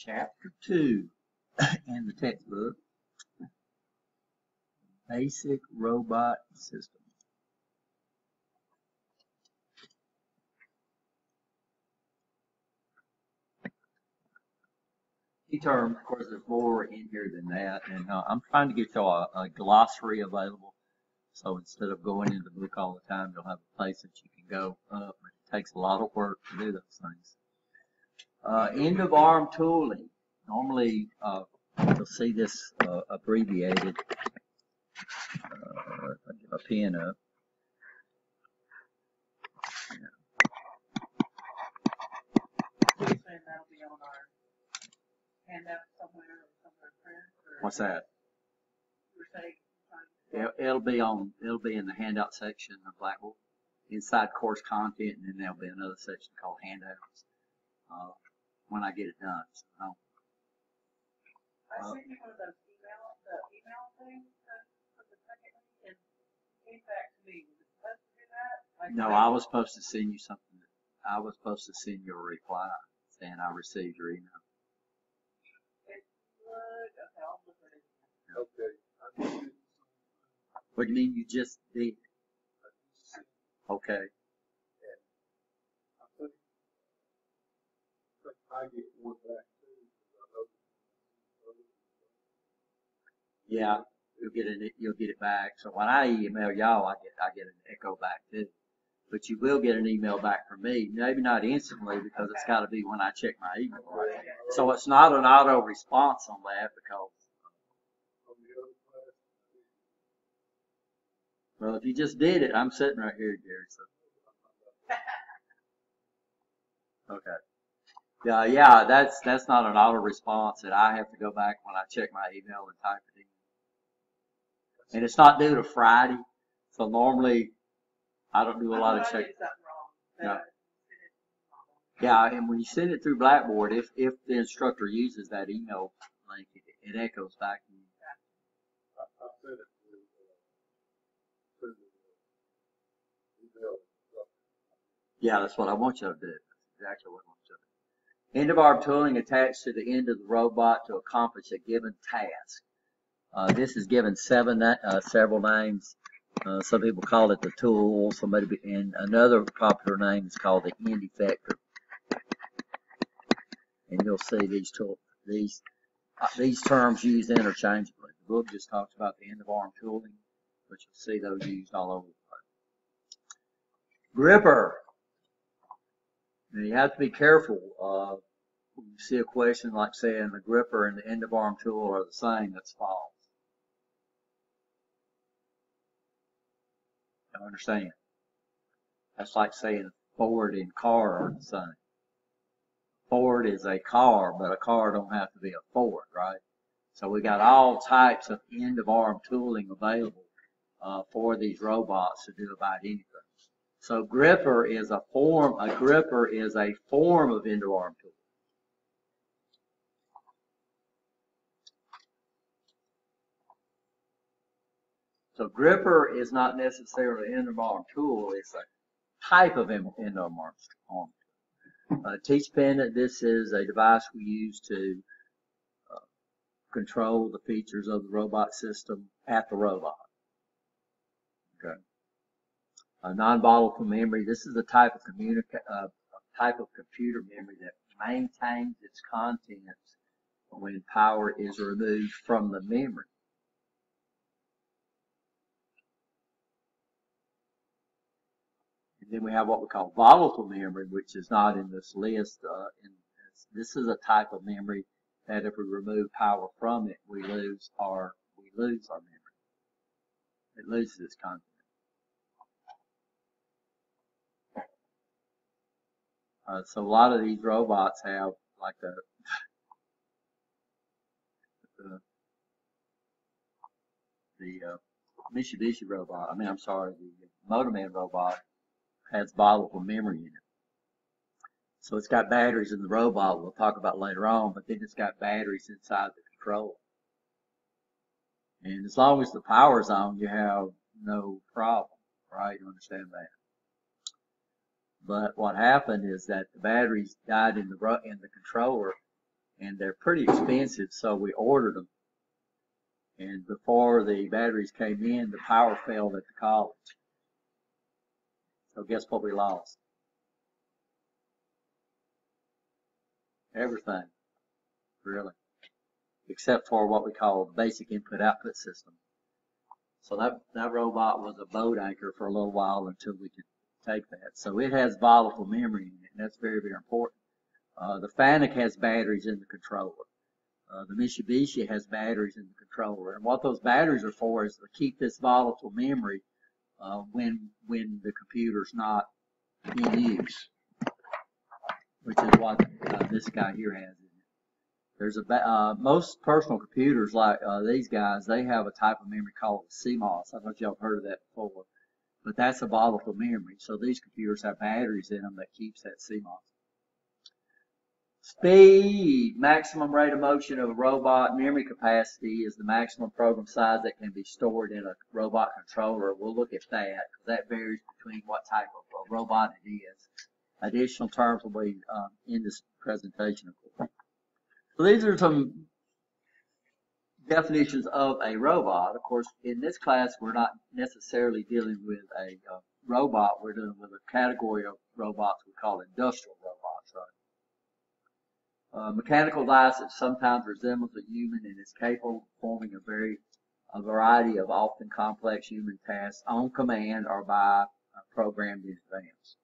Chapter 2 in the textbook, Basic Robot System. Key terms, of course, there's more in here than that, and I'm trying to get y'all a glossary available. So instead of going into the book all the time, you'll have a place that you can go up. It takes a lot of work to do those things. End of arm tooling. Normally, you'll see this abbreviated. If I get my pen up. You're saying that'll be on our handout somewhere print? What's that? You're saying It'll be in the handout section of Blackboard, inside course content, and then there'll be another section called handouts when I get it done. So, I sent you one of those email things for the second week, and it came back to me. Was it supposed to do that? no, I was supposed to send you something. I was supposed to send you a reply saying I received your email. Okay, I'll look at it. Okay. What do you mean you just did? Okay. I get one back too. Yeah, you'll get it back. So when I email y'all, I get an echo back too. But you will get an email back from me. Maybe not instantly because it's got to be when I check my email. Right? So it's not an auto response on that because. Well, if you just did it, I'm sitting right here, Gary. So. Okay. Yeah, that's not an auto response that I have to go back when I check my email and type it in. And it's not due to Friday, so normally I don't do a lot of checking. No. Yeah, and when you send it through Blackboard, if the instructor uses that email link, it echoes back to you. I sent it to the email. Yeah, that's what I want you to do. That's exactly what I want you to do. End of arm tooling attached to the end of the robot to accomplish a given task. This is given several names. Some people call it the tool. And another popular name is called the end effector. And you'll see these terms used interchangeably. The book just talks about the end of arm tooling, but you'll see those used all over the place. Gripper. Now you have to be careful when you see a question like saying the gripper and the end of arm tool are the same. That's false. I understand. That's like saying Ford and car are the same. Ford is a car, but a car don't have to be a Ford, right? So we got all types of end of arm tooling available for these robots to do about anything. So gripper is a gripper is a form of end of arm tool. So gripper is not necessarily an end of arm tool, it's a type of end of arm tool. Teach pendant, this is a device we use to control the features of the robot system at the robot. Okay. Non-volatile memory, this is a type of computer memory that maintains its contents when power is removed from the memory. And then we have what we call volatile memory, which is not in this list. This is a type of memory that if we remove power from it, we lose our memory. It loses its content. So a lot of these robots have like the Mitsubishi robot. The Motorman robot has volatile memory in it. So it's got batteries in the robot we'll talk about later on, but then it's got batteries inside the controller. And as long as the power's on, you have no problem, right? You understand that. But what happened is that the batteries died in the controller, and they're pretty expensive, so we ordered them. And before the batteries came in, the power failed at the college. So guess what we lost? Everything, really, except for what we call the basic input-output system. So that robot was a boat anchor for a little while until we could take that. So it has volatile memory in it, and that's very, very important. The FANUC has batteries in the controller. The Mitsubishi has batteries in the controller. And what those batteries are for is to keep this volatile memory when the computer's not in use, which is what this guy here has in it. There's most personal computers like these guys, they have a type of memory called CMOS. I don't know if y'all have heard of that before, but that's a volatile memory. So these computers have batteries in them that keeps that CMOS. Speed, maximum rate of motion of a robot. Memory capacity is the maximum program size that can be stored in a robot controller. We'll look at that because that varies between what type of robot it is. Additional terms will be in this presentation, of course. So these are some definitions of a robot. Of course, in this class, we're not necessarily dealing with a robot. We're dealing with a category of robots we call industrial robots, right? Mechanical device that sometimes resembles a human and is capable of performing a variety of often complex human tasks on command or by programmed in advance.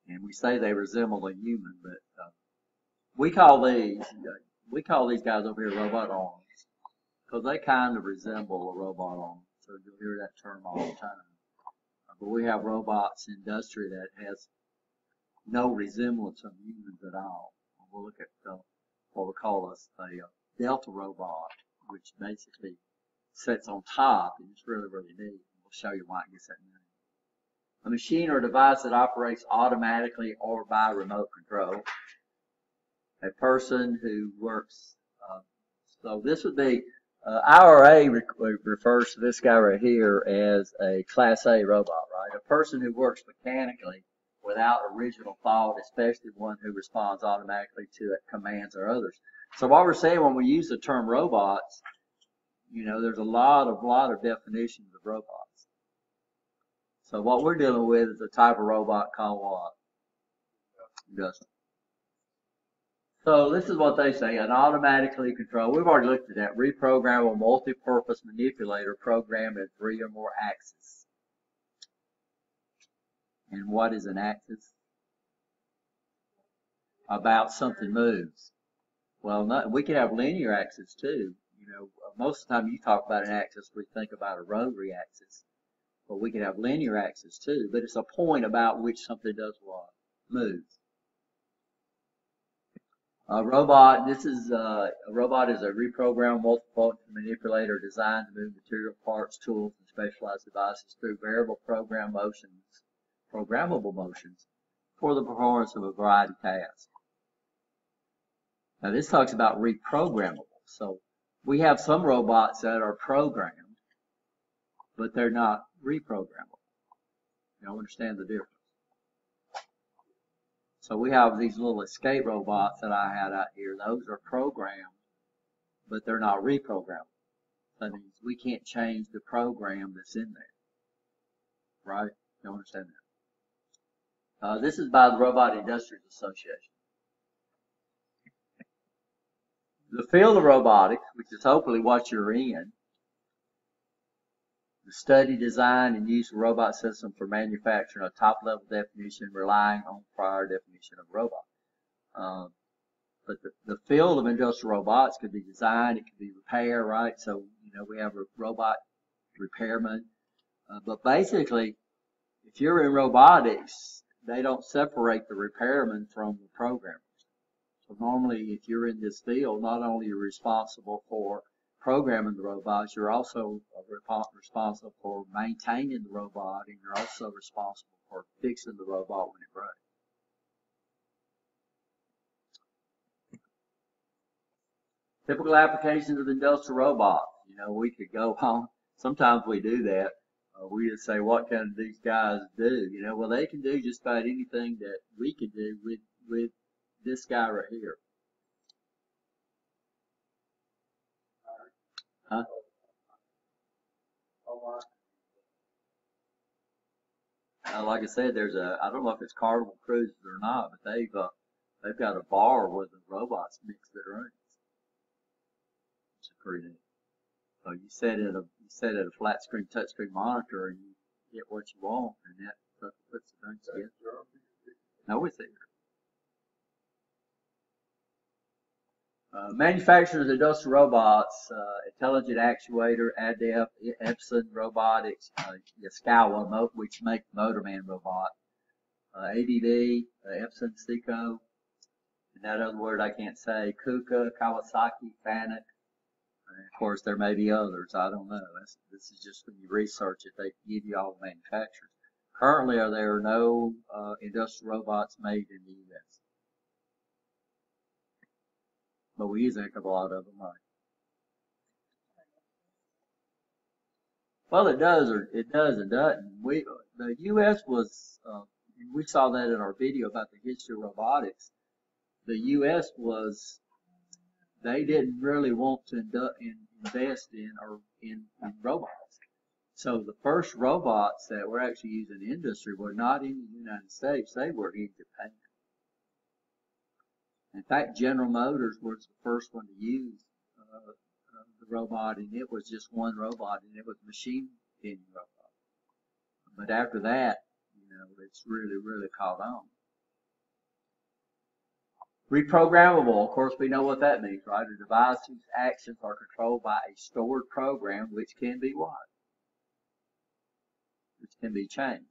And we say they resemble a human, but we call these guys over here robot arms because they kind of resemble a robot arm. So you'll hear that term all the time. But we have robots in industry that has no resemblance of humans at all. We'll look at what we call a Delta robot, which basically sits on top, and it's really, really neat. We'll show you why it gets that name. A machine or device that operates automatically or by remote control. A person who works, so this would be, IRA refers to this guy right here as a Class A robot, right? A person who works mechanically without original thought, especially one who responds automatically to commands or others. So what we're saying when we use the term robots, you know, there's a lot of definitions of robots. So what we're dealing with is a type of robot called what? Industrial. So this is what they say, an automatically controlled, we've already looked at that, reprogrammable multi-purpose manipulator programmed in 3 or more axes. And what is an axis? About something moves. Well, we can have linear axis too. You know, most of the time you talk about an axis, we think about a rotary axis. But we can have linear axis too. But it's a point about which something does what? Moves. A robot, a robot is a reprogrammable multi-function manipulator designed to move material parts, tools, and specialized devices through variable programmable motions for the performance of a variety of tasks. Now this talks about reprogrammable. So we have some robots that are programmed, but they're not reprogrammable. You don't understand the difference. So we have these little escape robots that I had out here. Those are programmed, but they're not reprogrammable. That means we can't change the program that's in there. Right? You don't understand that. This is by the Robot Industries Association. The field of robotics, which is hopefully what you're in, the study, design, and use of robot systems for manufacturing a top-level definition relying on prior definition of robot. But the field of industrial robots could be design, it could be repair, right? So, you know, we have a robot repairman. But basically, if you're in robotics, they don't separate the repairman from the programmers. So normally, if you're in this field, not only are you responsible for programming the robots, you're also responsible for maintaining the robot, and you're also responsible for fixing the robot when it breaks. Typical applications of industrial robots. You know, we could go on. Sometimes we do that. We just say, what can these guys do? You know, well, they can do just about anything that we can do with this guy right here. Huh? Oh, Like I said, I don't know if it's Carnival Cruises or not, but they've got a bar where the robots mix their drinks. Which is pretty neat. So you set at a flat screen touchscreen monitor and you get what you want, and that puts the drinks together. No, it's there. Manufacturers of industrial robots, Intelligent Actuator, Adept, Epson Robotics, Yaskawa, which make Motorman robot, ABB, Epson, Seiko, and that other word I can't say, Kuka, Kawasaki, Fanuc, and of course there may be others, I don't know. This is just when you research it, they give you all the manufacturers. Currently, there are no industrial robots made in the U.S. But we use a heck of a lot of them, right? Well, it does and doesn't. The U.S. was, we saw that in our video about the history of robotics. The U.S. they didn't really want to invest in robots. So the first robots that were actually used in the industry were not in the United States, they were in Japan. In fact, General Motors was the first one to use the robot, and it was just one robot, and it was a machine bending robot. But after that, it's really, really caught on. Reprogrammable, of course, we know what that means, right? A device whose actions are controlled by a stored program, which can be what? Which can be changed.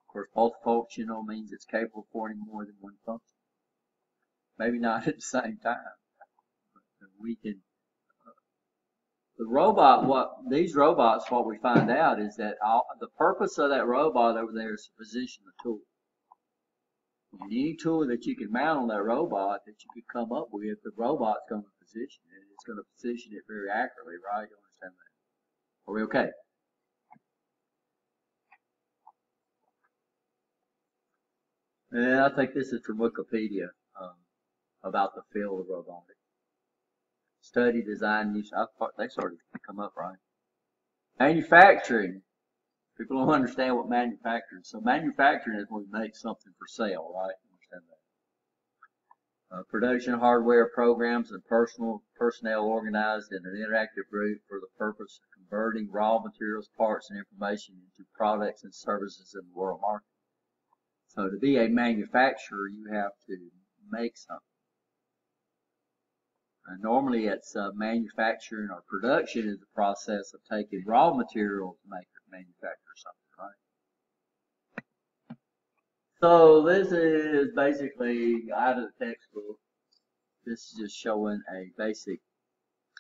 Of course, multifunctional means it's capable of performing more than one function. Maybe not at the same time, but we can. These robots, what we find out is that the purpose of that robot over there is to position the tool. And any tool that you can mount on that robot that you could come up with, the robot's going to position it. It's going to position it very accurately, right? You understand that? Are we okay? And I think this is from Wikipedia about the field of robotics. Study, design, use. I thought they started to come up, right? Manufacturing. People don't understand what manufacturing is. So manufacturing is when we make something for sale, right? Understand that. Production hardware programs and personnel organized in an interactive group for the purpose of converting raw materials, parts, and information into products and services in the world market. So to be a manufacturer, you have to make something. Normally it's manufacturing or production is the process of taking raw material to manufacture something, right? So this is basically out of the textbook. This is just showing a basic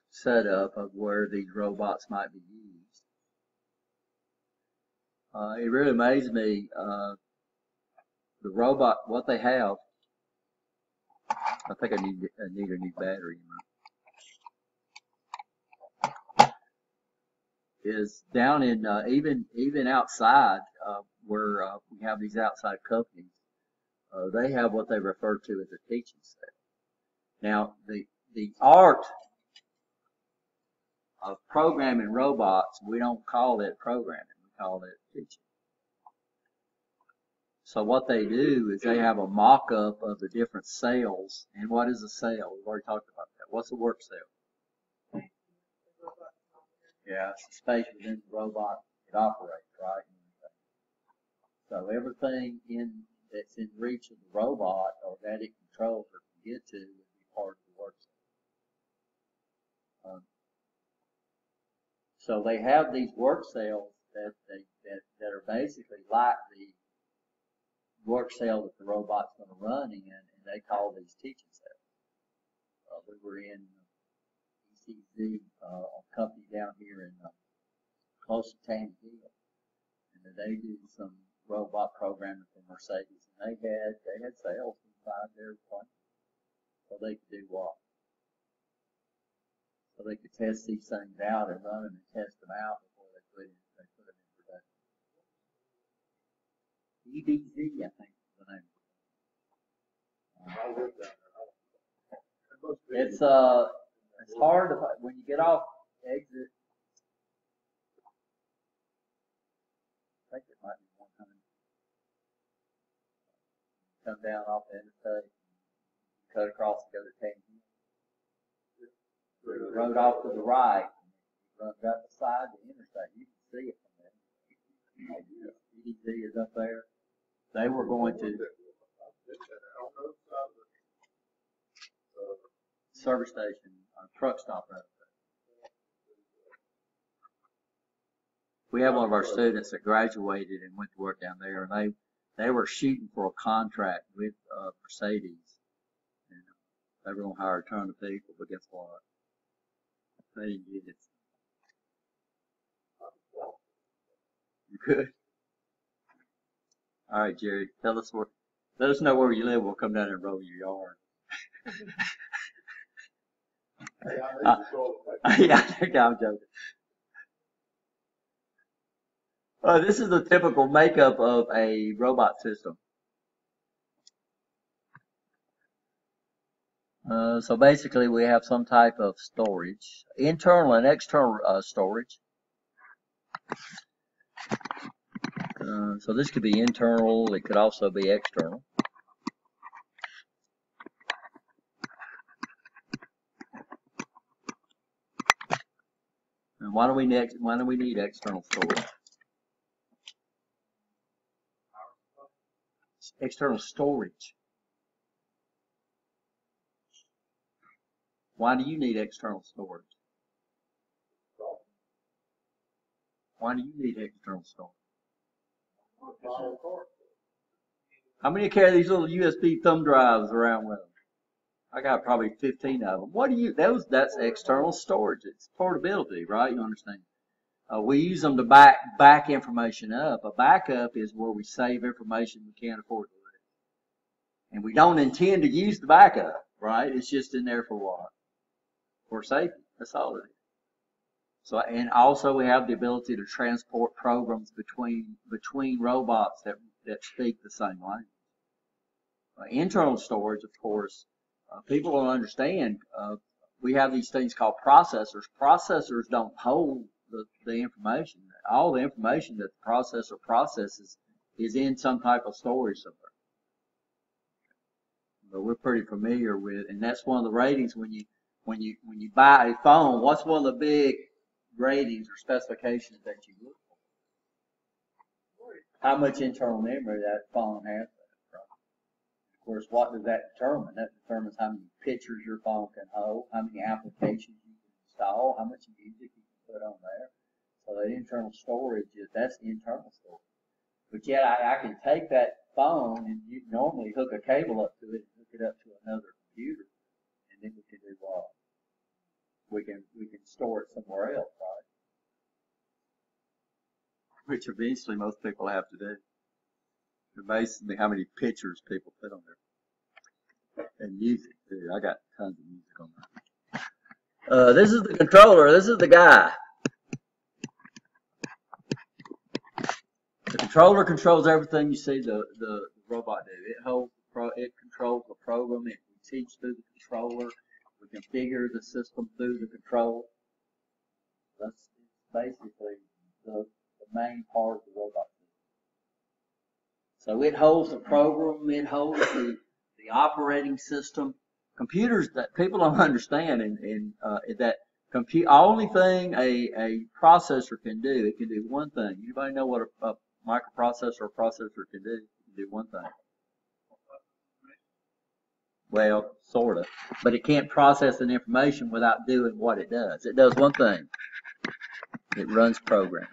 setup of where these robots might be used. It really amazed me, the robot, what they have. I think I need a new battery. Is down in even outside where we have these outside companies, they have what they refer to as a teaching set. Now the art of programming robots, we don't call it programming, we call it teaching. So what they do is they have a mock-up of the different cells. And what is a cell? We've already talked about that. What's a work cell? Yeah, it's the space within the robot it operates, right? So everything that's in reach of the robot or that it controls or can get to would be part of the work cell. So they have these work cells that are basically like the work cell that the robot's going to run in, and they call these teaching cells. We were in ECZ, a company down here in close to Tanny Hill, and they did some robot programming for Mercedes, and they had cells inside their plane, so they could do what? So they could test these things out and run them and test them out before they put them in production. EBZ, I think is the name. live down there. It must be- It's hard to find, when you get off exit. I think it might be 100. Come down off the interstate, cut across and go to Tangy. The road off to the right, runs right beside the interstate. You can see it from there. EDZ is up there. They were going to On the other side of the, service station, truck stop right there. We have one of our students that graduated and went to work down there, and they were shooting for a contract with Mercedes, and they were going to hire a ton of people, but guess what? They didn't get it. You could. All right, Jerry, let us know where you live. We'll come down and roll your yard. hey, I need to call it. Yeah, I think I'm joking. This is the typical makeup of a robot system. So basically we have some type of storage, internal and external storage. So this could be internal, it could also be external. And why do we need external storage? External storage. Why do you need external storage? Why do you need external storage? How many carry these little USB thumb drives around with them? I got probably 15 of them. What do you, that's external storage. It's portability, right? You understand? We use them to back information up. A backup is where we save information we can't afford to lose. And we don't intend to use the backup, right? It's just in there for what? For safety. That's all it is. So, and also we have the ability to transport programs between robots that speak the same language. Internal storage, of course, people don't understand. We have these things called processors. Processors don't hold the information. All the information that the processor processes is in some type of storage somewhere. But we're pretty familiar with, and that's one of the ratings when you buy a phone. What's one of the big ratings or specifications that you look for? How much internal memory that phone has. Of course, what does that determine? That determines how many pictures your phone can hold, how many applications you can install, how much music you can put on there. So that internal storage that's the internal storage. But yet I can take that phone and you normally hook a cable up to it and hook it up to another computer, and then we can do what? We can store it somewhere else, right? Which eventually most people have to do. Basically, how many pictures people put on there. And music, too. I got tons of music on there. This is the controller. This is the guy. The controller controls everything you see the robot do. It controls the program. We teach through the controller. We configure the system through the control. That's basically the main part of the robot. So it holds the program, it holds the operating system. Computers that people don't understand, that only thing a processor can do, it can do one thing. Anybody know what a microprocessor or processor can do? It can do one thing. Well, sort of. But it can't process an information without doing what it does. It does one thing. It runs programs.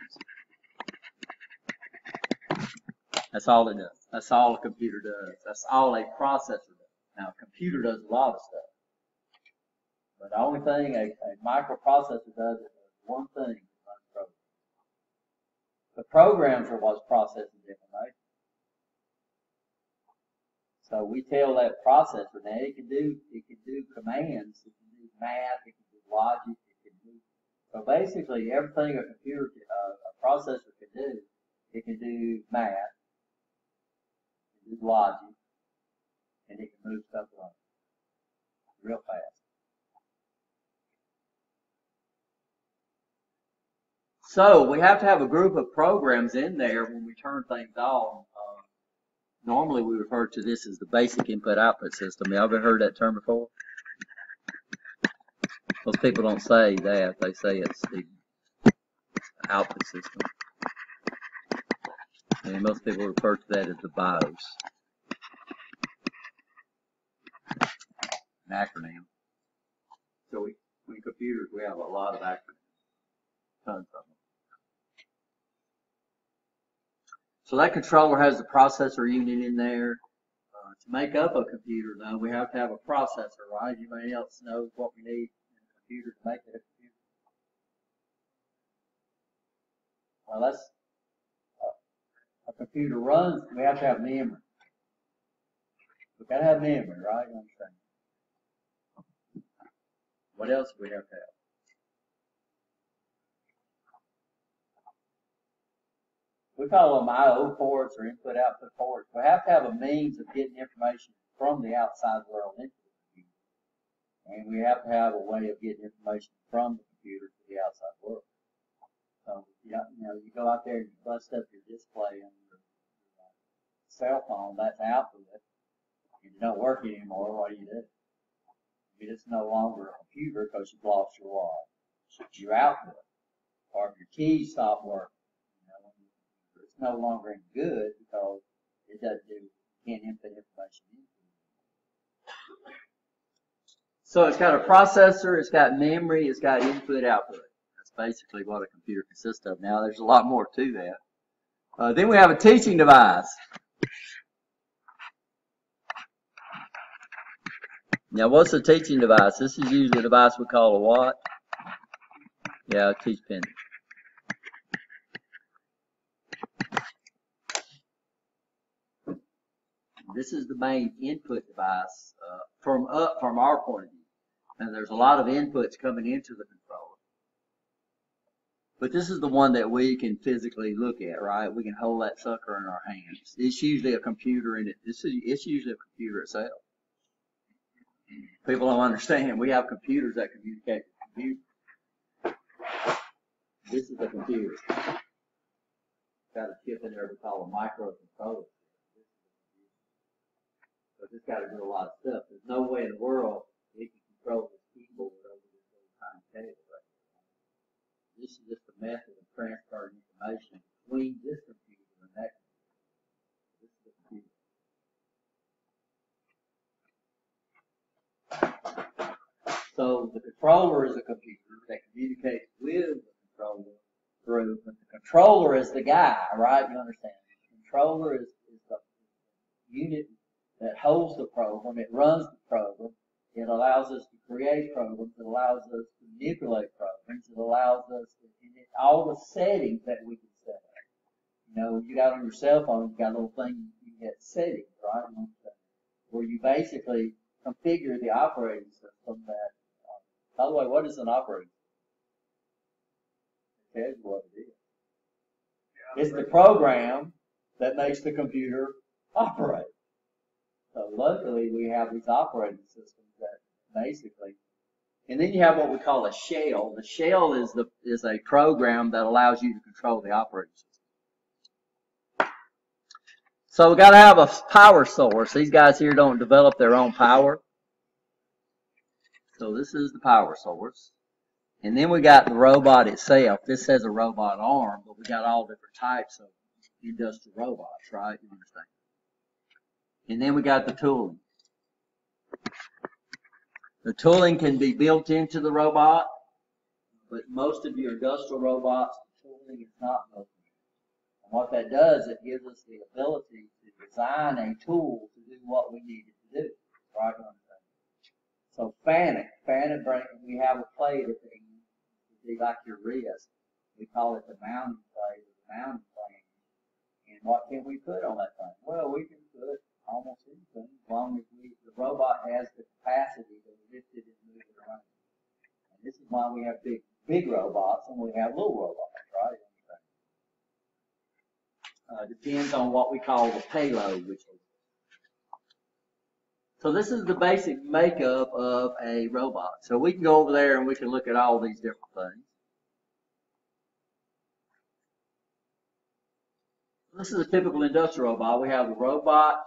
That's all it does. That's all a computer does. That's all a processor does. Now, a computer does a lot of stuff. But the only thing a microprocessor does is one thing, it runs programs. The programs are what's processing the information. So we tell that processor, now it can do commands, it can do math, it can do logic, it can do, so basically everything a processor can do, it can do math, it can do logic, and it can move stuff around real fast. So we have to have a group of programs in there when we turn things on. Normally we refer to this as the basic input-output system. Y'all ever heard that term before? Most people don't say that. They say it's the output system. And most people refer to that as the BIOS. An acronym. So in computers we have a lot of acronyms. Tons of them. So that controller has the processor unit in there. To make up a computer, though, we have to have a processor, right? Anybody else knows what we need in a computer to make it a computer? Well, that's a computer runs. We have to have memory. We got to have memory, right? You understand? What else do we have to have? We call them I/O ports or input-output ports. We have to have a means of getting information from the outside world into the computer. And we have to have a way of getting information from the computer to the outside world. So, you know, you go out there and you bust up your display on your cell phone, that's output, and it don't work anymore, what do? I mean, it's no longer a computer because you've lost your what? Your output. Or if your keys stop working. It's no longer any good because it doesn't do, can't input information into it. So it's got a processor, it's got memory, it's got input output. That's basically what a computer consists of. Now there's a lot more to that. Then we have a teaching device. Now what's a teaching device? This is usually a device we call a what? Yeah, a teach pen. This is the main input device from our point of view. And there's a lot of inputs coming into the controller. But this is the one that we can physically look at, right? We can hold that sucker in our hands. It's usually a computer in it. It's usually a computer itself. People don't understand. We have computers that communicate with computers. This is a computer. Got a chip in there we call a microcontroller. So it's got to do a lot of stuff. There's no way in the world we can control this keyboard over this little tiny table right here. This is just a method of transferring information between this computer and that computer. This is the computer. So the controller is a computer that communicates with the controller through, but the controller is the guy, right? You understand? The controller is the unit that holds the program, it runs the program, it allows us to create programs, it allows us to manipulate programs, it allows us to, all the settings that we can set up. You know, you got on your cell phone, you got a little thing, you get settings, right? Where you basically configure the operating system that, by the way, what is an operating system? It tells you what it is. It's the program that makes the computer operate. So luckily we have these operating systems that basically, and then you have what we call a shell. The shell is a program that allows you to control the operating system. So we got to have a power source. These guys here don't develop their own power. So this is the power source. And then we got the robot itself. This has a robot arm, but we got all different types of industrial robots, right? You understand? And then we got the tooling. The tooling can be built into the robot, but most of your industrial robots, the tooling is not built in. And what that does, it gives us the ability to design a tool to do what we need it to do. Right? So FANUC, we have a plate at the end, it'd be like your wrist. We call it the mounting plate or the mounting plane. And what can we put on that thing? Well, we can put almost anything as long as the robot has the capacity to lift it and move it around. And this is why we have big robots and we have little robots, right? Depends on what we call the payload, which is. So this is the basic makeup of a robot. So we can go over there and we can look at all these different things. This is a typical industrial robot. We have the robot.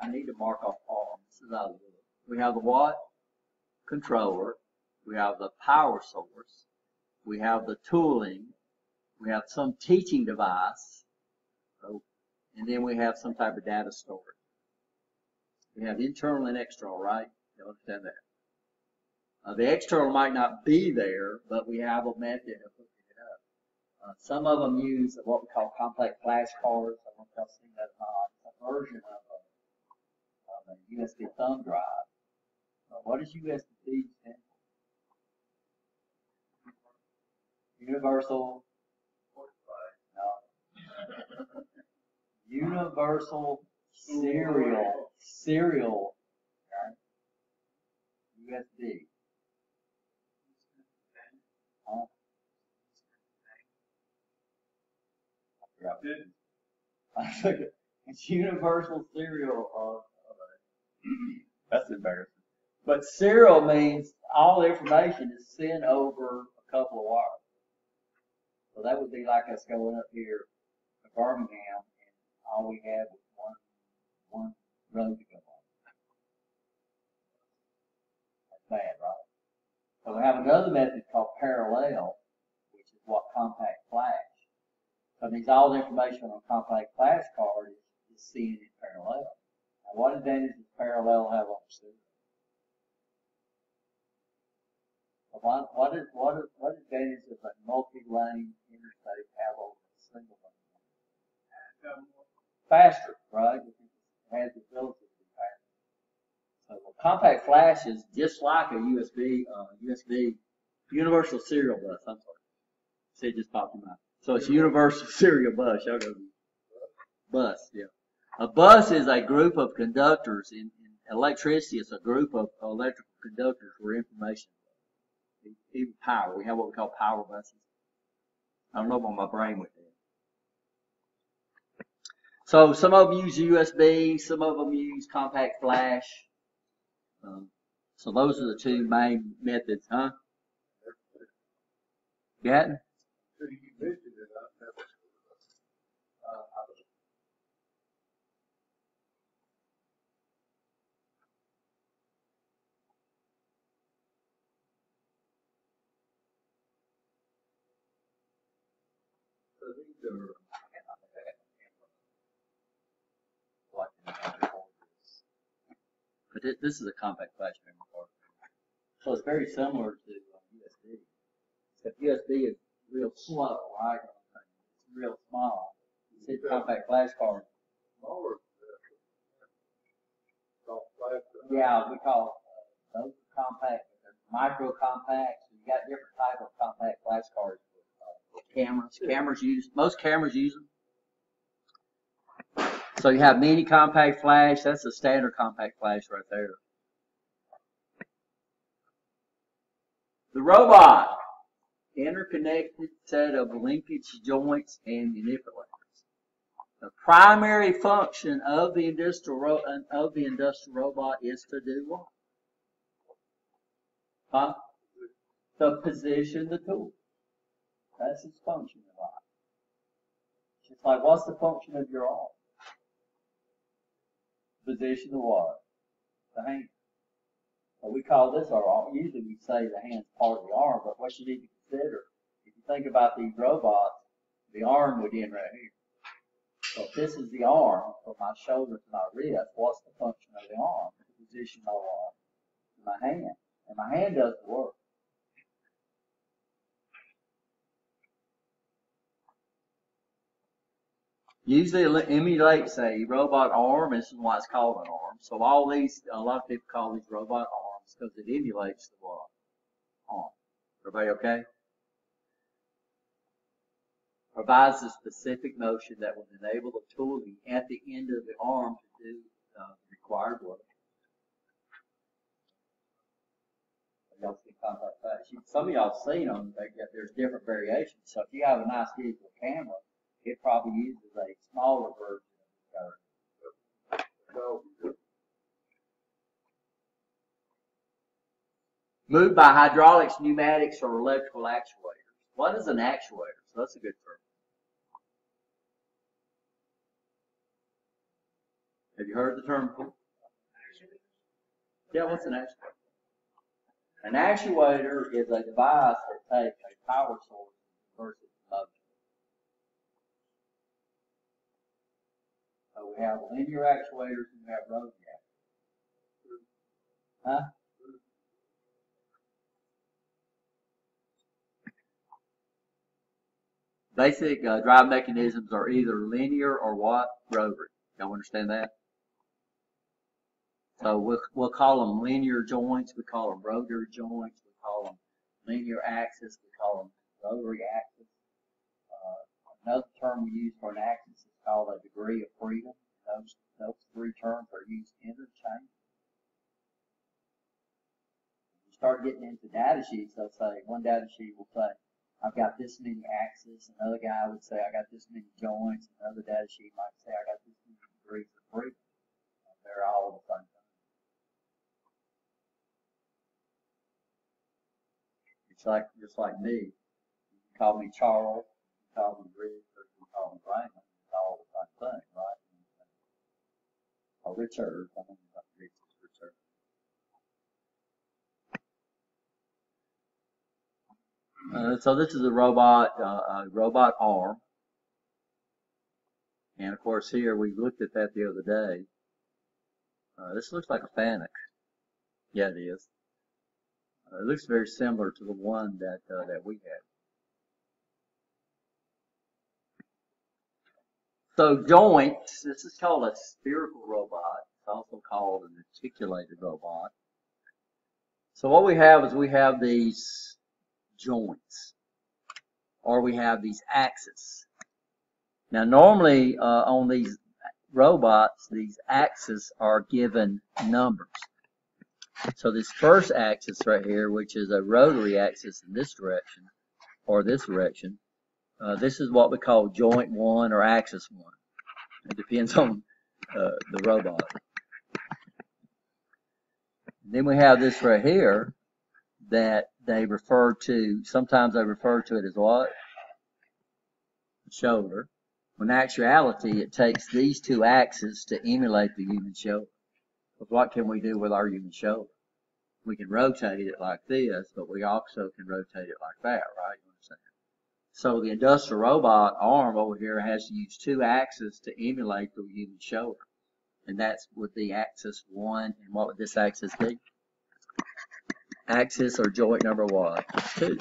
I need to mark off arm. This is out of the. We have the what? Controller. We have the power source. We have the tooling. We have some teaching device. And then we have some type of data storage. We have internal and external, right? You understand that. The external might not be there, but we have a method of hooking it up. Some of them use what we call complex flash cards. I don't know if y'all seen that or not. It's a version of a USB thumb drive. What does USB stand for? Universal. No. Universal serial, USB. It's universal serial. That's embarrassing. But serial means all the information is sent over a couple of wires. So that would be like us going up here to Birmingham and all we had was one road to go on. That's bad, right? So we have another method called parallel, which is what compact flash. So it means all the information on a compact flash card is seen in parallel. Now, what advantage does parallel have over serial? What advantage does a multi-lane interstate have over a single lane? Faster, right? It has the ability to be faster. So compact flash is just like a USB universal serial bus. I'm sorry. See, it just popped in my mind. So it's universal serial bus. Y'all go. Bus, yeah. A bus is a group of conductors in electricity. It's a group of electrical conductors where information. Even power. We have what we call power buses. I don't know what my brain went there. So some of them use USB, some of them use compact flash. So those are the two main methods, huh? Got it? But this is a compact flash memory card. So it's very similar to USB. Except USB is real slow, right? It's real small. You see the compact flash card. Yeah, we call those compact, micro compacts. You got different type of compact flash cards. Most cameras use them. So you have mini compact flash. That's a standard compact flash right there. The robot, interconnected set of linkage joints and manipulators. The primary function of the industrial robot is to do what? Huh? To position the tool. That's its function in life. It's like, what's the function of your arm? Position the what? The hand. So we call this our arm. Usually we say the hand's part of the arm, but what you need to consider, if you think about these robots, the arm would end right here. So if this is the arm from my shoulder to my wrist, what's the function of the arm? The position of my hand. And my hand does the work. Usually it emulates a robot arm. This is why it's called an arm. So all these, a lot of people call these robot arms because it emulates the what? Arm. Everybody okay? Provides a specific motion that will enable the tooling at the end of the arm to do the required work. Y'all see compact flash. Some of y'all have seen them. There's different variations. So if you have a nice digital camera, it probably uses a smaller version of the curve. Moved by hydraulics, pneumatics, or electrical actuators. What is an actuator? So that's a good term. Have you heard the term before? Yeah, what's an actuator? An actuator is a device that takes a power source and converts it to motion. So we have linear actuators and we have rotary actuators. Huh? Basic drive mechanisms are either linear or what? Rotary. Y'all understand that? So we'll call them linear joints, we call them rotary joints, we call them linear axis, we call them rotary axis. Another term we use for an axis is called a degree of freedom. Those three terms are used interchangeably. You start getting into data sheets, they'll say, one data sheet will say, I've got this many axes. Another guy would say, I got this many joints. Another data sheet might say, I got this many degrees of freedom. They're all the same thing. It's like, just like me. You can call me Charles, you can call me Rick, or you can call me Raymond. It's all the same thing, right? Or Richard. I mean, Richard. So this is a robot arm. And of course here, we looked at that the other day. This looks like a FANUC. Yeah, it is. It looks very similar to the one that we had. So joints, this is called a spherical robot. It's also called an articulated robot. So what we have is we have these joints, or we have these axes. Now normally on these robots, these axes are given numbers. So this first axis right here, which is a rotary axis in this direction, or this direction, this is what we call joint 1 or axis 1. It depends on the robot. And then we have this right here that they refer to, sometimes they refer to it as what? Shoulder. When in actuality, it takes these two axes to emulate the human shoulder. But what can we do with our human shoulder? We can rotate it like this, but we also can rotate it like that, right? You understand? So the industrial robot arm over here has to use two axes to emulate the human shoulder. And that's with the axis 1. And what would this axis be? Axis or joint number what? 2.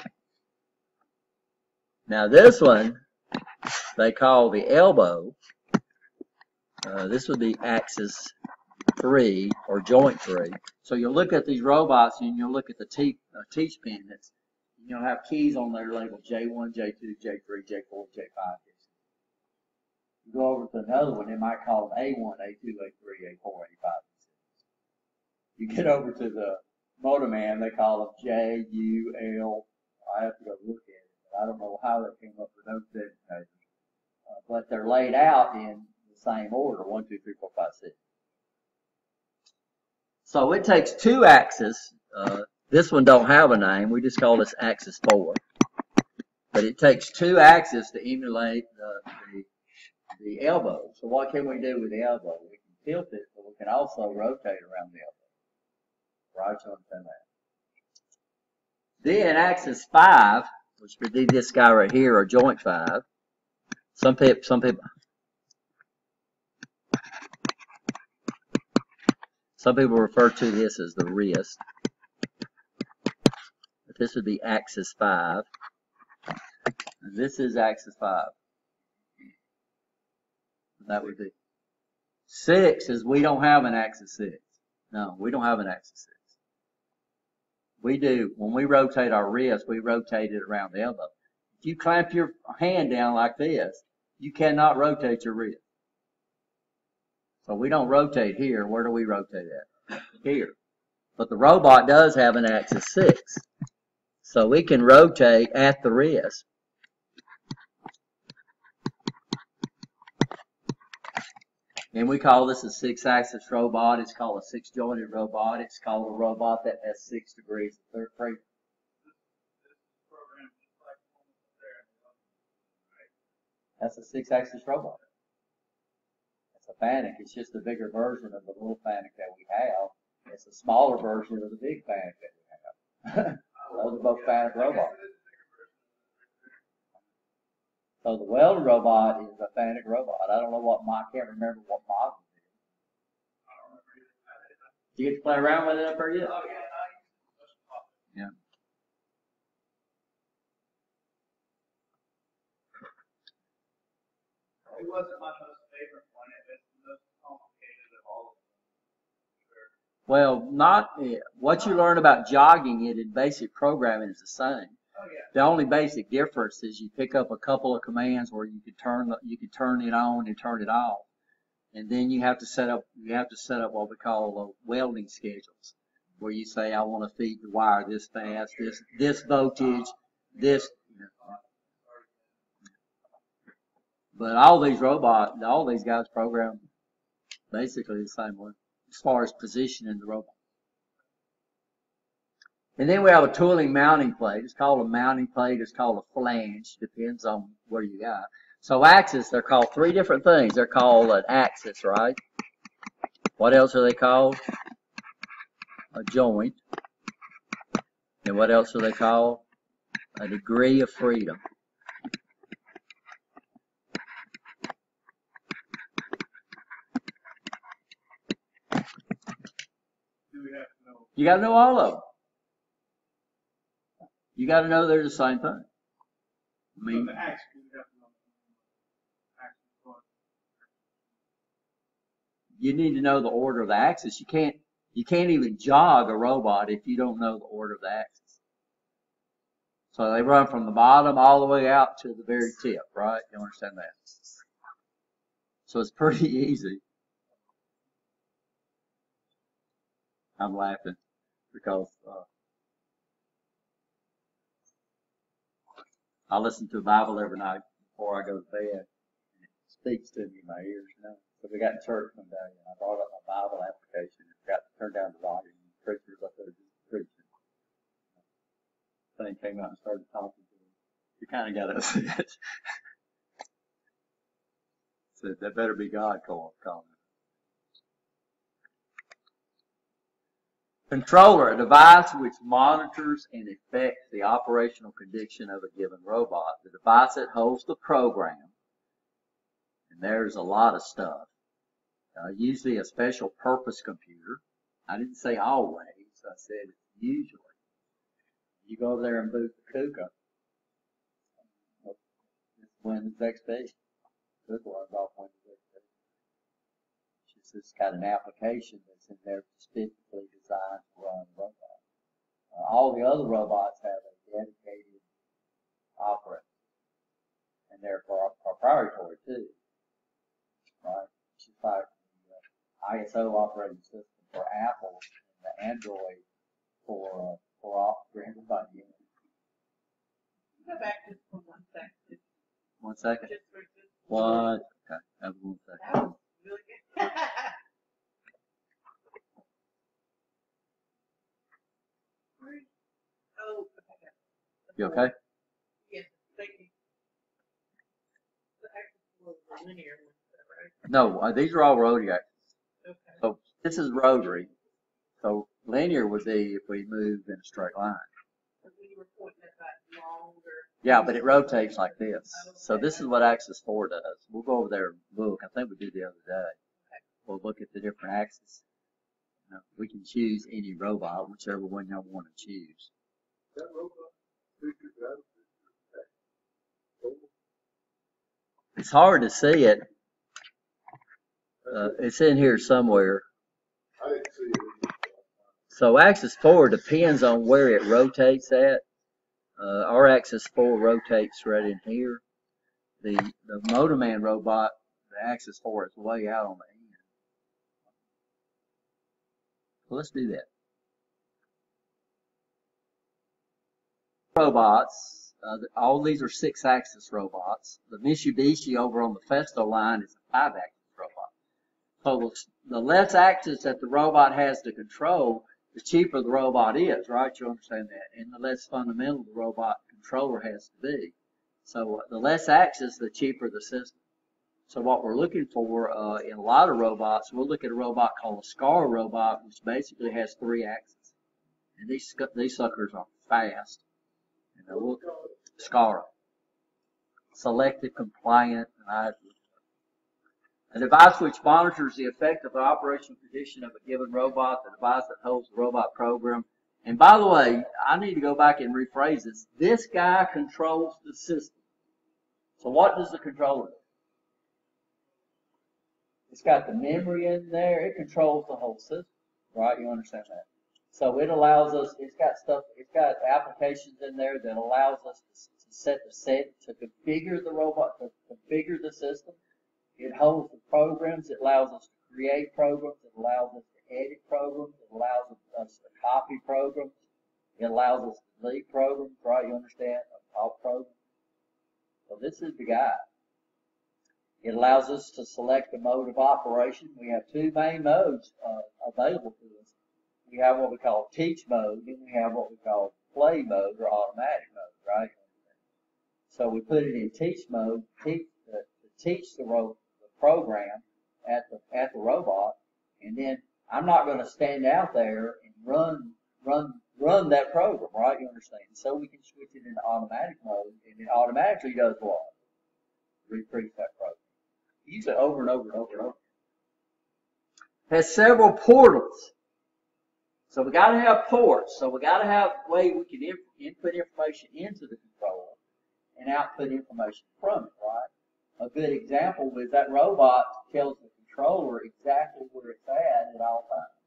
Now this one, they call the elbow. This would be axis 3 or joint 3. So you'll look at these robots and you'll look at the teach pendants. You'll have keys on there labeled J1, J2, J3, J4, J5. You go over to another one, they might call it A1, A2, A3, A4, A5. You get over to the motor man, they call them J, U, L. I have to go look at it. But I don't know how they came up with those designations. But they're laid out in the same order, 1, 2, 3, 4, 5, 6. So it takes two axes. This one don't have a name. We just call this axis 4. But it takes two axes to emulate the elbow. So what can we do with the elbow? We can tilt it, but we can also rotate around the elbow. Right? So understand that. Then axis 5, which would be this guy right here, or joint 5. Some people refer to this as the wrist. But this would be axis 5. And this is axis 5. That would be 6 is we don't have an axis 6. No, we don't have an axis 6. We do, when we rotate our wrist, we rotate it around the elbow. If you clamp your hand down like this, you cannot rotate your wrist. So we don't rotate here. Where do we rotate at? Here. But the robot does have an axis 6. So we can rotate at the wrist. And we call this a 6-axis robot. It's called a 6-jointed robot. It's called a robot that has 6 degrees of freedom. That's a 6-axis robot. It's a FANUC. It's just a bigger version of the little FANUC that we have. It's a smaller version of the big FANUC that we have. Those are both FANUC robots. So the welding robot is a FANUC robot. I don't know what I can't remember what model it is. Did you get to play around with it up there yet? Yeah. It wasn't my most favorite one. It was the most complicated of all of them. Well, not what you learn about jogging it in basic programming is the same. Oh yeah. The only basic difference is you pick up a couple of commands where you could turn it on and turn it off, and then you have to set up what we call welding schedules, where you say I want to feed the wire this fast, this voltage, this. But all these guys program basically the same way as far as positioning the robot. And then we have a tooling mounting plate. It's called a mounting plate. It's called a flange. Depends on where you got. So axis, they're called 3 different things. They're called an axis, right? What else are they called? A joint. And what else are they called? A degree of freedom. Do we have to know? You got to know all of them. You got to know they're the same thing. I mean, So the axis, we have to know. Axis. you need to know the order of the axis. You can't even jog a robot if you don't know the order of the axis. So they run from the bottom all the way out to the very tip, right? You understand that? So it's pretty easy. I'm laughing because I listen to the Bible every night before I go to bed, and it speaks to me in my ears, you know. So we got in church one day, and I brought up my Bible application and forgot to turn down the volume. And the preacher was up there just preaching. Thing came out and started talking to him. You kind of got upset. Said, that better be God calling. Controller, a device which monitors and affects the operational condition of a given robot. The device that holds the program, and there's a lot of stuff. Usually a special purpose computer. I didn't say always, I said usually. You go over there and boot the KUKA. It's Windows XP. This one's off Windows XP. It's got an application that's in there specifically designed to run a robot. All the other robots have a dedicated operating system, and they're proprietary too, right? It's just like the ISO operating system for Apple and the Android for everybody. Go back just for 1 second. 1 second. Just for What? Okay, have 1 second. That was really good. Oh, okay. You okay? Yes, thank you. The axis was the linear one, right? No, these are all rotary axes. Okay. So this is rotary. So linear would be if we move in a straight line. Because when you were pointing at that longer. Yeah, but it rotates like this. So this is what axis 4 does. We'll go over there and look. I think we did the other day. We'll look at the different axes. We can choose any robot, whichever one y'all want to choose. That robot figured out. It's hard to see it. It's in here somewhere. I didn't see it. So axis 4 depends on where it rotates at. Our axis 4 rotates right in here. The Motorman robot, the axis 4 is way out on the end. So let's do that. Robots, all these are 6-axis robots. The Mitsubishi over on the Festo line is a 5-axis robot. So the less axis that the robot has to control, the cheaper the robot is, right? You understand that? And the less fundamental the robot controller has to be. So the less axis, the cheaper the system. So what we're looking for in a lot of robots, we'll look at a robot called a SCAR robot, which basically has 3 axes. And these suckers are fast. And they'll look SCAR. Selective, compliant, and a device which monitors the effect of the operational condition of a given robot, the device that holds the robot program. And by the way, I need to go back and rephrase this. This guy controls the system. So what does the controller do? It's got the memory in there. It controls the whole system, right? You understand that? So it allows us, it's got applications in there that allows us to configure the robot, to configure the system. It holds the programs. It allows us to create programs. It allows us to edit programs. It allows us to copy programs. It allows us to delete programs, right? You understand? All programs. So this is the guy. It allows us to select the mode of operation. We have 2 main modes available to us. We have what we call teach mode, and we have what we call play mode or automatic mode, right? So we put it in teach mode to teach the program at the robot, and then I'm not going to stand out there and run that program, right? You understand? So we can switch it into automatic mode, and it automatically does what? Repeats that program. Use it over and over and over and over. Has several portals. So we got to have ports. So we got to have a way we can input information into the controller and output information from it, right? A good example is that robot tells the controller exactly where it's at all times.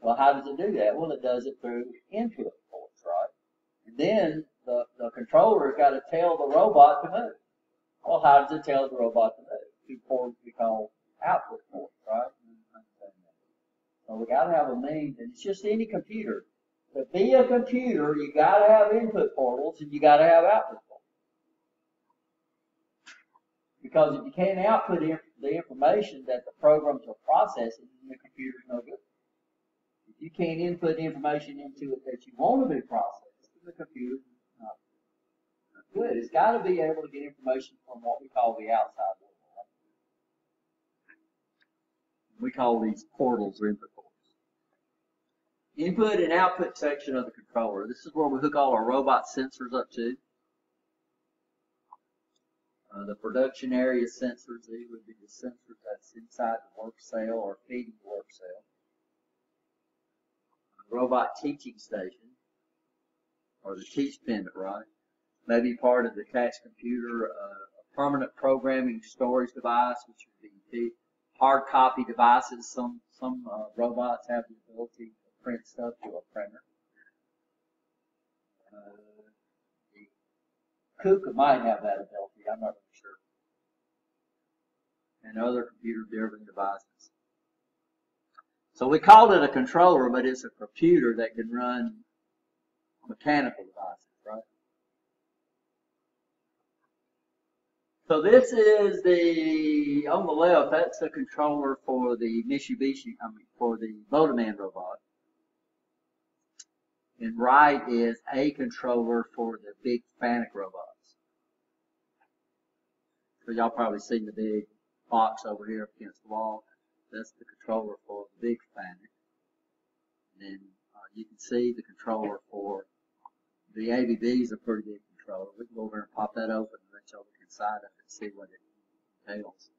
Well, how does it do that? Well, it does it through input ports, right? And then the controller has got to tell the robot to move. Well, how does it tell the robot to move? 2 ports we call output ports, right? So we got to have a means, and it's just any computer. To be a computer, you got to have input portals and you got to have output portals. Because if you can't output the information that the programs are processing, then the computer's no good. If you can't input information into it that you want to be processed, then the computer's not good. It's got to be able to get information from what we call the outside world. We call these portals or input portals. Input and output section of the controller. This is where we hook all our robot sensors up to. The production area sensors, these would be the sensors that's inside the work cell or feeding the work cell. Robot teaching station, or the teach pendant, right? Maybe part of the attached computer, a permanent programming storage device, which would be hard copy devices. Some robots have the ability to print stuff to a printer. The KUKA might have that ability. I'm not really sure. And other computer-driven devices. So we called it a controller, but it's a computer that can run mechanical devices, right? So this is on the left, that's the controller for the for the Motoman robot. And right is a controller for the big FANUC robots. So y'all probably seen the big box over here up against the wall. That's the controller for the big FANUC. And then you can see the controller for the ABB is a pretty big controller. We can go over and pop that open and let y'all look inside of it and see what it entails.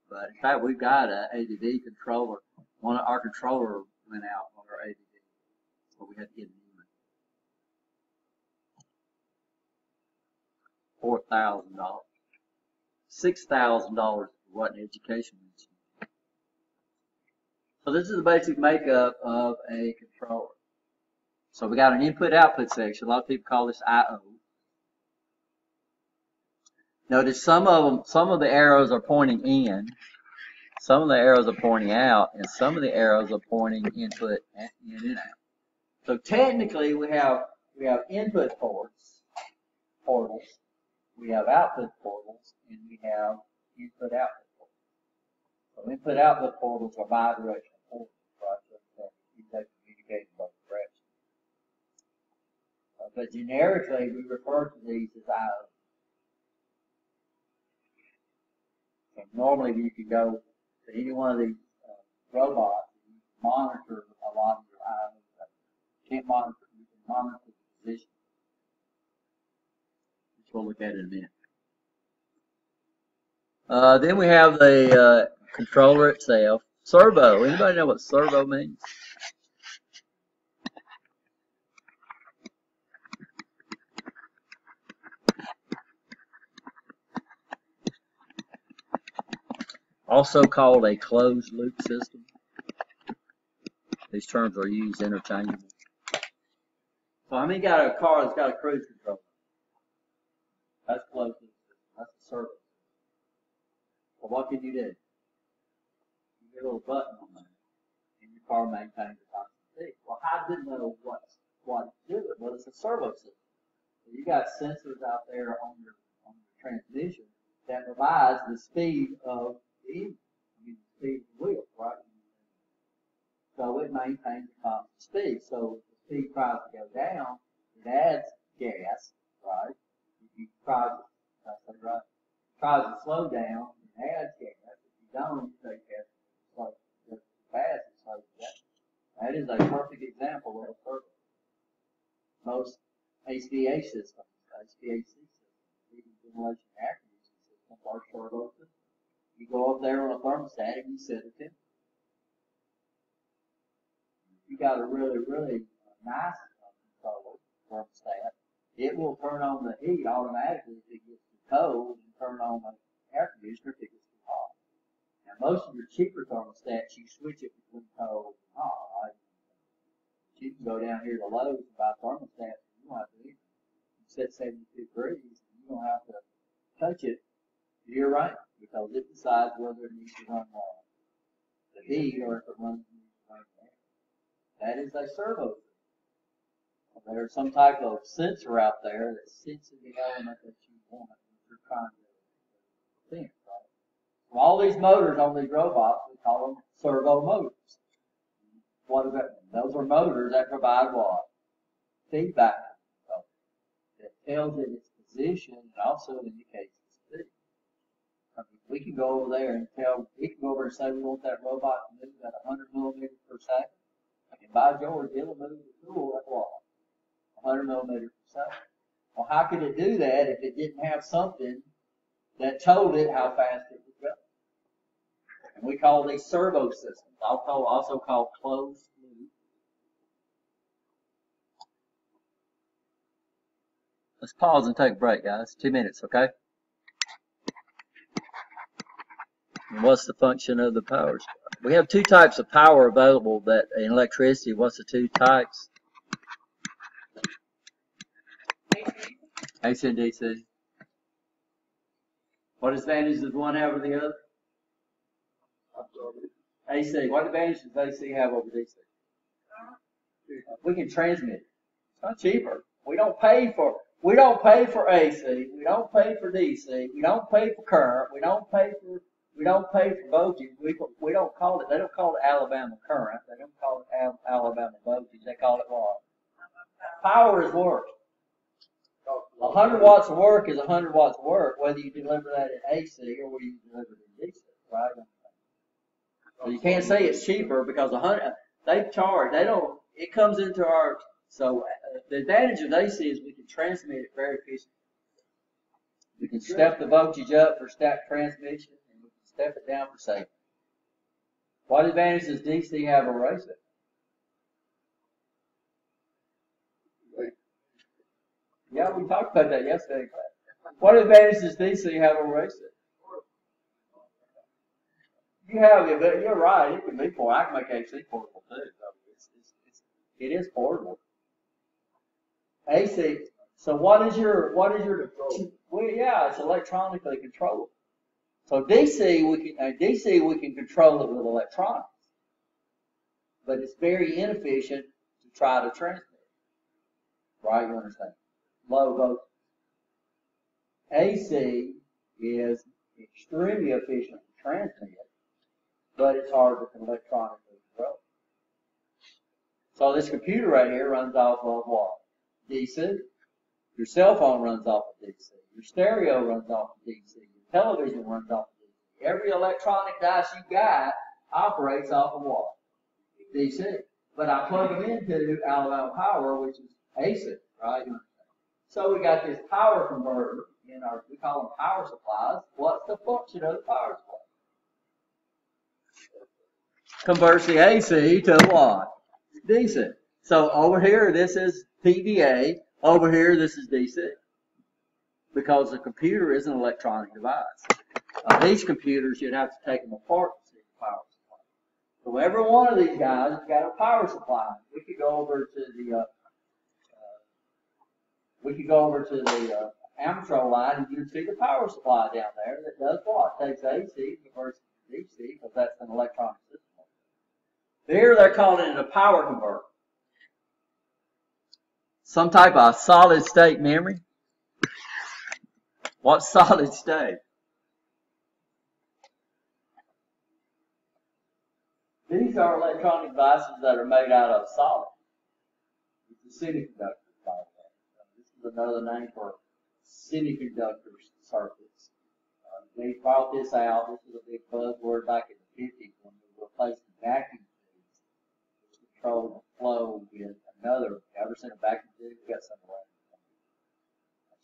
But in fact, we've got an ABB controller. Our controller went out on our ABB, so we had to get a new one. $4,000. $6,000 for what an education machine. So this is the basic makeup of a controller. So we got an input-output section. A lot of people call this I/O. Notice some of the arrows are pointing in, some of the arrows are pointing out, and some of the arrows are pointing input and in and out. So technically we have input portals, we have output portals, and we have input-output portals. So input-output portals are bidirectional portals, right? So that they communicate in both directions. But generically, we refer to these as IO. So normally, you can go to any one of these robots and you can monitor a lot of your IO. You can't monitor, you can monitor the position, which we'll look at in a minute. Then we have the controller itself. Servo. Anybody know what servo means? Also called a closed loop system. These terms are used interchangeably. So how many got a car that's got a cruise control? That's closed loop system. That's a servo. So what can you do? You get a little button on there, and your car maintains a constant speed. Well, how did it know what it's doing? Well, it's a servo system. So you got sensors out there on your transmission that provides the speed of the engine, the speed of the wheel, right? So it maintains a constant speed. So if the speed tries to go down, it adds gas, right? If you tries to slow down, it adds gas. If you don't, you take gas slow fast and slow down. That is a perfect example of a servo. Most HVAC systems, heating, ventilation, air conditioning systems are servo systems. You go up there on a thermostat and you set a temperature. You got a really, really nice controller thermostat. It will turn on the heat automatically if it gets too cold, and turn on the air conditioner if it gets too hot. Now, most of your cheaper thermostats, you switch it between cold and hot, right? You can go down here to Lowe's and buy thermostats, and you don't have to either. You set 72 degrees, and you don't have to touch it year round because it decides whether it needs to run the heat or if it runs the air. That is a servo system. There's some type of sensor out there that's sensing the element that you want that you're trying to sense, right? So all these motors on these robots, we call them servo motors. What does that mean? Those are motors that provide what? Feedback. So it tells it its position and also indicates the speed. I mean, we can go over there and say we want that robot to move at 100 millimeters per second. And by George, it'll move the tool at what? 100 millimeters per second. Well, how could it do that if it didn't have something that told it how fast it would go? And we call these servo systems, also called closed loop. Let's pause and take a break, guys. 2 minutes, okay? And what's the function of the power supply? We have two types of power available that in electricity. What's the two types? AC and DC. What advantages does one have over the other? AC. What advantage does AC have over DC? We can transmit it. It's not cheaper. We don't pay for AC. We don't pay for DC. We don't pay for current. We don't pay for voltage. We don't call it. They don't call it Alabama current. They don't call it Alabama voltage. They call it what? Power is work. 100 watts of work is 100 watts of work, whether you deliver that in AC or whether you deliver it in DC, right? So you can't say it's cheaper because they charge. They don't. It comes into our. So the advantage of AC is we can transmit it very efficiently. We can step the voltage up for stack transmission, and we can step it down for safety. What advantage does DC have over AC? Yeah, we talked about that yesterday. What advantage does DC have over AC? You have it, but you're right. It can be portable. I can make AC portable too. It is portable. AC. So what is your control? Well, yeah, it's electronically controlled. So DC we can control it with electronics, but it's very inefficient to try to transmit. Right? You understand? Low voltage. AC is extremely efficient to transmit, but it's hard to electronically control. So this computer right here runs off of what? DC. Your cell phone runs off of DC. Your stereo runs off of DC. Your television runs off of DC. Every electronic device you got operates off of what? DC. But I plug them into Alabama Power, which is AC, right? So we got this power converter in our, we call them power supplies. What's the function of the power supply? Converts the AC to what? DC. So over here, this is PVA. Over here, this is DC. Because the computer is an electronic device. These computers, you'd have to take them apart to see the power supply. So every one of these guys has got a power supply. We could go over to the Amtron line and you'd see the power supply down there that does what? Takes AC and converts it to DC because that's an electronic system. Here they're calling it a power converter. Some type of solid state memory. What's solid state? These are electronic devices that are made out of solid. It's a semiconductor, by the way. This is another name for semiconductor circuits. They brought this out. This was a big buzzword back in the 50s when we replaced the vacuum tubes, which controlled the flow with another. Ever seen a vacuum tube? We got some around.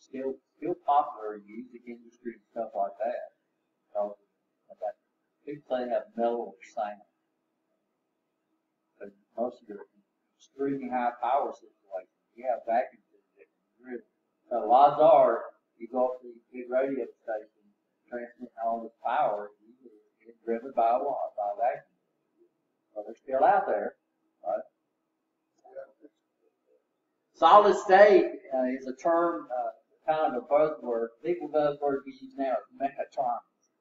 Still popular in the music industry and stuff like that. So, people say they have mellow sound. But most of your extremely high power situations, you have vacuum tubes that can really. So odds are, you go up to these big radio stations, transmitting all this power, you get driven by what? By a vacuum tube. So they're still out there, right? Solid state is a term, kind of a buzzword. Big buzzword we use now is mechatronics.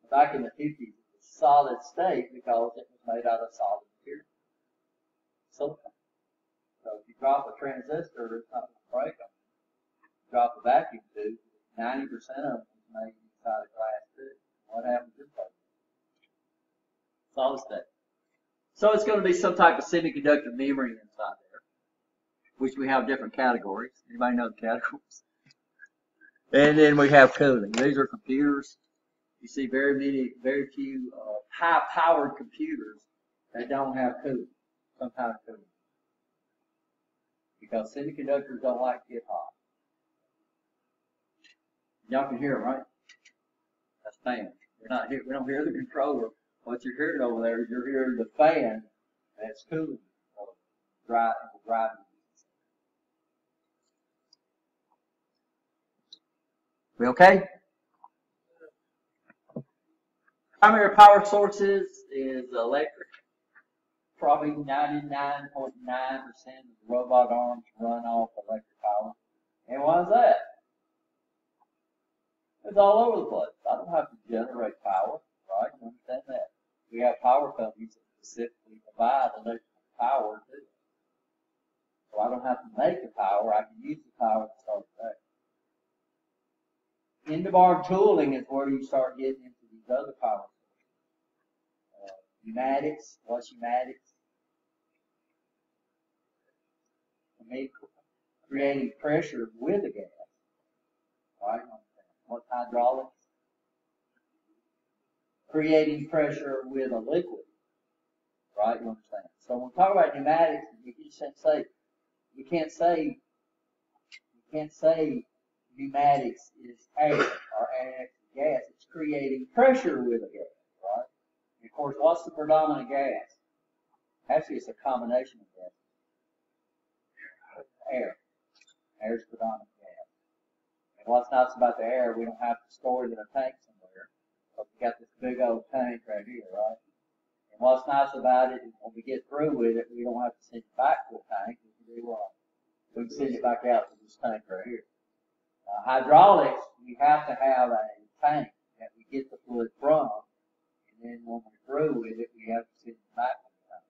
Back in the 50s, it was solid state because it was made out of solid material. Silicon. So if you drop a transistor, it's not going to break them. If you drop a vacuum tube, 90% of them is made inside a glass tube. What happens to this? Solid state. So it's going to be some type of semiconductor memory inside there, which we have different categories. Anybody know the categories? And then we have cooling. These are computers. You see very few high-powered computers that don't have cooling, some kind of cooling. Because semiconductors don't like to get hot. Y'all can hear them, right? That's fan. We don't hear the controller. What you're hearing over there is you're hearing the fan that's cooling. Driving. We okay? Primary power sources is electric. Probably 99.9% of the robot arms run off electric power. And why is that? It's all over the place. I don't have to generate power, right? You understand that? We have power companies that specifically provide electrical power too. So I don't have to make the power. I can use the power to start the day. End-of-arm tooling is where you start getting into these other power sources. Pneumatics, what's pneumatics? Creating pressure with a gas, right? What's hydraulics? Creating pressure with a liquid, right? You understand? So when we talk about pneumatics, you can't say pneumatics is air or air gas. It's creating pressure with a gas, right? And of course, what's the predominant gas? Actually, it's a combination of gases. Air. Air is predominant gas. And what's nice about the air, we don't have to store it in a tank somewhere. But we got this big old tank right here, right? And what's nice about it is when we get through with it, we don't have to send it back to a tank. We can do what? We can send it back out to this tank right here. Hydraulics, we have to have a tank that we get the fluid from, and then when we're through with it, we have to send it back to the tank,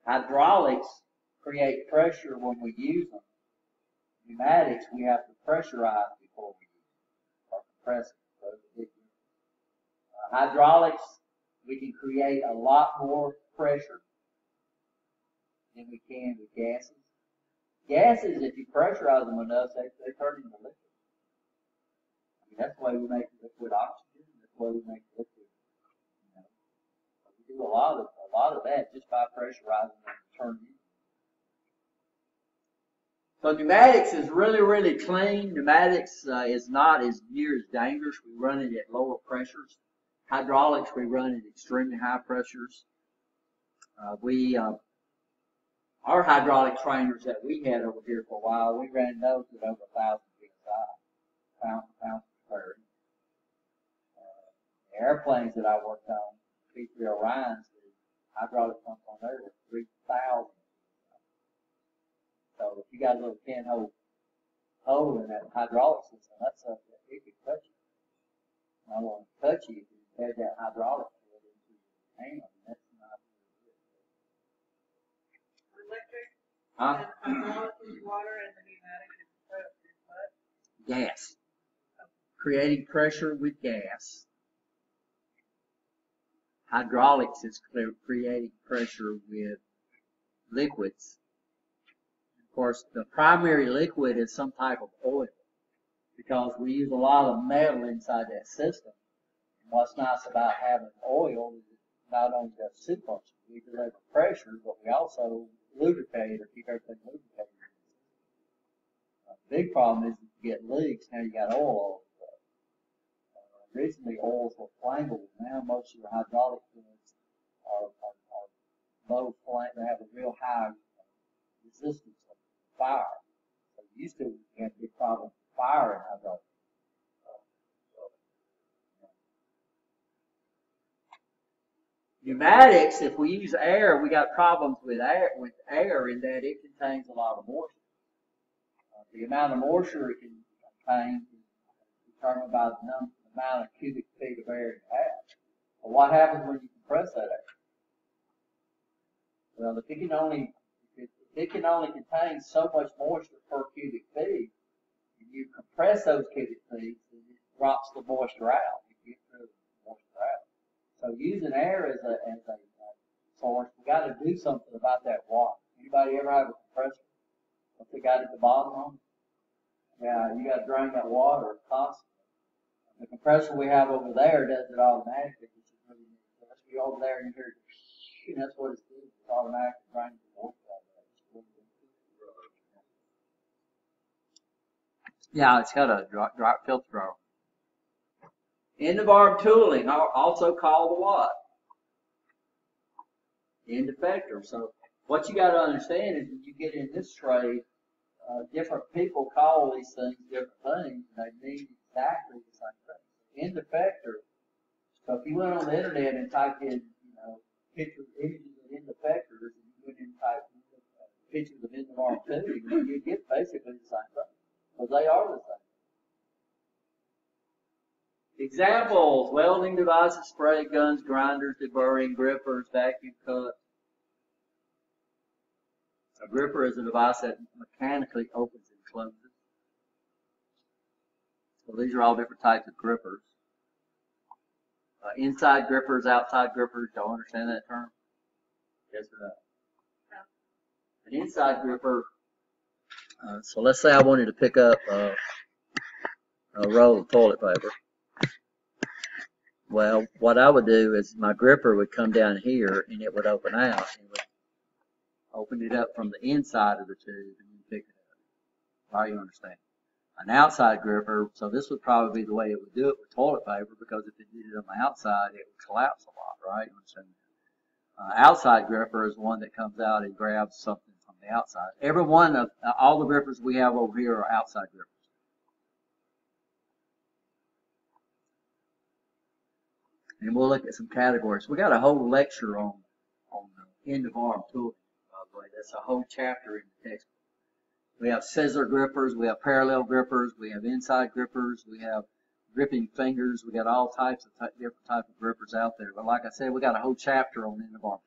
right? Hydraulics create pressure when we use them, Pneumatics, we have to pressurize before we use it, or compress it. So it's a big difference. Hydraulics, we can create a lot more pressure than we can with gases. Gases, if you pressurize them enough, they turn into liquid. I mean, that's the way we make liquid oxygen. That's the way we make liquid. You know, we do a lot of that just by pressurizing them to turn into. So pneumatics is really, really clean. Pneumatics is not as near as dangerous. We run it at lower pressures. Hydraulics, we run at extremely high pressures. Our hydraulic trainers that we had over here for a while, we ran those at over 1,000 psi, pounds per square inch. The airplanes that I worked on, P3 Orions, the hydraulic pump on there was 3,000. So if you got a little pinhole hole in that hydraulic system, that's something that it could touch you. I don't want to touch you if you had that hydraulic fluid into your hand. That's not good. Electric, Huh? and hydraulic is water, and the pneumatic is what? Gas. Creating pressure with gas. Hydraulics is creating pressure with liquids. Of course, the primary liquid is some type of oil because we use a lot of metal inside that system. And what's nice about having oil is it not only does soup function, we deliver pressure, but we also lubricate or keep everything lubricated. The big problem is if you get leaks, now you got oil all over the place. Originally, oils were flammable. Now most of your hydraulic fluids are low flame. They have a real high resistance to fire. So you used to have a big problem with fire in hydraulic. Pneumatics, if we use air, we got problems with air in that it contains a lot of moisture. The amount of moisture it can contain is determined by the amount of cubic feet of air you have. But what happens when you compress that air? Well, if it can only contain so much moisture per cubic feet, and you compress those cubic feet, then it drops the moisture out. You get rid of the moisture out. So using air as a source, we got to do something about that water. Anybody ever have a compressor? What's it got at the bottom on it? Yeah, you got to drain that water constantly. The compressor we have over there does it automatically, which is really neat. So let's be over there and you hear, and that's what it's doing. It's automatically draining the water out of there. Yeah, it's got a dry filter drawer. End of arm tooling, also called the what? End effector. So what you got to understand is when you get in this trade, different people call these things different things, and they mean exactly the same thing. End effector. So if you went on the internet and typed in, pictures, images of end effectors, and you went in and typed pictures of end of arm tooling, you get basically the same thing. Because they are the same. Examples: welding devices, spray guns, grinders, deburring, grippers, vacuum cups. A gripper is a device that mechanically opens and closes. So these are all different types of grippers. Inside grippers, outside grippers. Y'all understand that term? Yes or no? An inside gripper. So let's say I wanted to pick up a roll of toilet paper. Well, what I would do is my gripper would come down here and it would open out. It would open it up from the inside of the tube and you pick it up. Right, you understand? An outside gripper, so this would probably be the way it would do it with toilet paper, because if it did it on the outside, it would collapse a lot, right? You understand? Outside gripper is one that comes out and grabs something from the outside. Every one of all the grippers we have over here are outside grippers. And we'll look at some categories. We got a whole lecture on end of arm tooling, by the way. That's a whole chapter in the textbook. We have scissor grippers, we have parallel grippers, we have inside grippers, we have gripping fingers. We got all types of different types of grippers out there. But like I said, we got a whole chapter on end of arm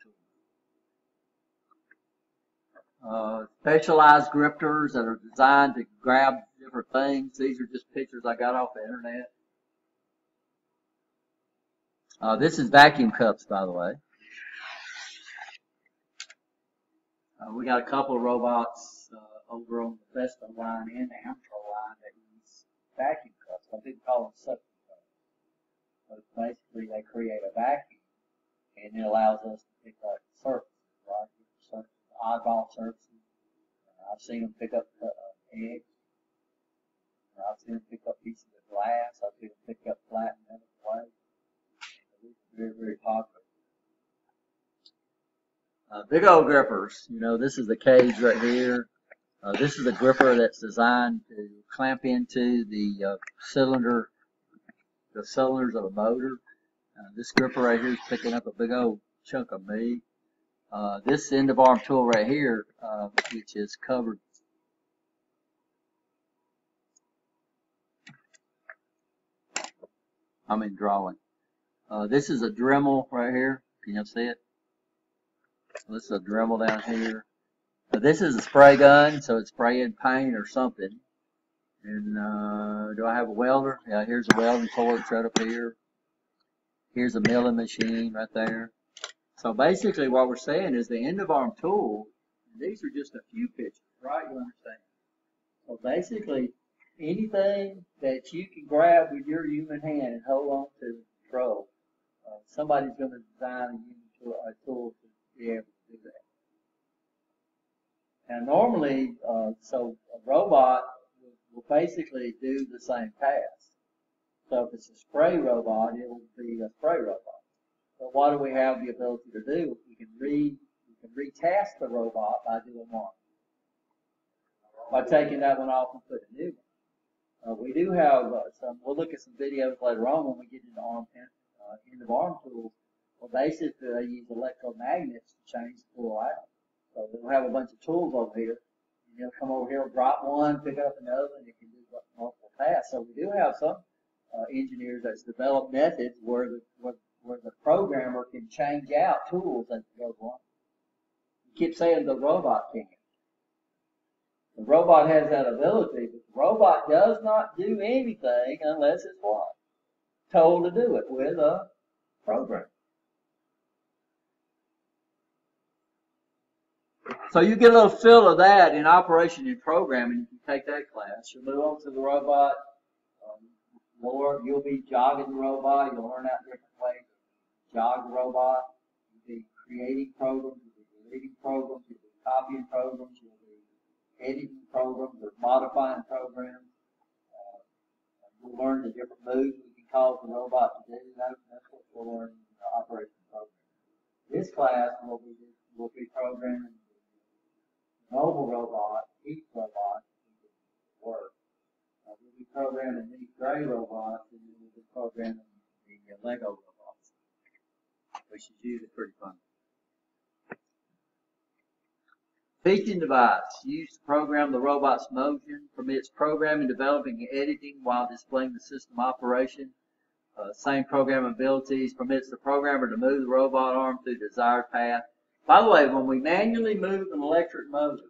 Specialized grippers that are designed to grab different things. These are just pictures I got off the internet. This is vacuum cups, by the way. We got a couple of robots over on the Vespa line and the Amtro line that use vacuum cups. I didn't call them suction cups. But basically, they create a vacuum, and it allows us to pick up surfaces, right? Surfaces, oddball surfaces. I've seen them pick up eggs. I've seen them pick up pieces of glass. I've seen them pick up flat metal plates. Very, very popular. Big old grippers. You know, this is the cage right here. This is a gripper that's designed to clamp into the cylinders of a motor. This gripper right here is picking up a big old chunk of meat. This end of arm tool right here, which is covered. I'm in drawing. This is a Dremel right here. Can you see it? This is a Dremel down here. This is a spray gun, so it's spraying paint or something. And do I have a welder? Yeah, here's a welding torch right up here. Here's a milling machine right there. So basically what we're saying is the end of arm tool, these are just a few pictures, right? You understand? So basically anything that you can grab with your human hand and hold on to the control, somebody's going to design a tool to be able to do that. And normally, so a robot will basically do the same task. So if it's a spray robot, it will be a spray robot. But what do we have the ability to do? We can retask the robot by doing what? By taking that one off and putting a new one. We do have we'll look at some videos later on when we get into end of arm tools. Well, basically they use electromagnets to change the tool out. So we'll have a bunch of tools over here. And you'll come over here, drop one, pick up another, and it can do multiple tasks. So we do have some engineers that's developed methods where the programmer can change out tools as it goes along. You keep saying the robot can't. The robot has that ability, but the robot does not do anything unless it's what? Told to do it with a program. So you get a little feel of that in operation and programming. You can take that class. You'll move on to the robot. You'll be jogging the robot. You'll learn out different ways to jog the robot. You'll be creating programs. You'll be deleting programs. You'll be copying programs. You'll be editing programs or modifying programs. We'll learn the different moves we can cause the robot to do. That's what we'll learn in the operation program. This class will be programming mobile robot, each robot, work. We'll be programming these gray robots, and then we'll be programming the Lego robots, which is usually pretty fun. Teaching device used to program the robot's motion, permits programming, developing, and editing while displaying the system operation. Same programming abilities, permits the programmer to move the robot arm through the desired path. By the way, when we manually move an electric motor,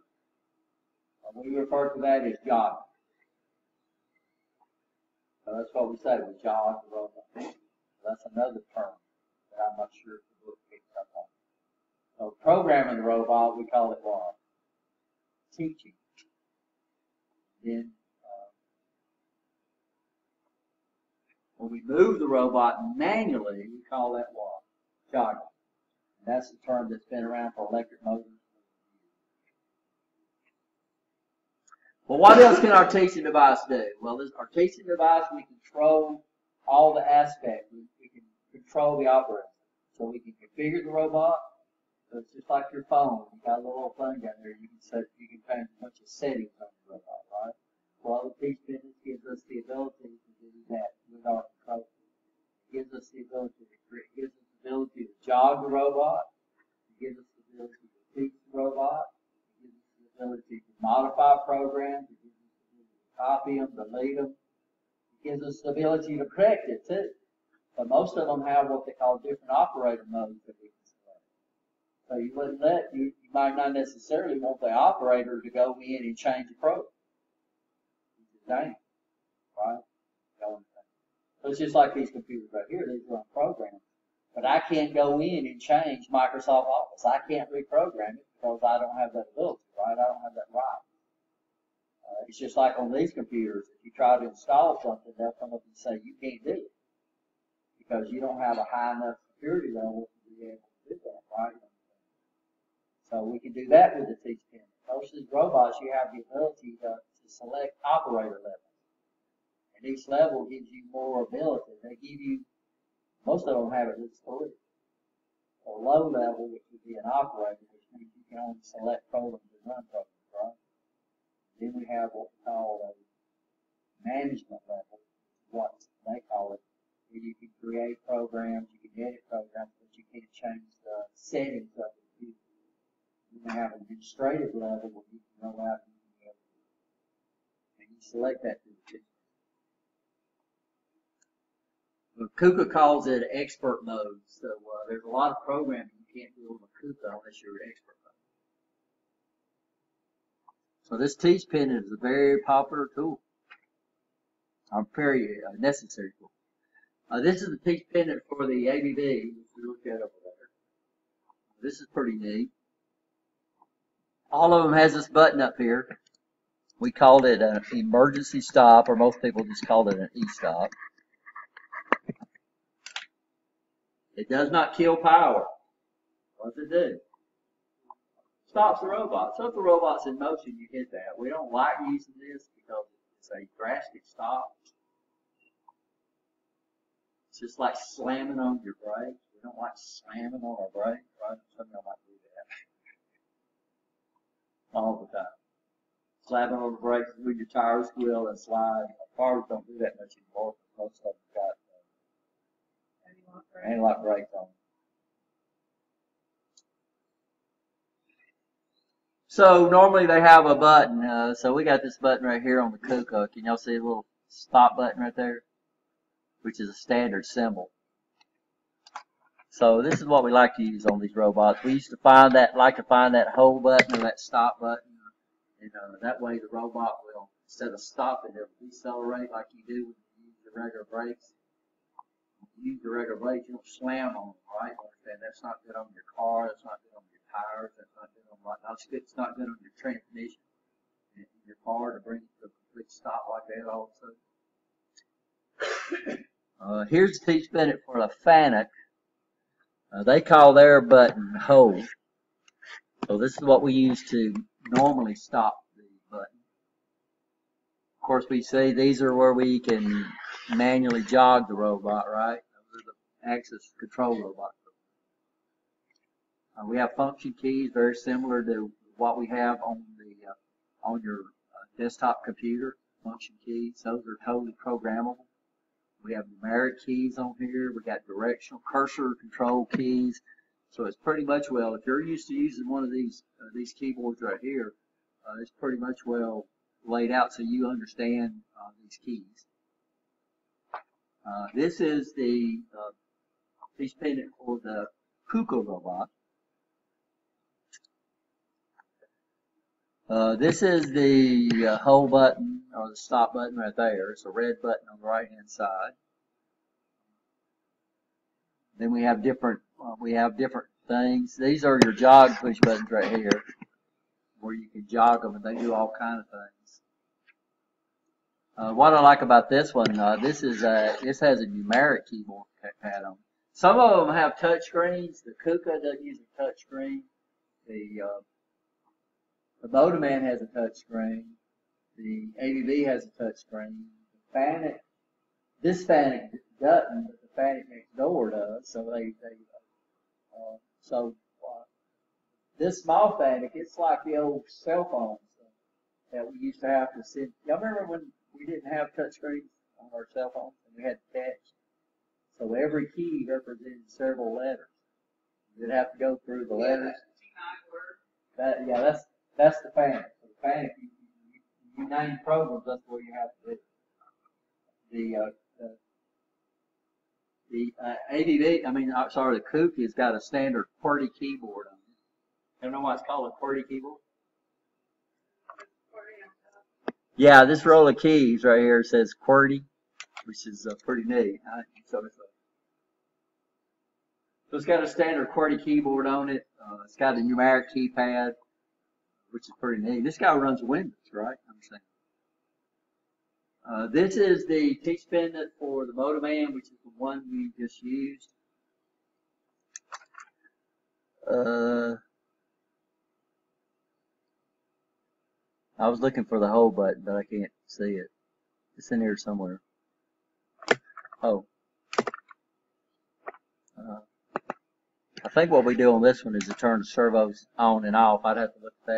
we refer to that as jogging. So that's what we say, we jog the robot. That's another term that I'm not sure if the book picks up on. So programming the robot, we call it what? Teaching. Then when we move the robot manually, we call that what? Jogging. And that's the term that's been around for electric motors. Well, what else can our teaching device do? Well, our teaching device, we control all the aspects. We can control the operator. So we can configure the robot. So it's just like your phone. You got a little thing down there. You can change a bunch of settings on the robot, right? Well, the Teach Business gives us the ability to do that with our control. It gives us the ability to jog the robot. It gives us the ability to teach the robot. It gives us the ability to modify programs. It gives us the ability to copy them, delete them. It gives us the ability to correct it too. But most of them have what they call different operator modes that we can select. So you wouldn't you might not necessarily want the operator to go in and change the program. Dang, right? So it's just like these computers right here, these run programs. But I can't go in and change Microsoft Office. I can't reprogram it because I don't have that ability, right? I don't have that right. It's just like on these computers, if you try to install something, they'll come up and say you can't do it because you don't have a high enough security level to be able to do that, right? So we can do that with the teach pin. Most of these robots, you have the ability to select operator levels. And each level gives you more ability. They give you, most of them have at least 3. A low level, which would be an operator, which means you can only select programs and run programs, right? Then we have what we call a management level, what they call it, where you can create programs, you can edit programs, but you can't change the settings of the computer. You can have an administrative level where you can go out and you can edit. And you select that to the system. KUKA calls it expert mode, so there's a lot of programming you can't do on the KUKA unless you're an expert mode. So this teach pin is a very popular tool, a very necessary tool. This is the teach pin for the ABB, if you look at over there. This is pretty neat. All of them has this button up here. We called it an emergency stop, or most people just called it an e-stop. It does not kill power. What does it do? Stops the robot. So if the robot's in motion, you hit that. We don't like using this because it's a drastic stop. It's just like slamming on your brakes. We don't like slamming on our brakes, right? Some of y'all might do that all the time. Slamming on the brakes with your tires squeal and slide. Cars don't do that much anymore because most of them got anti-lock brakes on. So normally they have a button. So we got this button right here on the KUKA. Can y'all see a little stop button right there? Which is a standard symbol. So this is what we like to use on these robots. We used to find that hold button or that stop button. And that way the robot will, instead of stopping, it will decelerate like you do when you use your regular brakes. You use the regular brakes, you don't slam on them, right? Understand? That's not good on your car, that's not good on your tires, that's not good on it's not good on your transmission in your car to bring it to a complete stop like that all of a sudden. Here's the teach pin for the FANUC. They call their button hold. So this is what we use to normally stop the button. Of course, we see these are where we can manually jog the robot, right? Those are the axis control robots. We have function keys very similar to what we have on the on your desktop computer. Function keys; those are totally programmable. We have numeric keys on here. We got directional cursor control keys. So it's pretty much, well, if you're used to using one of these keyboards right here, it's pretty much well laid out so you understand these keys. This is the teach pin for the KUKA robot. This is the hold button or the stop button right there. It's a red button on the right hand side. Then we have different things. These are your jog push buttons right here, where you can jog them and they do all kinds of things. What I like about this one, this has a numeric keyboard pad on it. Some of them have touch screens. The KUKA doesn't use a touch screen. The Motoman has a touch screen. The ABB has a touch screen. The FANUC, this FANUC doesn't, but the FANUC next door does. So this small FANUC, it's like the old cell phones that we used to have to send. Y'all remember when we didn't have touch screens on our cell phones and we had to text? So every key represented several letters. You'd have to go through the letters. That's the FANUC. So the FANUC, you name programs, that's what you have to do. The ABB, the KUKA has got a standard QWERTY keyboard on it. don't know why it's called a QWERTY keyboard? According to- Yeah, this row of keys right here says QWERTY, which is pretty neat. So it's got a standard QWERTY keyboard on it. It's got a numeric keypad, which is pretty neat. This guy runs Windows, right? I'm saying. This is the teach pendant for the Motoman, which is the one we just used. I was looking for the home button, but I can't see it. It's in here somewhere. Oh. I think what we do on this one is to turn the servos on and off. I'd have to look at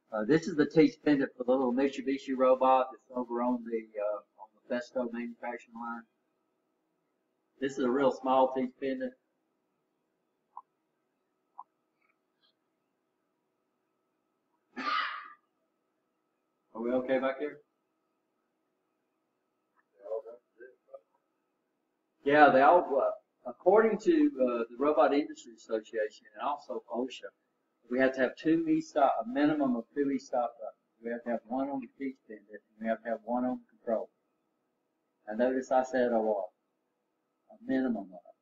that. This is the teach pendant for the little Mitsubishi robot that's over on the Festo manufacturing line. This is a real small teach pendant. Are we okay back here? Yeah, they all, according to the Robot Industry Association and also OSHA, we have to have two e-stop, a minimum of two e-stop buttons. We have to have one on the teach pendant, and we have to have one on the controller. And notice I said a minimum of it.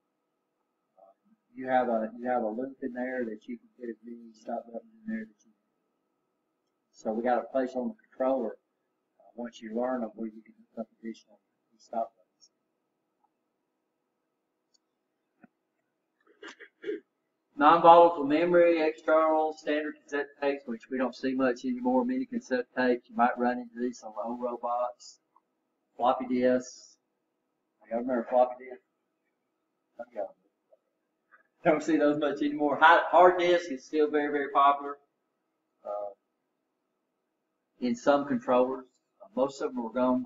You have a loop in there that you can get as many e-stop buttons in there that you can. So we got a place on the controller once you learn them where you can hook up additional e-stop buttons. Non-volatile memory, external, standard cassette tapes, which we don't see much anymore. Many cassette tapes, you might run into these on the old robots. Floppy disks. Y'all remember floppy disks? Don't see those much anymore. Hard disk is still very, very popular in some controllers. Most of them are going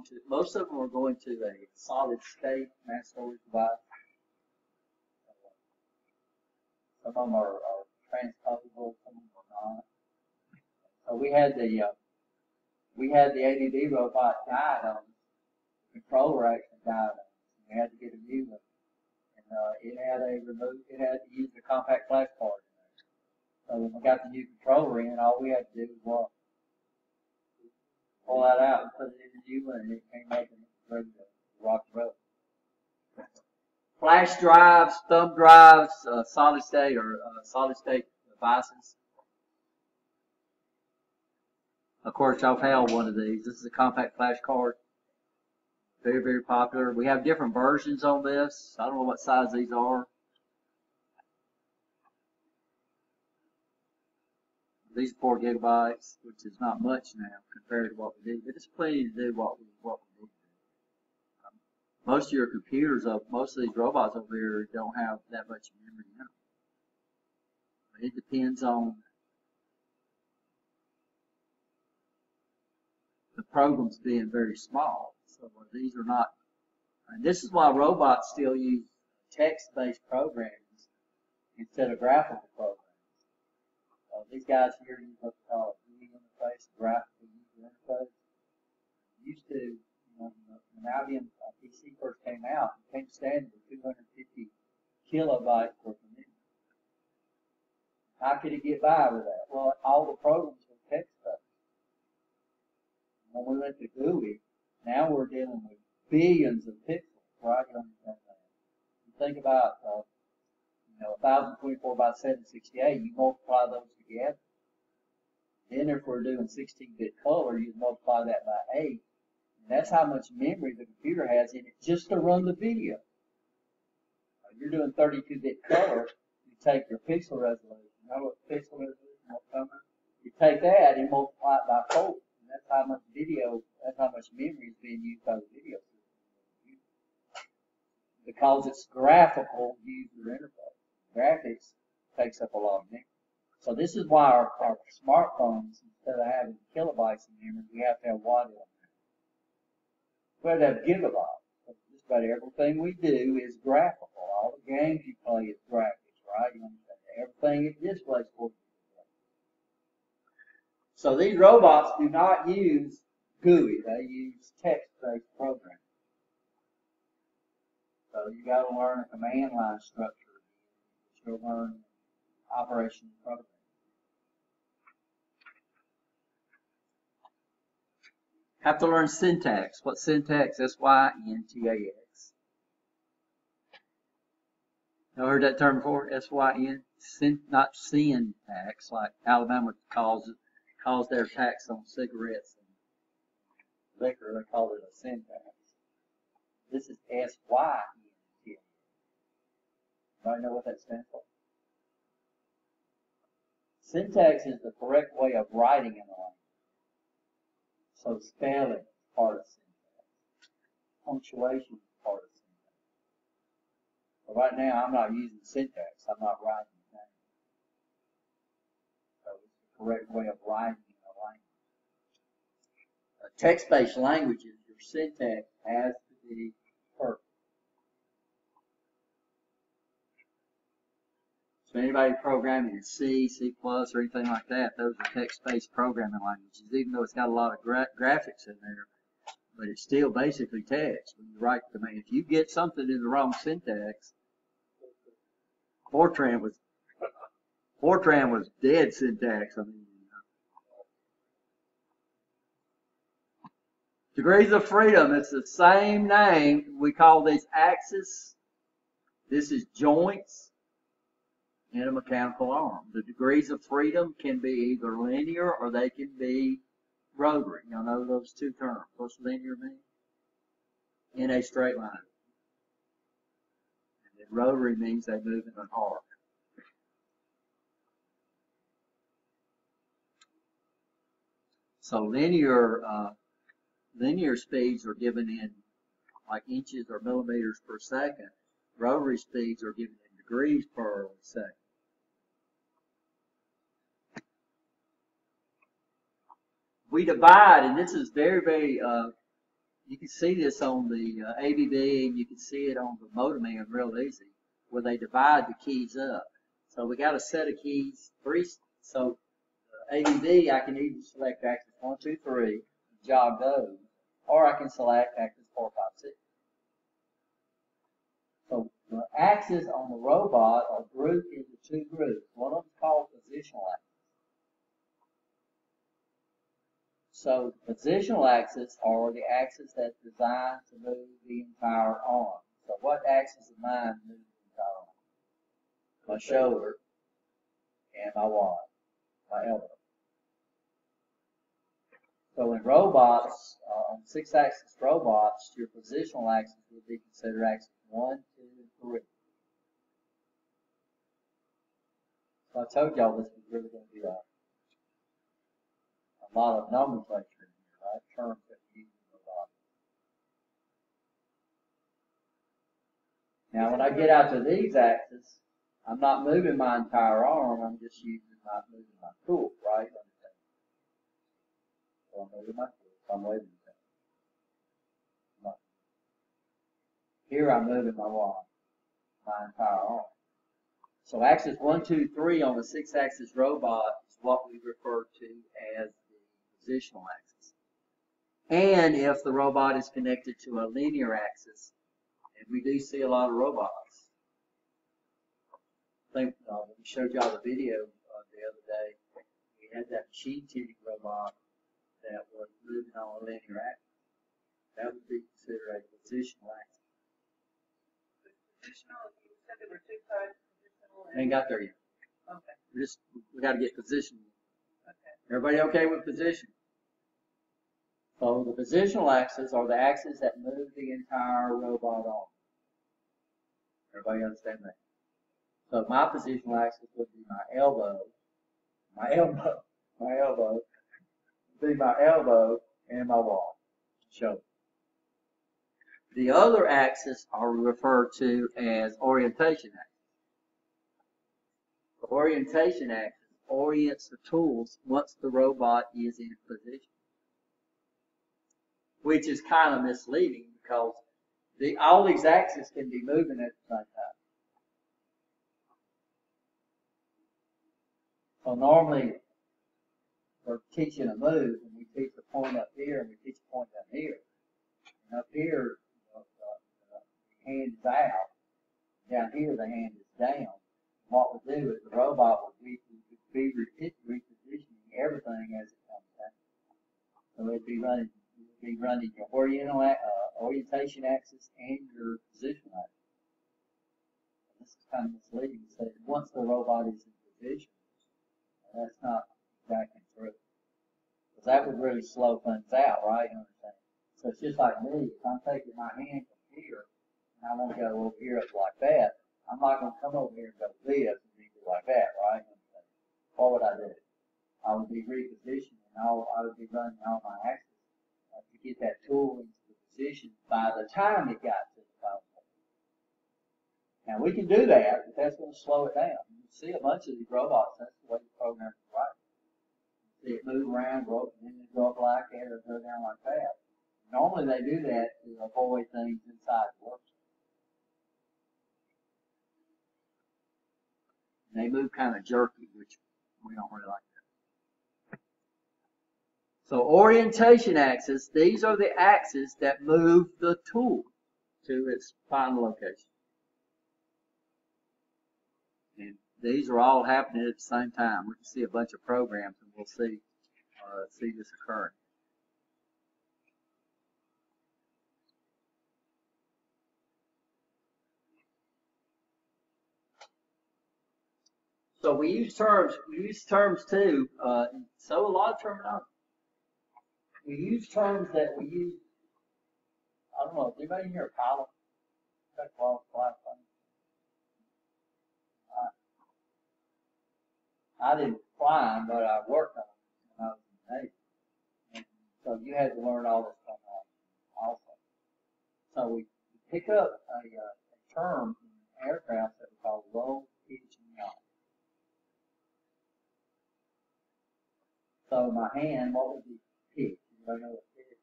to a solid state mass storage device. Some of them are transposable, some of them are not. So we had the ABB robot died on it. The controller actually died on it. We had to get a new one. And it had to use the compact flash card in there. So when we got the new controller in, all we had to do was pull that out and put it in the new one, and it came up and it was ready to rock the road. Flash drives, thumb drives, solid state devices. Of course, y'all have one of these. This is a compact flash card. Very, very popular. We have different versions on this. I don't know what size these are. These are 4 gigabytes, which is not much now compared to what we do, but it's plenty to do what we need to do. Most of your computers, most of these robots over here don't have that much memory in them. It depends on the programs being very small. So these are not, and this is why robots still use text-based programs instead of graphical programs. These guys here use what's called GUI interface, graphical user interface. Used to, when IBM PC first came out, it came standard with 250 kilobytes per minute. How could it get by with that? Well, all the programs were text-based. When we went to GUI, now we're dealing with billions of pixels, right? You understand that? You think about 1024 by 768, you multiply those together. Then if we're doing 16-bit color, you multiply that by 8. And that's how much memory the computer has in it just to run the video. You're doing 32-bit color, you take your pixel resolution. You know what pixel resolution will come in? You take that and multiply it by 4. And that's how much memory is being used by the video system. Because it's graphical user interface. Graphics takes up a lot of memory. So this is why our smartphones, instead of having kilobytes in memory, we have to have wattage on there. We have to have gigabytes. Just about everything we do is graphical. All the games you play is graphics, right? You understand? Everything it displays for you. So these robots do not use GUI. They use text-based programming. So you got to learn a command line structure. You'll learn operation programming. Have to learn syntax. What syntax? S-Y-N-T-A-X. Ever heard that term before? S-Y-N? Not syntax, like Alabama calls their tax on cigarettes and liquor. They call it a syntax. This is S-Y-N-T-A-X. Anybody know what that stands for? Syntax is the correct way of writing in a language. So spelling is part of syntax. Punctuation is part of syntax. But right now, I'm not using syntax. I'm not writing things. So it's the correct way of writing in a language. Text-based languages, your syntax has to be perfect. So anybody programming in C, C+, or anything like that, those are text-based programming languages, even though it's got a lot of graphics in there, but it's still basically text. When you write the command, if you get something in the wrong syntax, Fortran was dead syntax. I mean, degrees of freedom, it's the same name. We call these axes. This is joints in a mechanical arm. The degrees of freedom can be either linear or they can be rotary. Y'all know those two terms. What's linear mean? In a straight line. And then rotary means they move in an arc. So linear speeds are given in like inches or millimeters per second. Rotary speeds are given in degrees per second. We divide, and this is very, very, you can see this on the ABB, and you can see it on the Motorman real easy, where they divide the keys up. So we got a set of keys, three, so ABB, I can either select axis 1, 2, 3, jog those, or I can select axis 4, 5, 6. So the axes on the robot are grouped into two groups. One of them is called positional axis. So the positional axis are the axis that's designed to move the entire arm. So what axis of mine moves the entire arm? My shoulder and my what? My elbow. So in robots, on 6-axis robots, your positional axis would be considered axis 1, 2, and 3. So I told y'all this was really going to be a lot of nomenclature in here, right? Terms that we use in robotics. Now when I get out to these axes, I'm not moving my entire arm, I'm just moving my tool, right? So I'm moving my tool, so I'm waving it. Here I'm moving my what? My entire arm. So axis 1, 2, 3 on the 6-axis robot is what we refer to as the positional axis. And if the robot is connected to a linear axis, and we do see a lot of robots. I think we showed y'all the video the other day. We had that machine tending robot that was moving on a linear axis. That would be considered a positional axis. Positional, you said there were two types, positional and... Ain't got there yet. Okay. We got to get position. Okay. Everybody okay with position? So the positional axes are the axes that move the entire robot on. Everybody understand that? So my positional axis would be my elbow, would be my elbow and my what? Shoulder. The other axes are referred to as orientation axis. The orientation axis orients the tools once the robot is in position, which is kind of misleading because all these axes can be moving at the same time. So normally we're teaching a move, and we teach a point up here, and we teach a point down here. And up here, the hand is out. Down here, the hand is down. What we'll do is the robot will be repositioning everything as it comes down. So it'd be running, be running your orientation axis and your position axis. This is kind of misleading to say once the robot is in position, that's not exactly true. Because that would really slow things out, right? You understand? So it's just like me, if I'm taking my hand from here, and I want to go over here up like that, I'm not going to come over here and go this and do it like that, right? What would I do? I would be repositioning, and I would be running all my axis to get that tool into the position by the time it got to the phone. Now we can do that, but that's going to slow it down. You see a bunch of these robots, that's the way the program is right. You see it move around, and then it go up like that, or go down like that. Normally they do that to avoid things inside the workstation. They move kind of jerky, which we don't really like that. So orientation axis, these are the axes that move the tool to its final location. And these are all happening at the same time. We can see a bunch of programs and we'll see this occurring. So we use terms too, so a lot of terminology. We use terms that we use, I don't know, is anybody here a pilot? I didn't fly them, but I worked on them when I was in the Navy. And so you had to learn all this stuff also. So we pick up a term in aircraft that we call low pitch and yaw. So my hand, what would be pitch? Anybody know what pitch?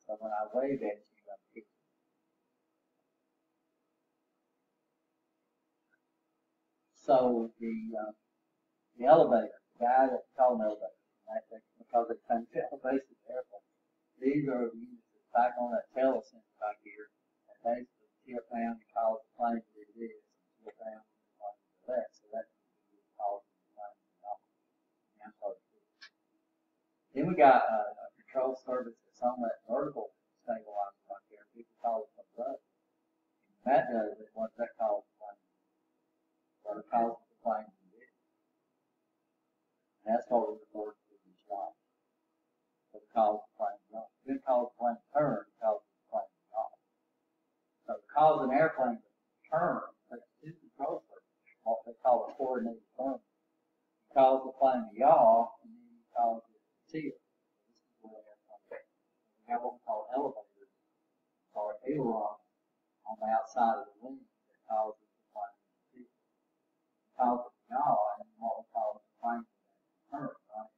So when I wave at you, I'm pitching. So the elevator, the guy that we call an elevator, because it's kind of basic airplane. These are the units that's back on that telesensor back here, and basically tip down and cause the plane to do this, and tip down and cause it to do that. So that's causing the plane to stop. Then we got a control service that's on that vertical stabilizer right there. People call it a button. And that does it, what that calls the plane. Or it causes the plane to do it. And that's what we refer to as a yaw. So it causes the plane to yaw. It didn't cause the plane to turn, it causes the plane to yaw. So to cause an airplane to turn, that's two control services, what they call a coordinated turn. You cause the plane to yaw, and then you cause it to tilt. This is where we have what we call elevators, or aileron, on the outside of the wing that causes the plane to tilt. It causes it to yaw, and what we call the plane to turn, right?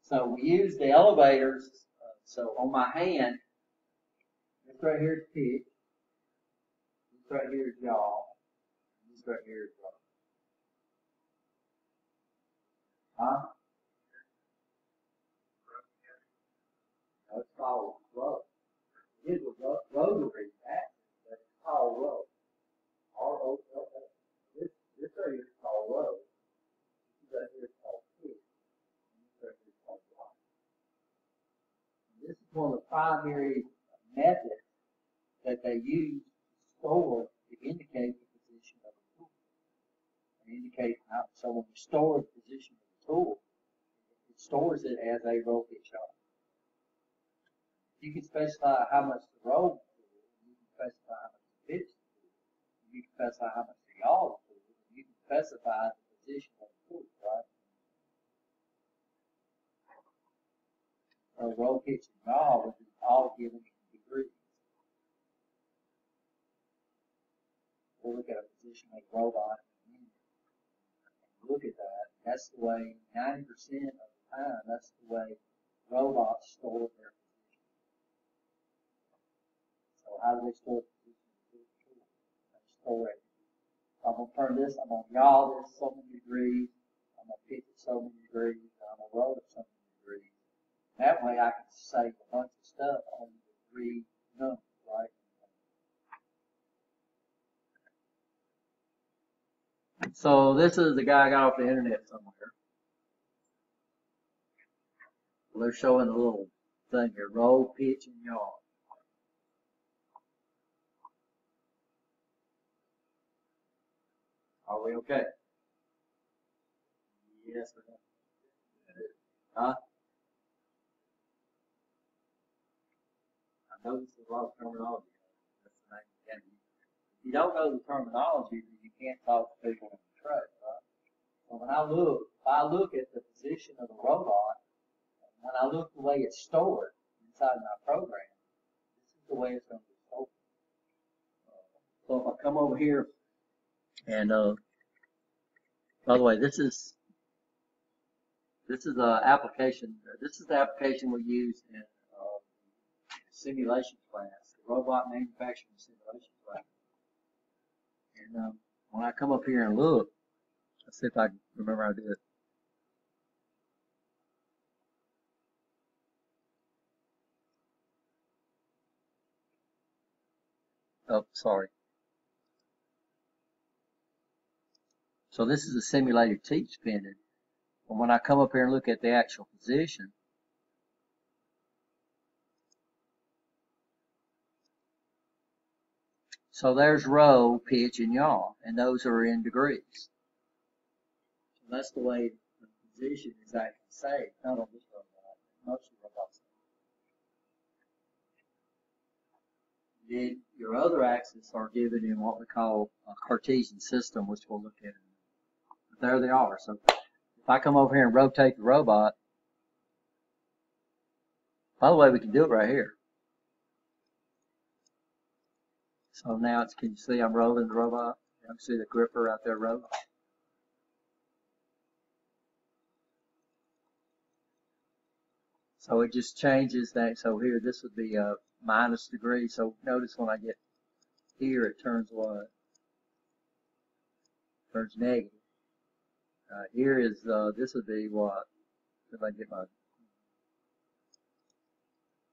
So we use the elevators. So on my hand, this right here is pitch, this right here is yaw, and this right here is yaw. Huh? No, it's called row. It was rotary axis, but it's called row. R-O-W. This right here is called row. This right here is called pitch. And this right here is called yaw. This is one of the primary methods that they use to store to indicate the position of the tool. And indicate how, so when we store the position of the tool, it stores it as a roll pitch yaw. You can specify how much to roll the tool, you can specify how much to pitch the tool, you can specify how much to yaw the tool, you can specify the position of the tool, right? So roll, pitch, and yaw would be all given in degrees. We'll look at a position of a robot in a minute. Look at that. That's the way 90% of the time, that's the way robots store their position. So how do they store position? They store it. I'm going to turn this, I'm going to yaw this so many degrees, I'm going to pitch it so many degrees, and I'm going to roll it so many degrees. That way I can save a bunch of stuff on the degree numbers, right? So this is the guy I got off the internet somewhere. Well, they're showing a little thing here, roll, pitch, and yaw. Are we okay? Yes, we are. Huh? I noticed a lot of terminology. That's the name of the game. If you don't know the terminology, then you can't talk to people in the trade, right? So when if I look at the position of the robot, when I look the way it's stored inside my program, this is the way it's going to be stored. So if I come over here and, by the way, this is a application. This is the application we use in simulation class, the robot manufacturing simulation class. And when I come up here and look, let's see if I can remember how to do it. Oh, sorry. So this is a simulated teach pendant. And when I come up here and look at the actual position, so there's roll, pitch, and yaw, and those are in degrees. So that's the way the position is actually saved, not on this robot, most of the robots. Then your other axes are given in what we call a Cartesian system, which we'll look at. But there they are. So if I come over here and rotate the robot, by the way, we can do it right here. So now can you see I'm rolling the robot? You can see the gripper out there rolling. So it just changes that. So here, this would be a minus degree. So notice when I get here, it turns what? Turns negative. Here is, this would be what? If I get my,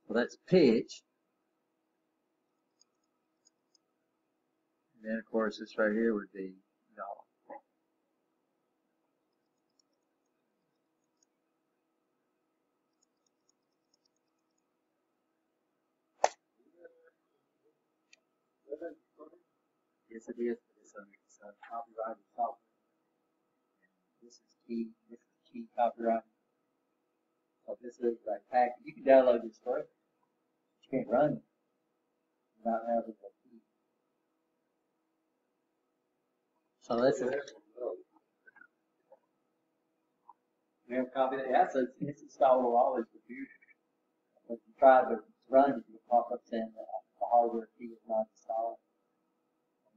well, that's pitch. And then, of course, this right here would be yaw. Yes, it is. It's a copyrighted software. This is key. This is key copyright. So this is like package. You can download this for it. You can't run it without having the key. So this is. We have a copy of that. Yeah, so it's installed on all these computers. If you try to run it, you'll pop up saying that the hardware key is not installed.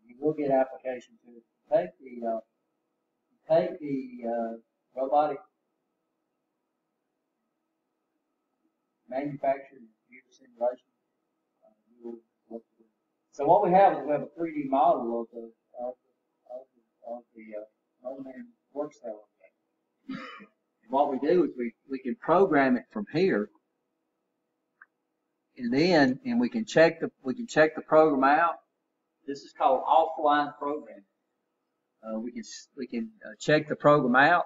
You will get application to it. Take the robotic manufacturing computer simulation. So what we have is we have a 3D model of the Moleman work cell. What we do is we can program it from here, and then we can check the program out. This is called offline programming. We can check the program out,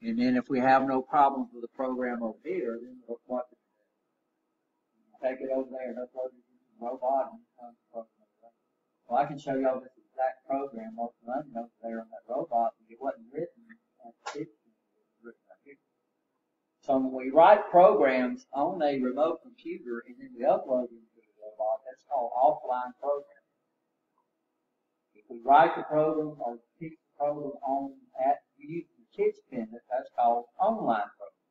and then if we have no problems with the program over here, then what do we take it over there and upload it to the robot and it comes to program. Well, I can show y'all this exact program what's running over there on that robot, but it wasn't written at the 50. So when we write programs on a remote computer and then we upload them to the robot, that's called offline programming. If we write the program or teach the program using the teach pendant, that's called online programming.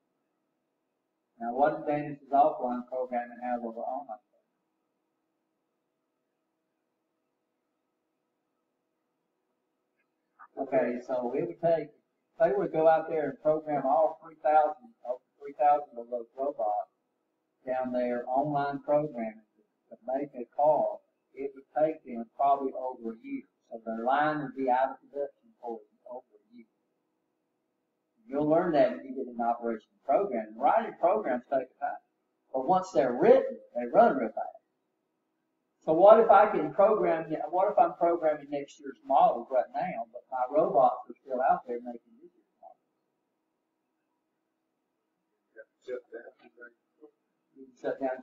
Now, what advantage does offline programming have over online programming? Okay, so it would take, they would go out there and program all 3,000 of those robots down there, online programming to make a call. It would take them probably over a year. So their line would be out of production for over a year. You'll learn that when you get an operation program. Writing programs take time. But once they're written, they run real fast. So what if I'm programming next year's models right now, but my robots are still out there making this year's models?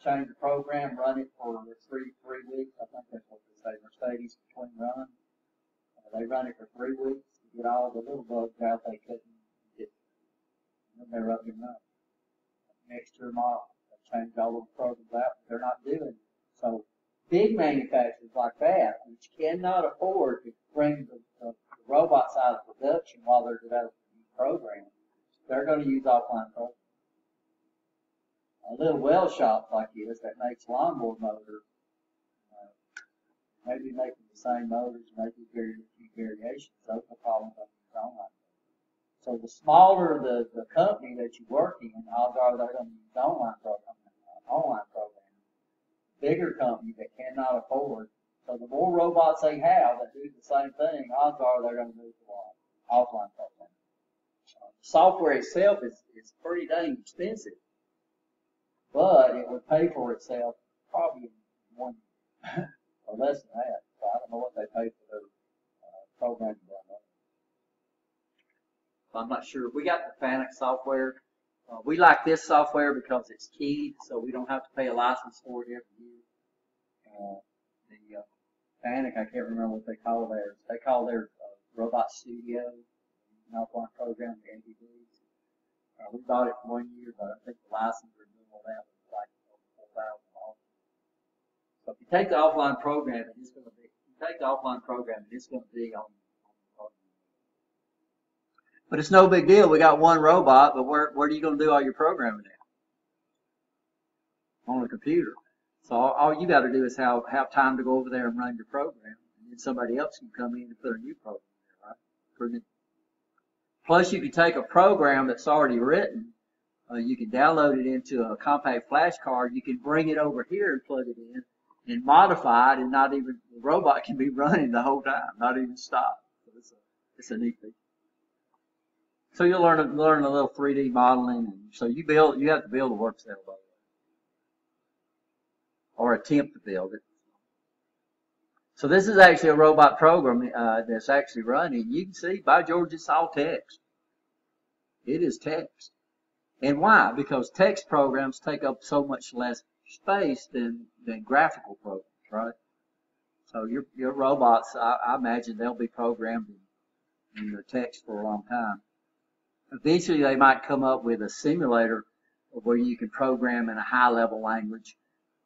change the program, run it for 3 weeks. I think that's what they say. Mercedes between runs. They run it for 3 weeks to get all the little bugs out they couldn't get. And then they're up and running. Next year, they change all those programs out. They're not doing it. So big manufacturers like that, which cannot afford to bring the robots out of production while they're developing these programs, they're going to use offline programs. A little well shop like this that makes lawnmower motors, maybe making the same motors, maybe a few variations. Those are problems on these online. So the smaller the company that you work in, odds are they're going to use online programs. Bigger company that cannot afford. So the more robots they have that do the same thing, odds are they're going to move to offline programs. The software itself is pretty dang expensive, but it would pay for itself probably in 1 year or less than that. So I don't know what they pay for their programming done. I'm not sure. We got the FANUC software. We like this software because it's keyed, so we don't have to pay a license for it every year. The FANUC, I can't remember what they call theirs. They call theirs Robot Studio, an offline program, the ADBs. We bought it for 1 year, but I think the license renewal that was like $4,000. So if you take the offline program, it's going to be on. But it's no big deal. We got one robot, but where are you going to do all your programming at? On the computer. So all you got to do is have time to go over there and run your program, and then somebody else can come in and put a new program there, right? Plus, you can take a program that's already written. You can download it into a compact flash card. You can bring it over here and plug it in and modify it, and the robot can be running the whole time, not even stop. So it's a neat thing. So you'll learn a little 3D modeling, and so you have to build a work cell, by the way, or attempt to build it. So this is actually a robot program that's actually running. You can see, by George, it's all text. It is text. And why? Because text programs take up so much less space than graphical programs, right? So your robots, I imagine they'll be programmed in the text for a long time. Eventually, they might come up with a simulator where you can program in a high-level language,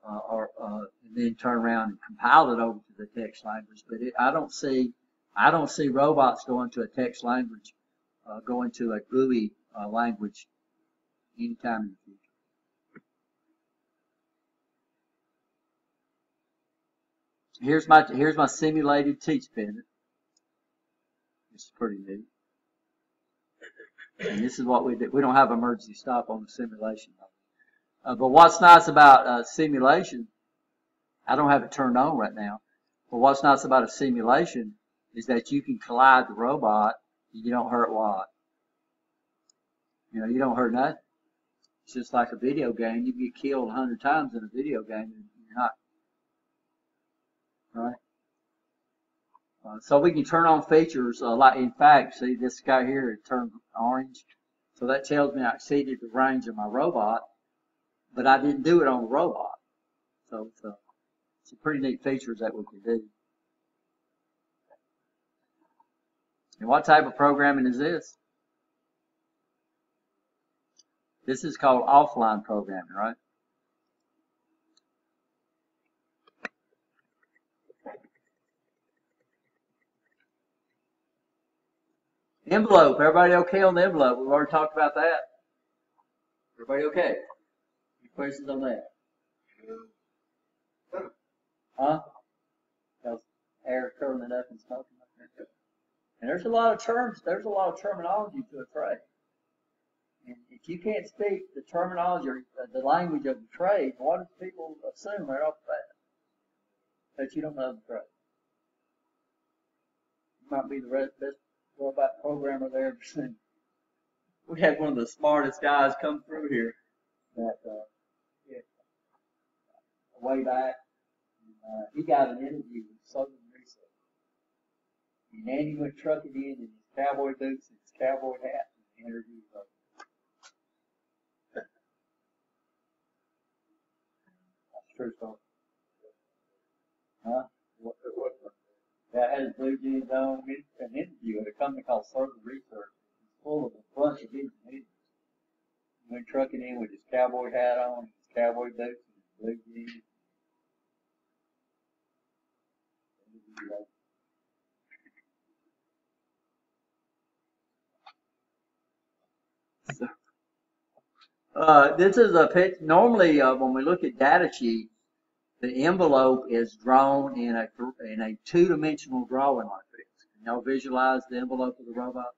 and then turn around and compile it over to the text language. But I don't see robots going to a text language, going to a GUI language anytime in the future. Here's my simulated teach pendant. This is pretty neat. And this is what we do. We don't have emergency stop on the simulation. But what's nice about simulation, I don't have it turned on right now, but what's nice about a simulation is that you can collide the robot and you don't hurt what? You don't hurt nothing. It's just like a video game. You can get killed 100 times in a video game and you're not. Right? So we can turn on features, like in fact, see this guy here, it turned orange. So that tells me I exceeded the range of my robot, but I didn't do it on the robot. So it's some pretty neat features that we can do. And what type of programming is this? This is called offline programming, right? Envelope. Everybody okay on the envelope? We've already talked about that. Everybody okay? Any questions on that? Huh? Because air curling up and smoking up there. And there's a lot of terms. There's a lot of terminology to a trade. And if you can't speak the terminology or the language of the trade, what do people assume right off the bat? That you don't know the trade. You might be the best robot programmer there ever seen. We had one of the smartest guys come through here that way back. And, he got an interview with Southern Research. And Andy went trucking in his cowboy boots and his cowboy hat, and the interview was over. True story. Huh? It wasn't. Yeah, I had his blue jeans on, did an interview at a company called Further Research. It's full of a bunch of engineers. Went trucking in with his cowboy hat on, his cowboy boots, and his blue jeans. This is a pitch. Normally, when we look at data sheets, the envelope is drawn in a two-dimensional drawing like this. Can y'all visualize the envelope of the robot?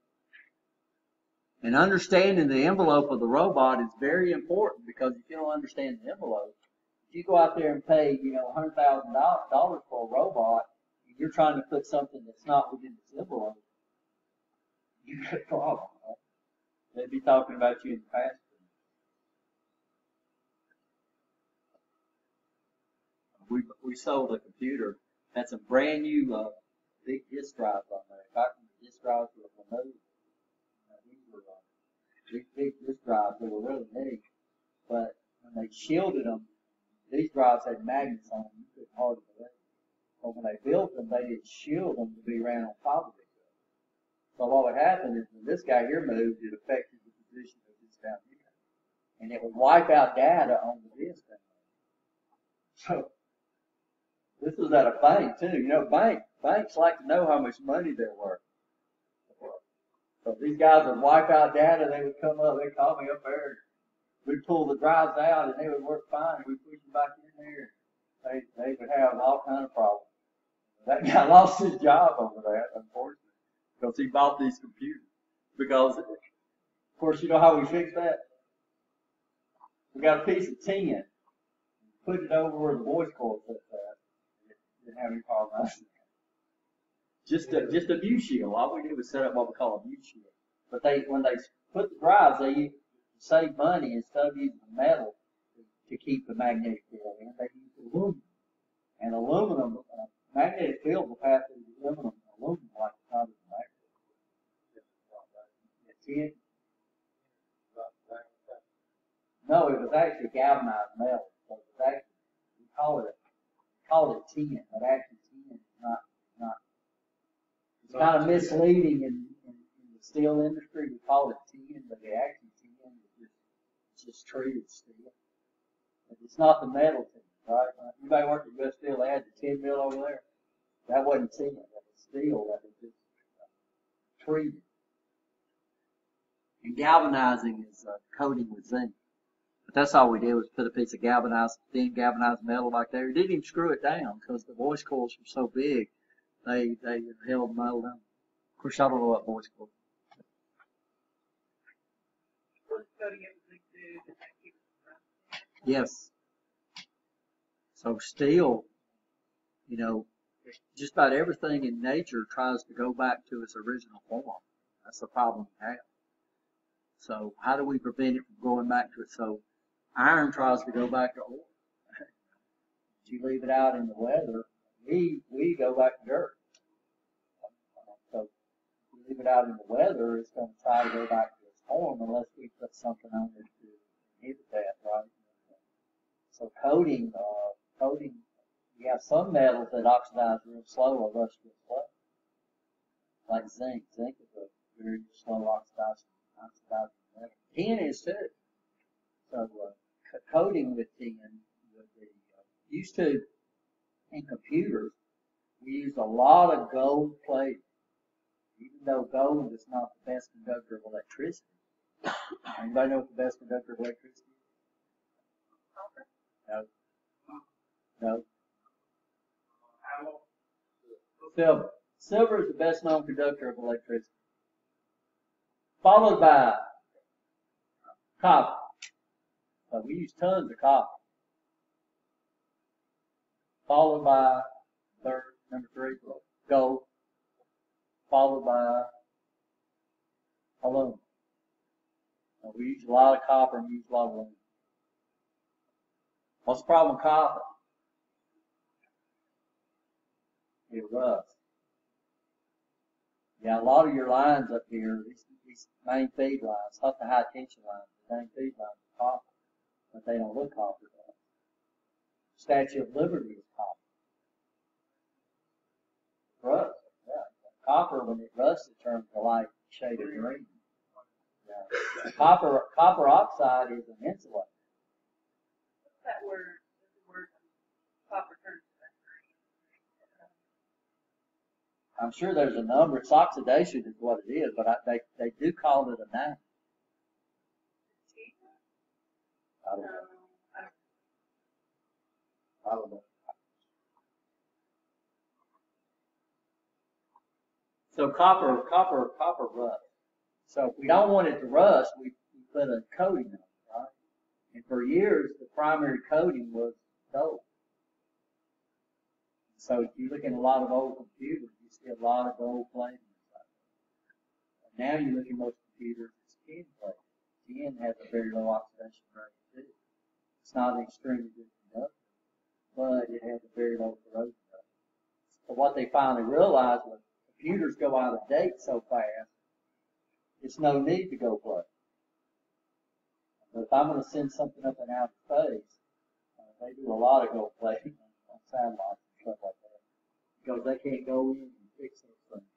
And understanding the envelope of the robot is very important, because if you don't understand the envelope, if you go out there and pay, $100,000 for a robot, and you're trying to put something that's not within this envelope, you got a problem. Right? They'd be talking about you in the past. We sold a computer had some brand new big disk drives on there. Back when the disk drives were removed, these were big disk drives. They were really neat, but when they shielded them, these drives had magnets on them. You couldn't hardly believe it. But when they built them, they didn't shield them to be ran on top of each other. So what would happen is when this guy here moved, it affected the position of this down here, and it would wipe out data on the disk. So this was at a bank too. Banks like to know how much money they're worth. So these guys would wipe out data. They would come up. They'd call me up there. We'd pull the drives out, and they would work fine. We'd push them back in there. They would have all kind of problems. That guy lost his job over that, unfortunately, because he bought these computers. Because, of course, you know how we fix that? We got a piece of tin, put it over where the voice cord sits at. Didn't have any problem. Just a view shield. All we did was set up what we call a view shield. But when they put the drives, they used to save money instead of using metal to keep the magnetic field in. They used aluminum. And aluminum, magnetic field will pass through the aluminum like the top of the magnet. Tin? No, it was actually galvanized metal. So it was actually, we call it tin, but actually tin is not. It's kind of misleading in the steel industry. We call it tin, but the actual tin is just treated steel. But it's not the metal tin, right? Anybody worked at U.S. Steel? They had the tin mill over there. That wasn't tin. That was steel. That was just treated. And galvanizing is coating with zinc. But that's all we did was put a piece of thin galvanized metal like there. We didn't even screw it down because the voice coils were so big, they held the metal down. Of course, I don't know what voice coil. Yes. So steel, just about everything in nature tries to go back to its original form. That's the problem we have. So how do we prevent it from going back to it? So iron tries to go back to ore. If you leave it out in the weather, we go back to dirt. So if you leave it out in the weather, it's going to try to go back to its form unless we put something on it to inhibit that, right? So coating, you have some metals that oxidize real slow or rust real slow. Like zinc. Zinc is a very slow oxidizing metal. Tin is too. So coating with tin would be used to in computers. We use a lot of gold plate, even though gold is not the best conductor of electricity. Anybody know what the best conductor of electricity is? No. Silver. Silver is the best known conductor of electricity. Followed by copper. So we use tons of copper. Followed by number three, gold. Followed by aluminum. So we use a lot of copper and use a lot of aluminum. What's the problem with copper? It rusts. Yeah, a lot of your lines up here, these main feed lines, not the high tension lines, the main feed lines are copper, but they don't look copper. Statue of Liberty is copper. Rust, yeah. Copper, when it rusts, it turns a light shade of green. Yeah. Copper oxide is an insulator. What's that word? The word copper turns to that green. I'm sure there's a number. It's oxidation is what it is, but they do call it a nine. I don't know. I don't know. So copper rust. So if we don't want it to rust, we put a coating on it, right? And for years, the primary coating was gold. So if you look at a lot of old computers, you see a lot of gold plating. And now you look at most computers, it's tin plating. Tin has a very low oxidation rate too. It's not an extremely good conductor, but it has a very low corrosion rate. But what they finally realized was computers go out of date so fast, it's no need to go plate. But if I'm going to send something up in outer space, they do a lot of gold plating on satellites and stuff like that because they can't go in and fix those things.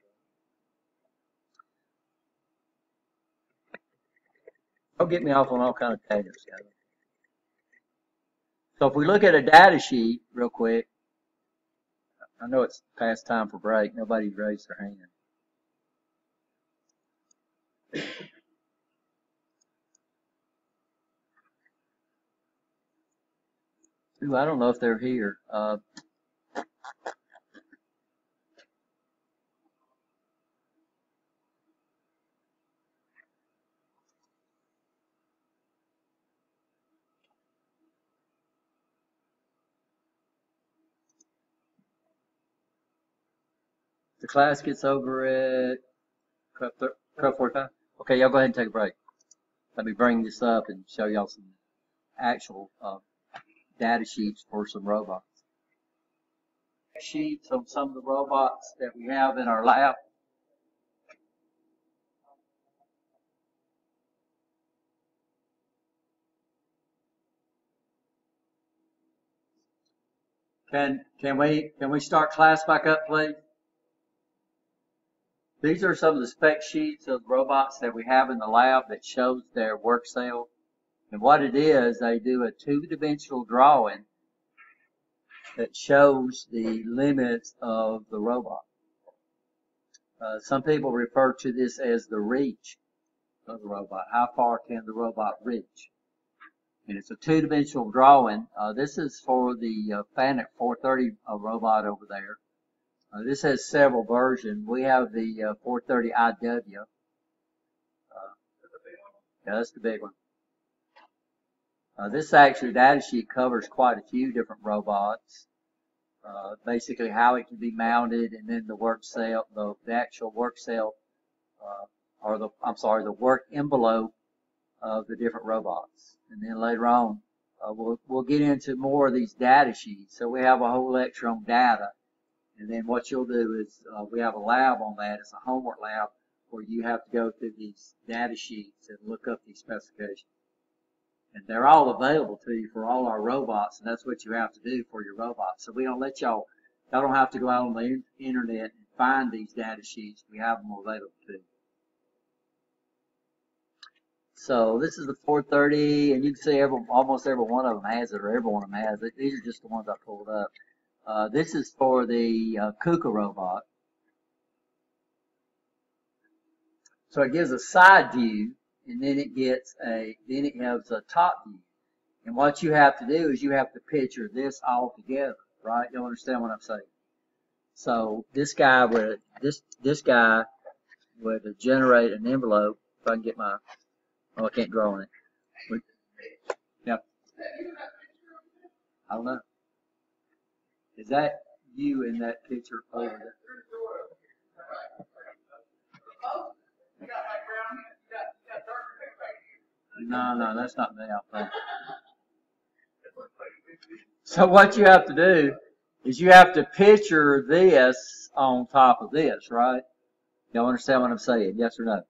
Don't get me off on all kind of tangents, guys. So if we look at a data sheet real quick, I know it's past time for break. Nobody raised their hand. Ooh, I don't know if they're here. The class gets over at 12:45. Okay, y'all go ahead and take a break. Let me bring this up and show y'all some actual data sheets for some robots. Sheets on some of the robots that we have in our lab. Can we start class back up, please? These are some of the spec sheets of robots that we have in the lab that shows their work cell. And what it is, they do a two-dimensional drawing that shows the limits of the robot. Some people refer to this as the reach of the robot. How far can the robot reach? And it's a two-dimensional drawing. This is for the FANUC 430 robot over there. This has several versions. We have the 430 IW. Yeah, that's the big one. This actually data sheet covers quite a few different robots. Basically how it can be mounted, and then the work cell, the actual work cell, the work envelope of the different robots. And then later on, we'll get into more of these data sheets. So we have a whole lecture on data. And then what you'll do is, we have a lab on that. It's a homework lab where you have to go through these data sheets and look up these specifications. And they're all available to you for all our robots, and that's what you have to do for your robots. So we don't let y'all don't have to go out on the internet and find these data sheets. We have them available to you. So this is the 430, and you can see almost every one of them has it, or every one of them has it. These are just the ones I pulled up. This is for the KUKA robot. So it gives a side view, and then it has a top view. And what you have to do is you have to picture this all together, right? You understand what I'm saying? So this guy would generate an envelope. If I can get my, I can't draw on it. Yep. I don't know. Is that you in that picture over there? No, that's not me, I think. So what you have to do is you have to picture this on top of this, right? Y'all understand what I'm saying? Yes or no?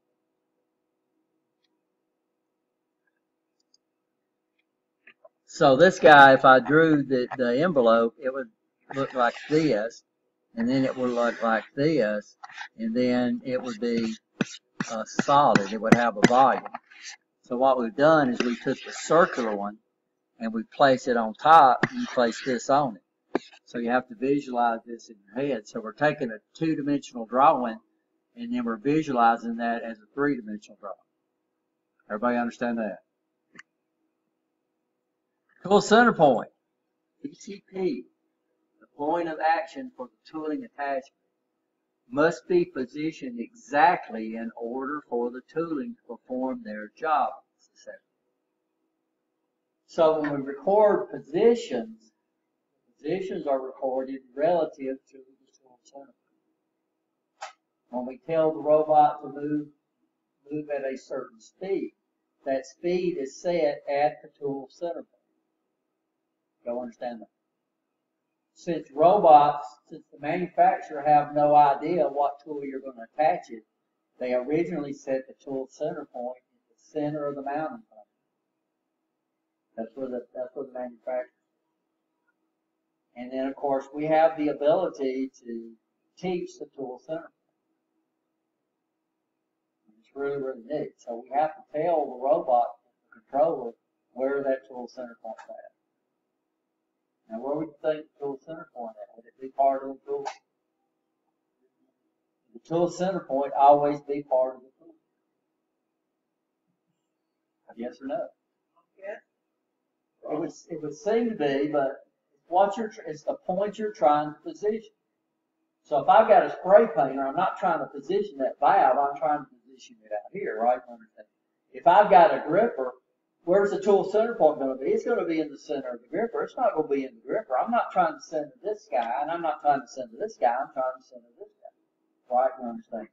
So this guy, if I drew the envelope, it would look like this, and then it would look like this, and then it would be solid. It would have a volume. So what we've done is we took the circular one and we place it on top, and you place this on it. So you have to visualize this in your head. So we're taking a two-dimensional drawing, and then we're visualizing that as a three-dimensional drawing. Everybody understand that? Tool center point, PCP, the point of action for the tooling attachment, must be positioned exactly in order for the tooling to perform their job. So when we record positions, positions are recorded relative to the tool center. When we tell the robot to move at a certain speed, that speed is set at the tool center point. Y'all understand that? Since the manufacturer have no idea what tool you're going to attach it, they originally set the tool center point at the center of the mounting point. That's where the manufacturer. And then of course we have the ability to teach the tool center. It's really, really neat. So we have to tell the robot, the controller, where that tool center point is at. Now, where would you think the tool center point at? Would it be part of the tool? The tool center point always be part of the tool. Yes or no? Yes. It would seem to be, but it's the point you're trying to position. So if I've got a spray painter, I'm not trying to position that valve, I'm trying to position it out here, right? If I've got a gripper, where's the tool center point going to be? It's going to be in the center of the gripper. It's not going to be in the gripper. I'm not trying to center this guy, and I'm not trying to center this guy. I'm trying to center this guy. Right? You understand?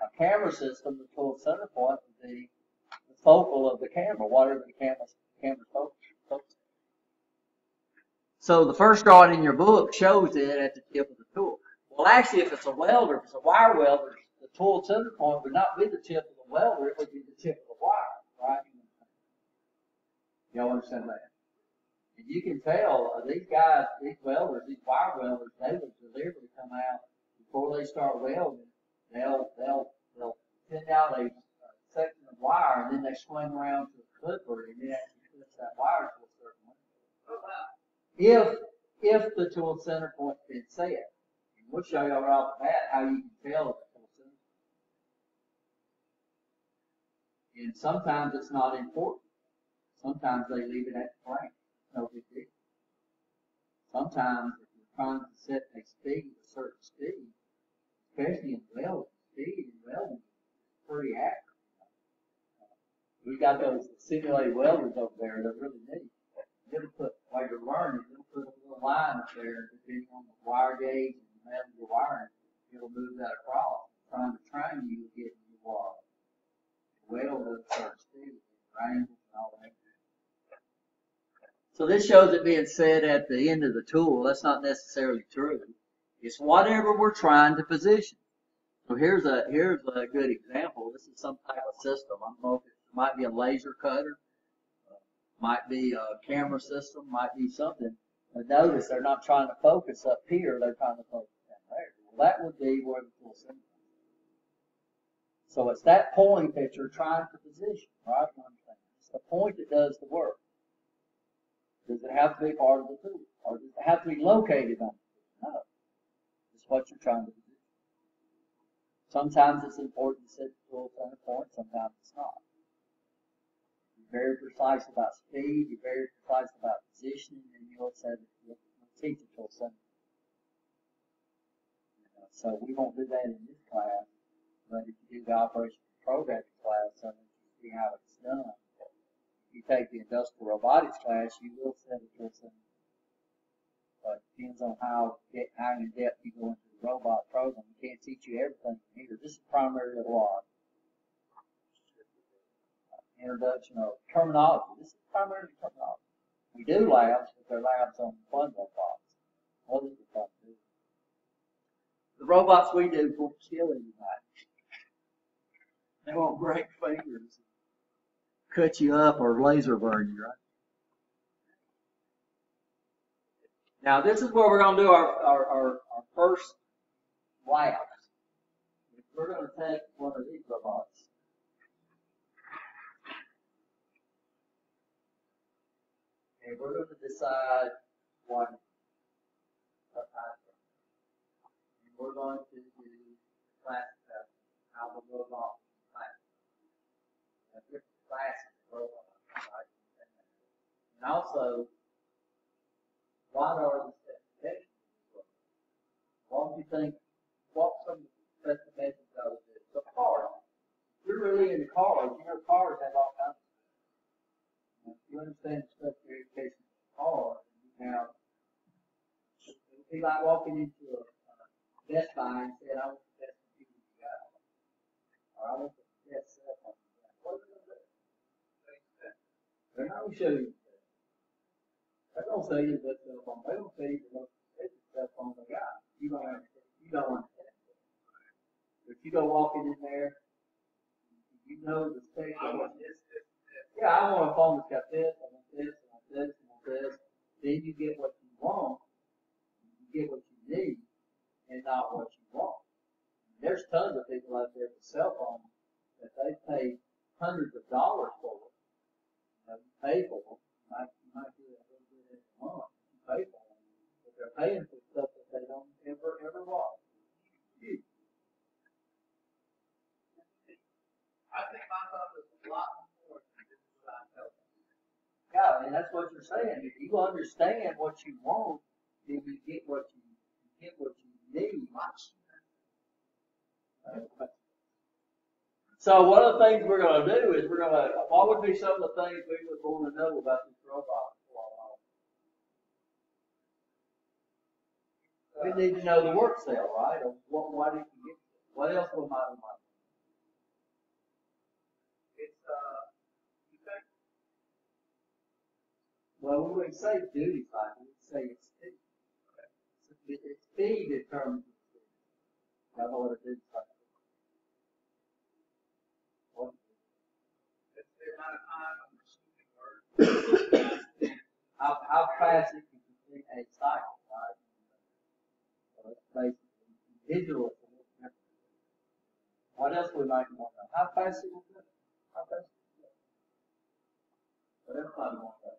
A camera system, the tool center point would be the focal of the camera, whatever the camera's focus. So the first drawing in your book shows it at the tip of the tool. Well, actually, if it's a welder, if it's a wire welder, the tool center point would not be the tip of the welder. It would be the tip of the wire, right? Y'all understand that? And you can tell these guys, these welders, these wire welders, they will deliberately come out before they start welding. They'll send out a section of wire, and then they swing around to a clipper, and then actually push that wire to a certain way. If the tool center point's been set, and we'll show y'all right off the bat how you can tell the tool center. And sometimes it's not important. Sometimes they leave it at the frame. No big deal. Sometimes if you're trying to set a speed, a certain speed, especially in welding, speed in welding is pretty accurate. We've got those simulated welders over there. They're really neat. It'll put, while you're learning, it'll put a little line up there, depending on the wire gauge and the metal you're wiring, it'll move that across, trying to train you to get your weld at a certain speed, range, and all that. So this shows it being set at the end of the tool. That's not necessarily true. It's whatever we're trying to position. So here's a good example. This is some type of system. I don't know if it might be a laser cutter. Might be a camera system, might be something. But notice they're not trying to focus up here, they're trying to focus down there. Well, that would be where the tool center is. So it's that point that you're trying to position, right? It's the point that does the work. Does it have to be part of the tool? Or does it have to be located on the tool? No. It's what you're trying to position. Sometimes it's important to set the tool center point, sometimes it's not. Very precise about speed, you're very precise about positioning, and you'll teach it to a center. So we won't do that in this class, but if you do the operation programming class, I mean, you see how it's done. If you take the industrial robotics class, you will set it to a center. But it depends on how in depth you go into the robot program. We can't teach you everything here. This is primarily a lot. Introduction of terminology. This is primarily terminology. We do labs, but they're labs on fun robots. Others are fun too. The robots we do won't kill anybody. They won't break fingers, cut you up, or laser burn you, right? Now, this is where we're gonna do our first labs. We're gonna take one of these robots. And we're gonna decide what type. And we're going to do class test, how the robot class. Different classes of robots, right? And also, what are the specifications? What do you think, what some specifications are there? The cars. If you're really into cars, you know cars have all kinds of stuff. If you understand the specifications of the car, you have, it would be like walking into a Best Buy and saying, I want the best computer you got. Or I want the best cell phone you got. What are they going to do? They're not going to show you. They're going to say you the best cell phone. They're going to say you the most expensive cell phone they got. You don't understand. You don't understand. But you go walking in there, you know the specs. I want this. Yeah, I want a phone that's got this, I want this, I want this, I want this. Then you get what you want, you get what you need, and not what you want. There's tons of people out there with cell phones that they pay hundreds of dollars for. You pay for them. You might do that a little bit every month. You pay for them. But they're paying for stuff that they don't ever want. I think my phone is a lot more than this is what I tell them. Yeah, and that's what you're saying. If you understand what you want, then you get what you need. So one of the things we're going to do is what would be some of the things we would want to know about this robot? We need to know the work cell, right? Or why did you get it? What else would I want? It's, you think, Well, we wouldn't say duty cycle, we'd say it's speed. It's speed determines the speed. That's what a duty cycle is. What? it's the amount of time I'm receiving words. How fast it can complete a cycle, right? So it's basically digital. Is a little different. What else we might want to know? How fast it will go? How fast it will go? What else might we want to know?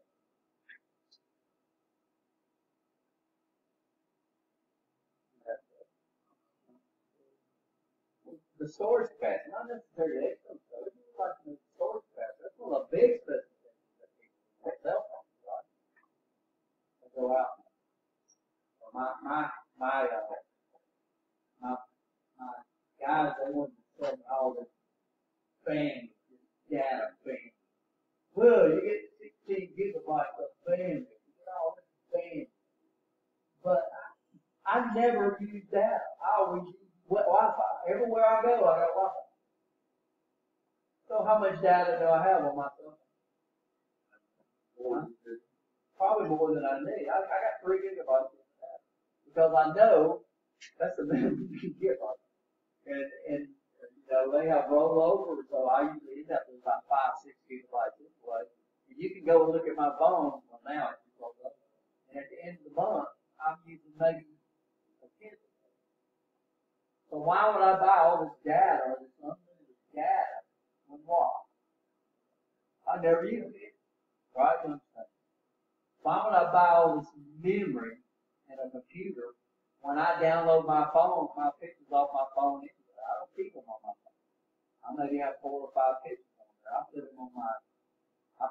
The storage capacity, not necessarily the extra storage, it's like the storage capacity. That's one of the big specifications that people have cell phones, right? They go out. My guys, they wanted to sell me all this bandwidth, this data bandwidth. Well, you get 16 gigabytes of bandwidth, you get all this bandwidth. But I never use data. I always use Wi-Fi. Everywhere I go, I got Wi-Fi. So how much data do I have on my cell phone? Probably more than I need. I got 3 gigabytes of data because I know that's the minimum you can get on it. And you know, they have rollover, so I usually end up with about 5-6 gigabytes anyway. And you can go and look at my phone now. And at the end of the month, I'm using maybe a tenth. So why would I buy all this data or this unlimited data when what? I never use it. Right? You understand? Why would I buy all this memory in a computer when I download my phone, my pictures off my phone anyway? I don't keep them on my phone. I maybe have 4 or 5 pictures on there. I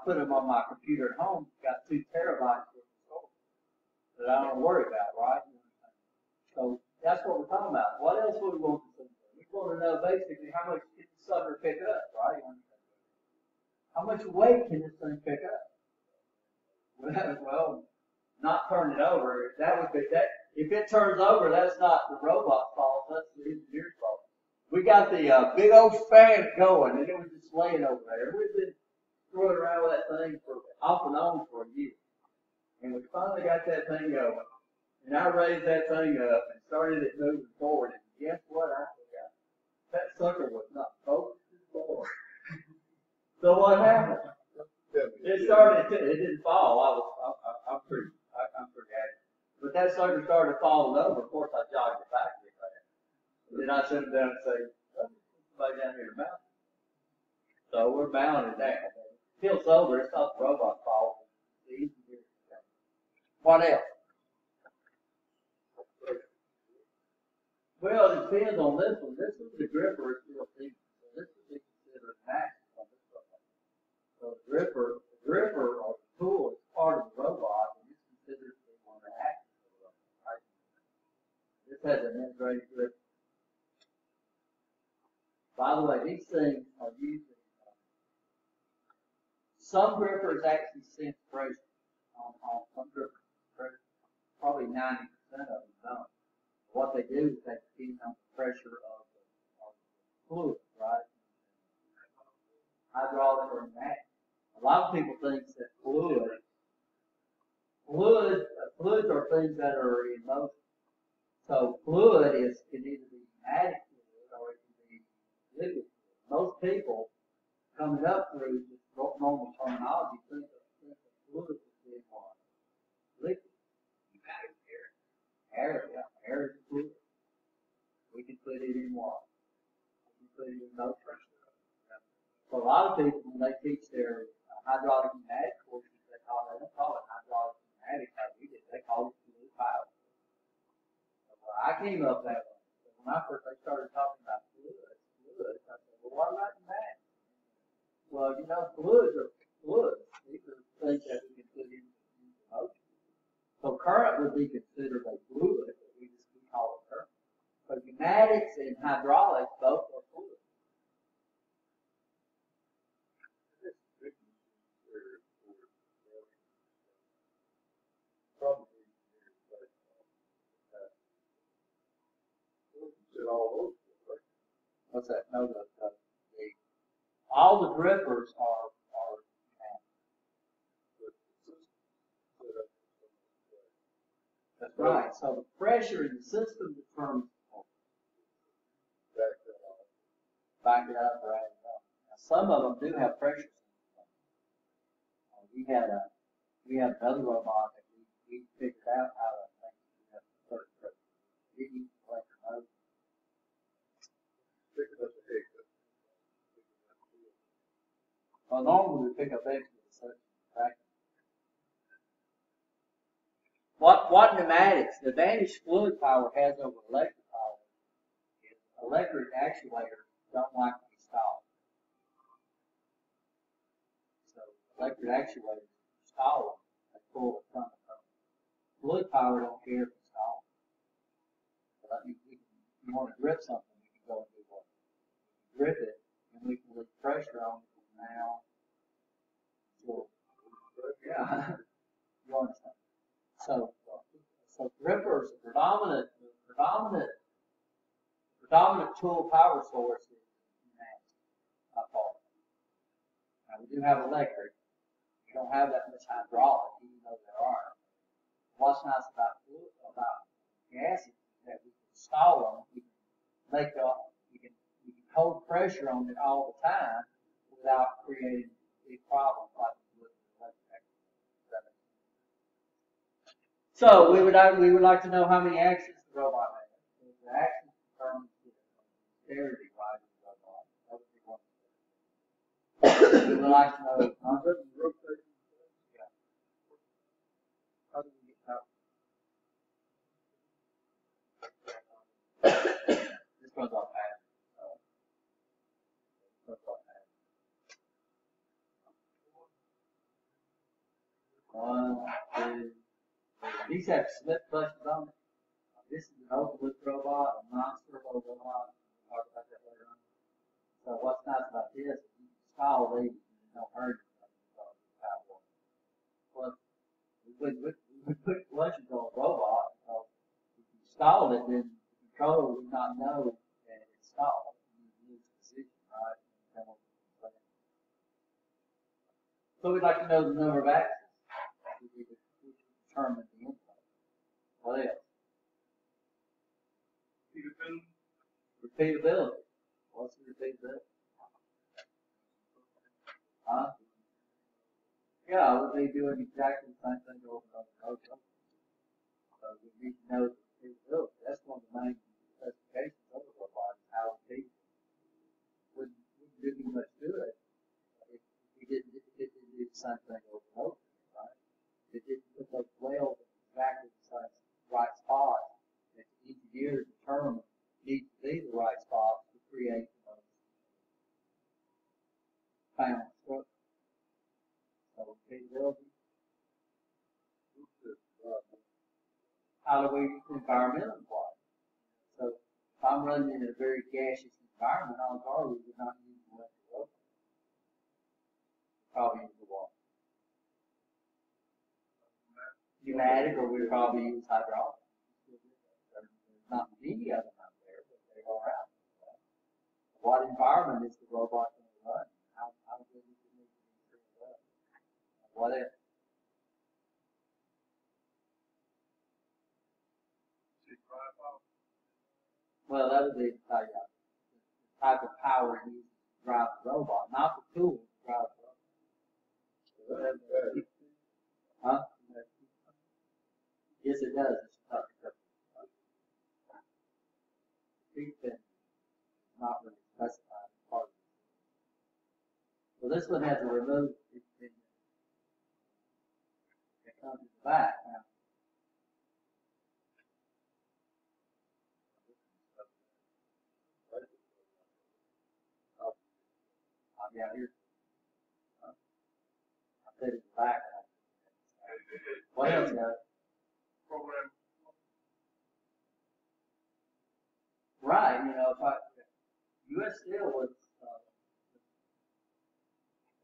put them on my computer at home. It's got 2 terabytes worth of storage that I don't worry about, right? You understand? So that's what we're talking about. What else would we want to see? We want to know basically how much can the sucker pick up, right? How much weight can this thing pick up? Well, not turn it over. That would be that. If it turns over, that's not the robot's fault. That's the engineer's fault. We got the big old fan going, and it was just laying over there. We've been screwing around with that thing for off and on for a year, and we finally got that thing going. And I raised that thing up and started it moving forward. And guess what? I forgot. That sucker was not focused forward. So what happened? It didn't fall. I'm pretty happy. But that sucker started falling over, of course I jogged it back real fast. Then I sit him down and say, oh, somebody down here mounted. So we're mounted down. Feels over, it's not the robot fault. It's easy to do. What else? Well, it depends on this one. This is the gripper is still decent. So this would be considered an axis on this robot. So the gripper or the tool is part of the robot, and it's considered to be one of the axes of the robot. Right? This has an integrated gripper. By the way, these things are using some grippers actually sense pressure on some grippers. Probably 90% of them don't. What they do is they depend on the pressure of the fluid, right? Hydraulic or pneumatic. A lot of people think that fluids are things that are in motion. So fluid can either be pneumatic fluid or it can be liquid fluid. Most people coming up through just normal terminology think that fluid is being what? Liquid. Pneumatic air. Air, yeah. Air is fluid. We can put it in water. We can put it in no pressure. So a lot of people, when they teach their hydraulic pneumatic courses, they don't call it hydraulic pneumatic like we did. They call it fluid power. Well, I came up that way. But when they started talking about fluids, I said, well, what about pneumatic? Well, fluids are fluids. These are things that we can put into motion. So current would be considered a fluid, but we call it current. So pneumatics and hydraulics both are fluids. What's that? No, all the grippers are That's right. So the pressure in the system determines back it up or add it up. Now, some of them do have pressure systems. We had another robot that we figured out how to make it have certain pressure. It used to like remote. Well, normally we pick up eggs with a certain vacuum. What pneumatics, the advantage fluid power has over electric power is electric actuators don't like to be stalled. So electric actuators stall them, they pull the front of them. Fluid power don't care if it's stalled. So that means if you want to grip something, we can go and do what? Grip it, and we can put pressure on it from now until, yeah, you understand. So grippers, the predominant tool power source is pneumatic, by far. Now we do have electric. We don't have that much hydraulic, even though there are. What's nice about gases is that we can stall them. We can hold pressure on it all the time without creating big problems like we would with electric. So we would like to know how many axes the robot has. If the axis determines the dexterity wise of the robot, that would be one. We would like to know how does it rotate? Yeah. How do we get out? This runs off fast. One, two. These have slip buttons on it. This is an open loop robot, a non-servo robot. We'll talk about that later on. So what's nice about this is you can install these and you don't hurt yourself. Plus, we would put clutches on a robot because if you install it, then the controller would not know that it's installed. You lose position, right? So we'd like to know the number of axes. We could determine the input. What else? Repeatability. What's the repeatability? Huh? Yeah, I would be doing exactly the same thing over and over and over. So we need to know the capability. That's one of the main specifications of the robot, is how it teaches. Wouldn't do me much good if we didn't do the same thing over and over, right? It didn't put those wells in exactly the same right spot that the engineer determined needs to be the right spot to create the most final structure. So capability. How do we environmental apply? So if I'm running in a very gaseous environment, odds are we would not use electric robot. Probably use the water. Pneumatic, or we probably use hydraulic. There's not many of them out there, but they are out there. What environment is the robot going to run? How good is it need to be treated up? What if? Well, that would be the type of power used to drive the robot, not the tool to drive the robot. Huh? Yes, it does. It's not really specified as part of it. So this one has a remote thing that comes in the back now. Yeah, here. I said it's back. What else, guys? Program. Right, if U.S. Steel was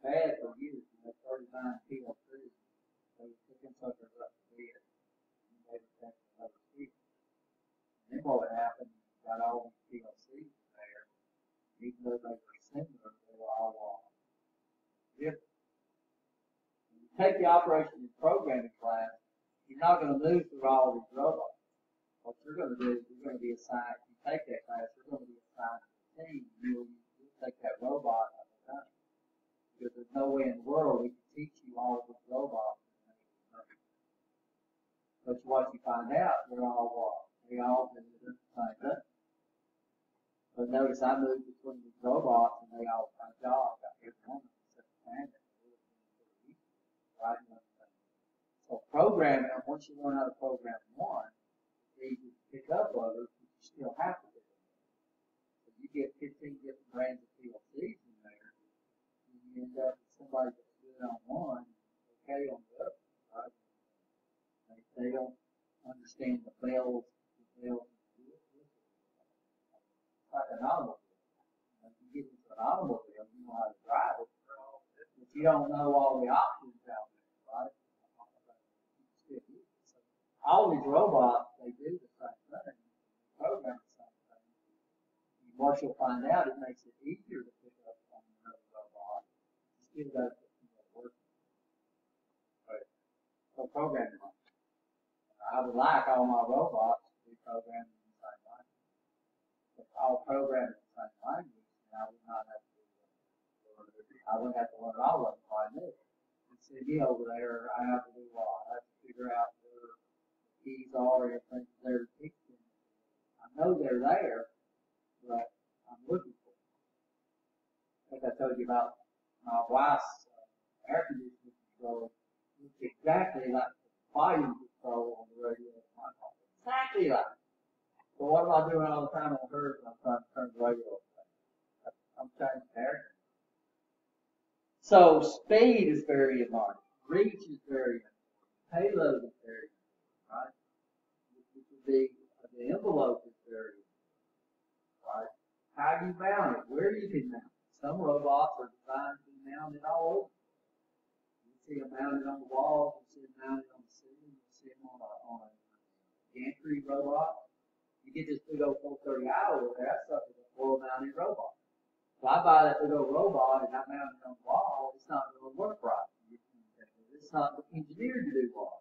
bad for years, 39 PLC, they were picking suckers up to bid, and they were taking another steel. And then what would happen, you got all these PLCs there, even though they were similar, they were all different. When you take the operation and programming class, you're not going to move through all these robots. What you're going to do is you're going to be assigned, if you take that class, you're going to be assigned to a team. You'll take that robot at a time. Because there's no way in the world we can teach you all of these robots. But what you find out, they're all what? They all do the same thing. But notice I moved between these robots and they all my job. I got every one of them except the planet. Right? So programming, once you learn how to program one, it's easy to pick up others, but you still have to do it. So you get 15 different brands of PLCs in there, and you end up with somebody that's good on one, okay on the other, right? They don't understand the bells. It's like an automobile. If you get into an automobile, you know how to drive it, but you don't know all the options out there, right? All these robots, they do the same thing. They program the same thing. And what you'll find out, it makes it easier to pick up on another robot. You still got to put some work. Right. So programming. I would like all my robots to be programmed in the same language. If all programmed in the same language, then I would not have to do that. I wouldn't have to learn all of them like this. And see me over there, I have to do what? I have to figure out where the keys are, everything they're fixing. I know they're there, but I'm looking for them. I think I told you about my wife's air conditioning control. It's exactly like the volume control on the radio of my car. Exactly like it. So what am I doing all the time on hers when I'm trying to turn the radio off? I'm changing the air conditioning. So speed is very important. Reach is very important. Payload is very important, right? Which would be the envelope is very important, right? How do you mount it? Where you can mount it? Some robots are designed to be mounted all over. You see them mounted on the walls. You see them mounted on the ceiling. You see them on a gantry robot. You get this big old 430i over there. That's something a full-mounted robot. If I buy that big old robot and I mount it on the wall, it's not going to work right. It's not engineered to do what?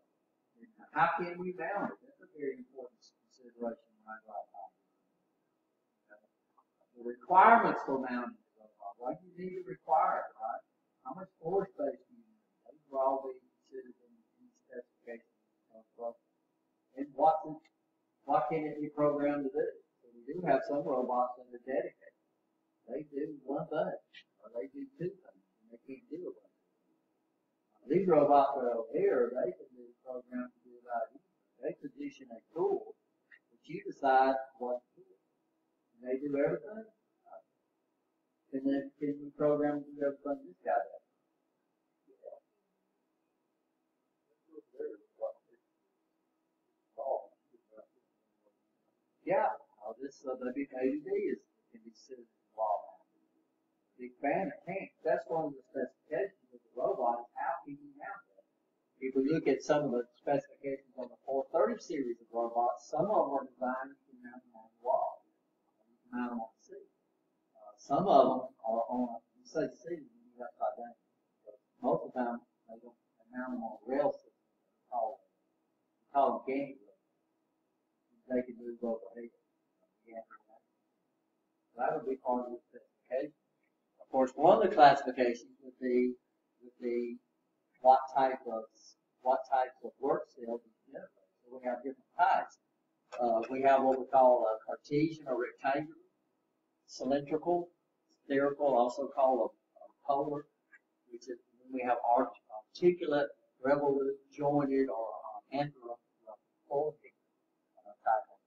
How can we mount it? That's a very important consideration when I drive home. The requirements for mounting the robot. What do you need to require, right? How much floor space do you need? Those will all be considered in the specifications. And what's robots that are dedicated. They do one thing, or they do two things, and they can't do it. These robots are over here, they can do programs to do about anything. They position a tool, but you decide what to do. And they do everything. And then can we program to do everything this guy does? Yeah, this WKD is can be considered law. The expander can't. That's one of the specifications of the robot is how can you mount that? If we look at some of the specifications on the 430 series of robots, some of them are designed to mount them on the wall. You can mount them on the seat. Some of them are on, you say seat, you need upside down. But most of the time, they mount them on a rail system. We call them gantry. They can move over here. That would be part of the specification. Of course, one of the classifications would be what type of work cells you generate. So we have different types. We have what we call a Cartesian or rectangular, cylindrical, spherical, also called a polar, which is we have articulate, revolute, jointed, or anthropomorphic type of.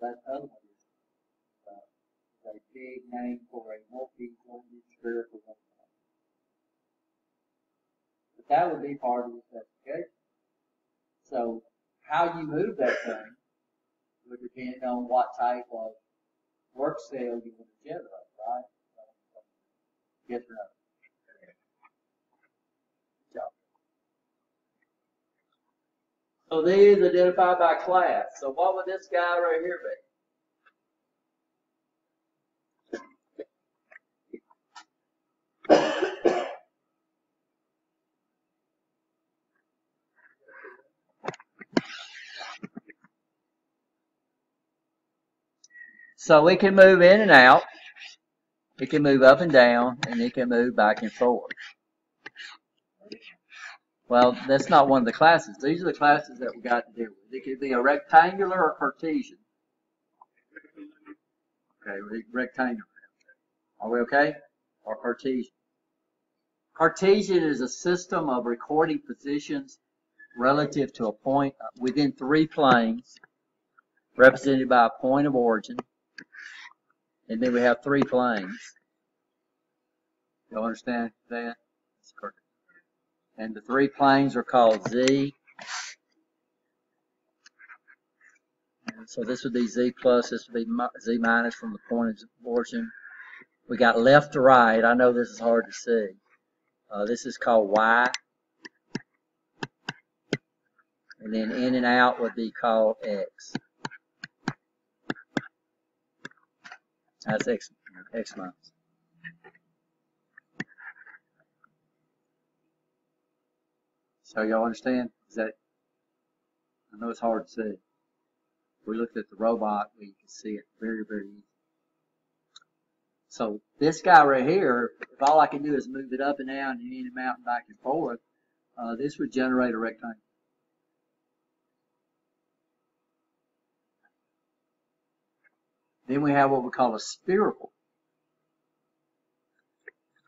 That other one is a big name for a multi-jointed spherical one. But that would be part of the specification. So how you move that thing would depend on what type of work cell you want to generate, right? Yes or no? So these identified by class. So what would this guy right here be? So it can move in and out. It can move up and down, and it can move back and forth. Well, that's not one of the classes. These are the classes that we got to deal with. It could be a rectangular or Cartesian. Okay, rectangular. Are we okay? Or Cartesian. Cartesian is a system of recording positions relative to a point within three planes, represented by a point of origin. And then we have three planes. You understand that? And the three planes are called Z. And so this would be Z plus, this would be Z minus from the point of origin. We got left to right. I know this is hard to see. This is called Y. And then in and out would be called X. That's X minus. So y'all understand? Is that? I know it's hard to see. If we looked at the robot, we can see it very, very easy. So this guy right here, if all I can do is move it up and down and in and out and back and forth, this would generate a rectangle. Then we have what we call a spherical.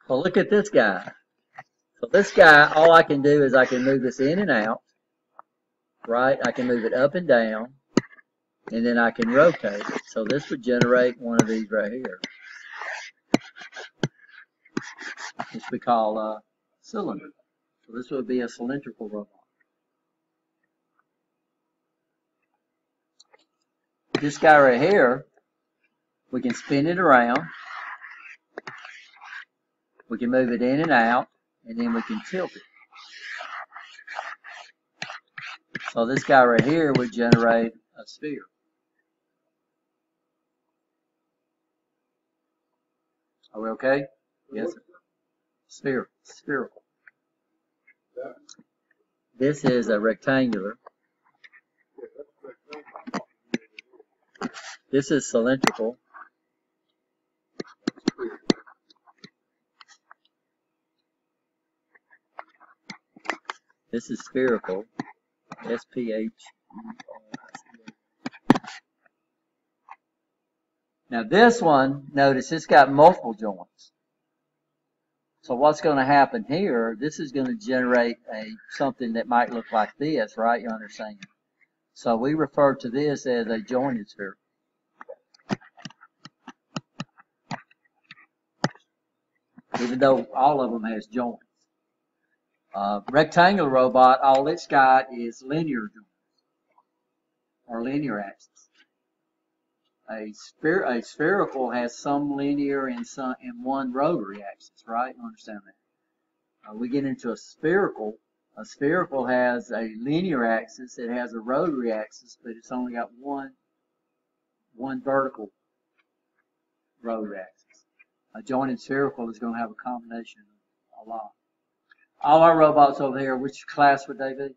Well, look at this guy. So this guy, all I can do is I can move this in and out, right? I can move it up and down, and then I can rotate it. So this would generate one of these right here. This we call a cylinder. So this would be a cylindrical robot. This guy right here, we can spin it around. We can move it in and out, and then we can tilt it. So this guy right here would generate a sphere. Are we okay? Yes, sir. Spherical. This is a rectangular. This is cylindrical. This is spherical. SPH. Now this one, notice it's got multiple joints. So what's going to happen here, this is going to generate something that might look like this, right? You understand? So we refer to this as a jointed sphere. Even though all of them has joints. Rectangular robot, all it's got is linear joints, or linear axis. A spherical has some linear and one rotary axis, right? You understand that? We get into a spherical has a linear axis, it has a rotary axis, but it's only got one vertical rotary axis. A jointed spherical is going to have a combination of a lot. All our robots over here, which class would they be?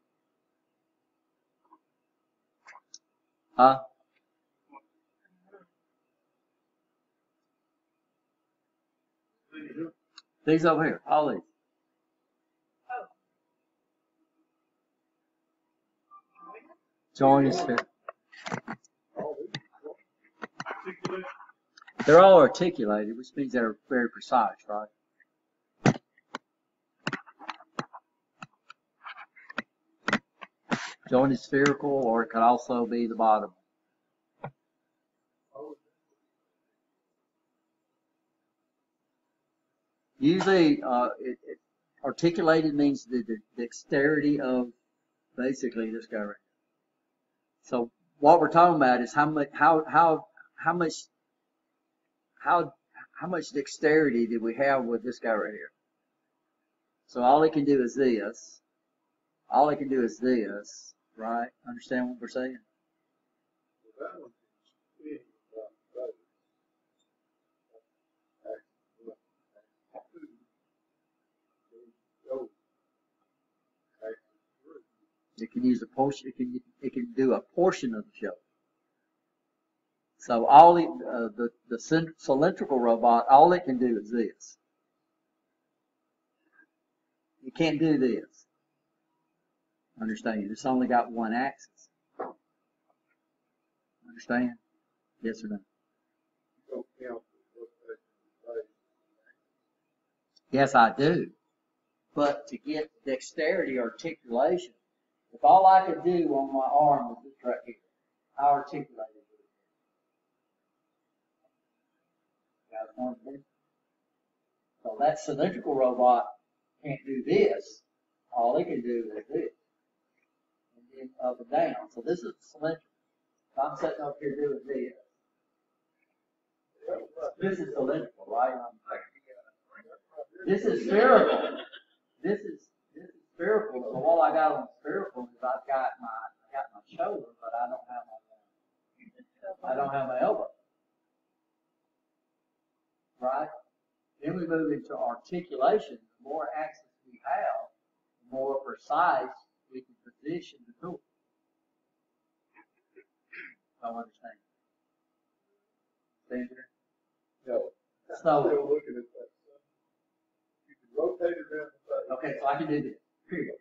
Huh? These over here, all these. Jointed sphere. They're all articulated, which means they're very precise, right? Jointed spherical, or it could also be the bottom. Usually, articulated means the dexterity of basically this guy right here. So what we're talking about is how much dexterity did we have with this guy right here? So all it can do is this. All it can do is this, right? Understand what we're saying? It can use a portion. It can do a portion of the show. So all the cylindrical robot, all it can do is this. It can't do this. Understand? It's only got one axis. Understand? Yes or no? Yes, I do. But to get dexterity or articulation, if all I could do on my arm was this right here, I articulated it. So that cylindrical robot can't do this. All it can do is this. And then up and down. So this is cylindrical. If I'm sitting up here doing this. This is cylindrical, right? This is spherical. This is spherical. So all I got on spherical is I got my shoulder, but I don't have my elbow. Right? Then we move into articulation. The more axis we have, the more precise we can position the tool. Don't understand. Stand here? No. So, Still looking at that. You can rotate it around the face. okay, so I can do this. Period.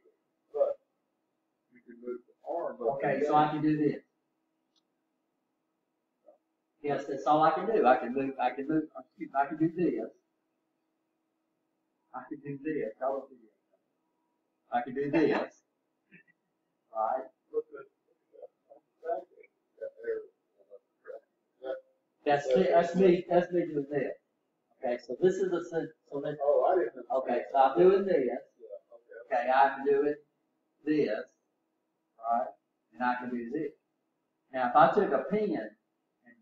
But you can move the arm. Okay, so I can do this. Yes, that's all I can do. I can do this. I can do this. I can do this. I can do this. Right? That's me doing this. Okay, so this is a cylindrical. Oh, I didn't. Okay, so I'm doing this. Okay, I can do it this. Right? And I can do this. Now, if I took a pen and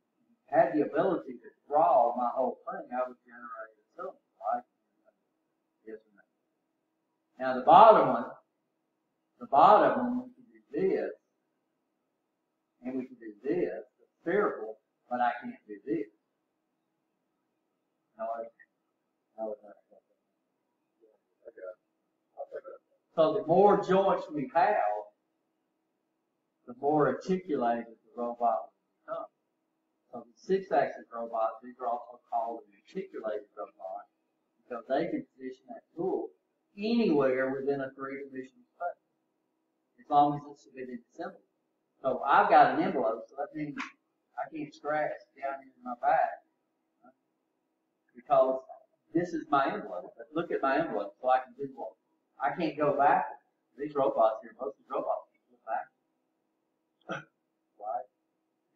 had the ability to draw my whole thing, I would generate a cylinder, right? Yes or no? Now, the bottom one, we can do this, and we can do this, the spherical, but I can't do this. No. So the more joints we have, the more articulated the robot will become. So the 6-axis robots, these are also called an articulated robot, because they can position that tool anywhere within a 3-dimensional space, as long as it's within the symbol. So I've got an envelope, so that means I can't scratch down in my back because this is my envelope. Look at my envelope so I can do what? I can't go backwards. These robots here, most of these robots can't go back. Right?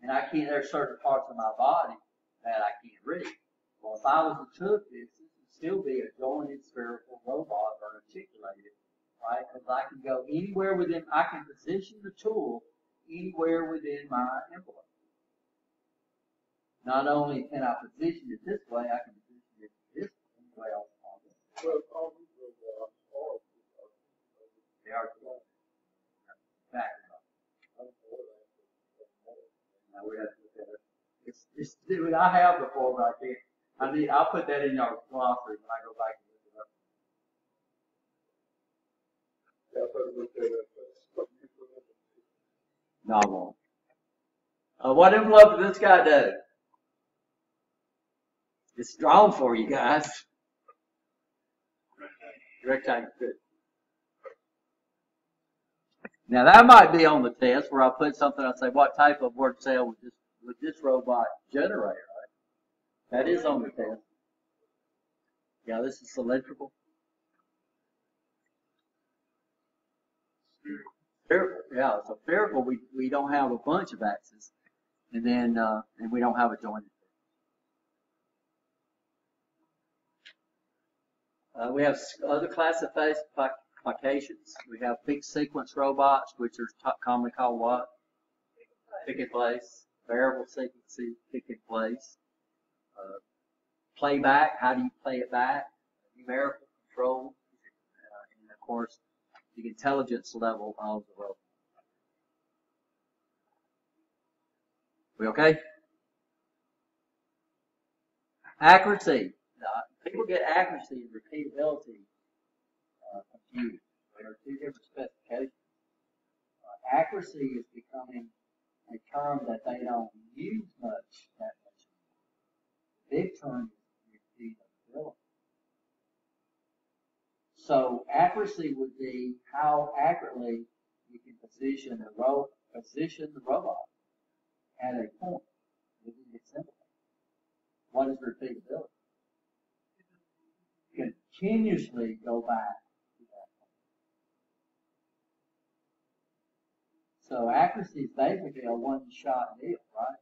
And I can't, there's certain parts of my body that I can't reach. Well, if I was to took this would still be a jointed spherical robot or articulated, right? Because I can go anywhere within, I can position the tool anywhere within my envelope. Not only can I position it this way, I can position it this way also. Well, all these robots are. They are exactly right. Now we have to look at it. It's dude, I have the form right there. I'll put that in your glossary when I go back and look it up. Yeah, but look at it. No, I won't. What envelope did this guy do? It's drawn for you guys. Rectangle, good. Now that might be on the test where I put something, I say, what type of word cell would this robot generate, right? That is on the test. Yeah, this is cylindrical. Spherical, yeah, so spherical, we don't have a bunch of axes, and then, and we don't have a jointed. We have other classifications. We have fixed sequence robots, which are commonly called what? Pick and place. Variable sequence, pick and place. Playback, how do you play it back? Numerical control. And of course, the intelligence level of the robot. We okay? Accuracy. People get accuracy and repeatability confused. There are two different specifications. Accuracy is becoming a term that they don't use much that much. The big term is repeatability. So accuracy would be how accurately you can position the robot at a point within its envelope. What is repeatability? Continuously go back to that point. So accuracy is basically a one-shot deal, right?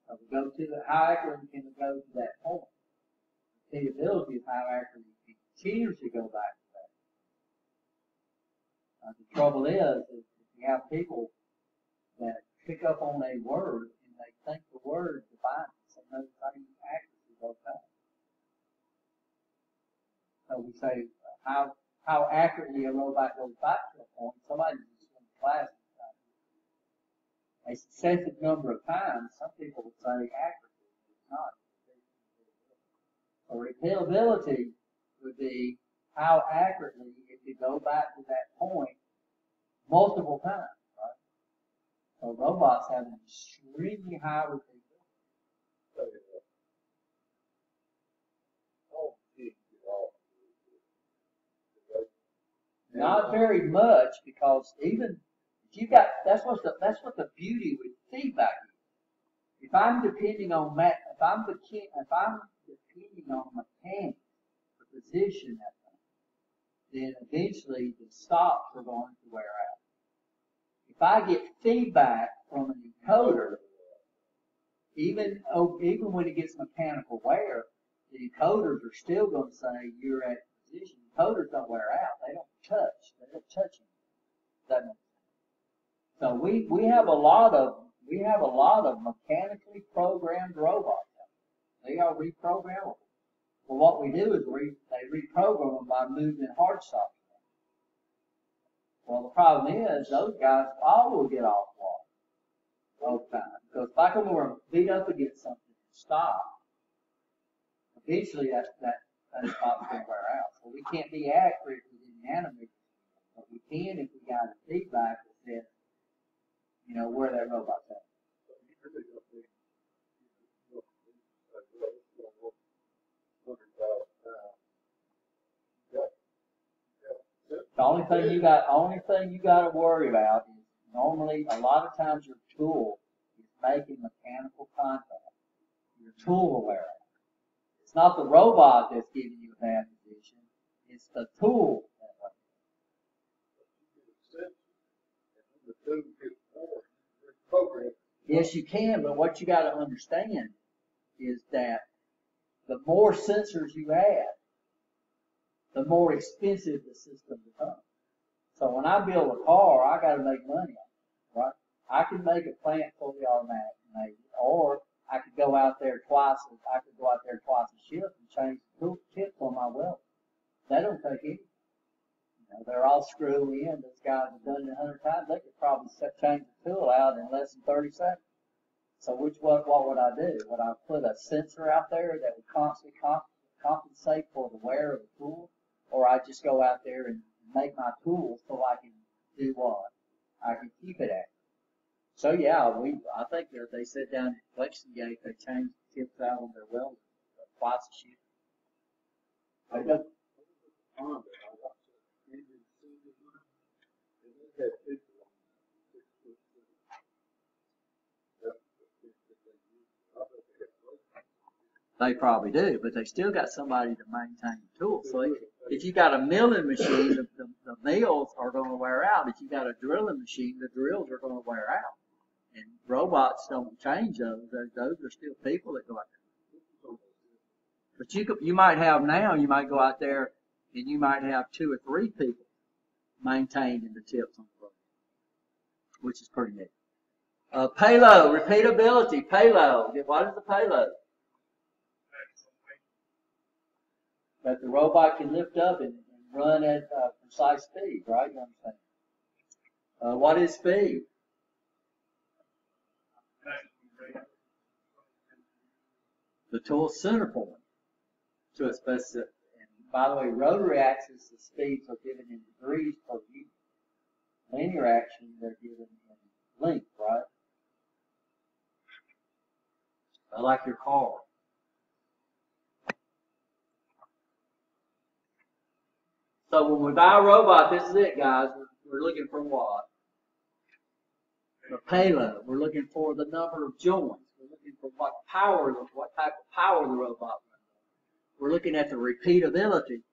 So we go to how accurately can we go to that point? Repeatability is how accurately you can continuously go back to that. The trouble is if you have people that pick up on a word and they think the word defines it, so notice how you accuracy goes back. So we say how accurately a robot goes back to a point. Somebody just in class a successive number of times. Some people would say accuracy, but it's not. So repeatability would be how accurately it could go back to that point multiple times, right? So robots have an extremely high repeatability. Not very much, because even if you got, that's what the beauty with feedback is. If I'm depending on if I'm depending on mechanics to position that thing, then eventually the stops are going to wear out. If I get feedback from an encoder, even when it gets mechanical wear, the encoders are still going to say you're at position. Encoders don't wear out. They don't touch. They don't touch them. That makes sense. So we have a lot of mechanically programmed robots. They are reprogrammable. Well, what we do is they reprogram them by moving hard software. Well, the problem is those guys all will get off water all the time. Because if I come over and beat up against something and stop, eventually that stop's going to wear out. So we can't be accurate within nanometers, but we can if we got a feedback that says, where that robot's at. The only thing you got to worry about is normally a lot of times your tool is making mechanical contact. Your tool will wear out. It's not the robot that's giving you a bad position. It's the tool that wears The two gets more, it's programmed. Yes, you can, but what you got to understand is that the more sensors you add, the more expensive the system becomes. So when I build a car, I got to make money on it, right? I can make a plant fully automatic, maybe, or I could go out there twice a shift and change the tool tips on my weld. They don't take any. They're all screw in. Those guys have done it 100 times. They could probably change the tool out in less than 30 seconds. So what would I do? Would I put a sensor out there that would constantly compensate for the wear of the tool? Or I just go out there and make my tool so I can do what? I can keep it accurate. So yeah, I think that they sit down at Flexion Gate, they change the tips out on their welders twice a shift. They don't. Honda, I watched that Indian Senior one, and they had people on 6 foot 6. That's the thing that they use. I bet they got robots. They probably do, but they still got somebody to maintain the tool. So if you got a milling machine, the mills are going to wear out. If you got a drilling machine, the drills are going to wear out. And robots don't change those. Those are still people that go out there. But you might have now, you might go out there and you might have 2 or 3 people maintaining the tips on the road, which is pretty neat. Payload, repeatability, payload. What is the payload? That the robot can lift up and run at precise speed, right? You understand? What is speed? The tool center point to a specific. And by the way, rotary axis, the speeds are given in degrees per unit. Linear action, they're given in length, right? Like your car. So when we buy a robot, this is it, guys. We're looking for what? The payload. We're looking for the number of joints. We're looking for what type of power the robot runs. We're looking at the repeatability.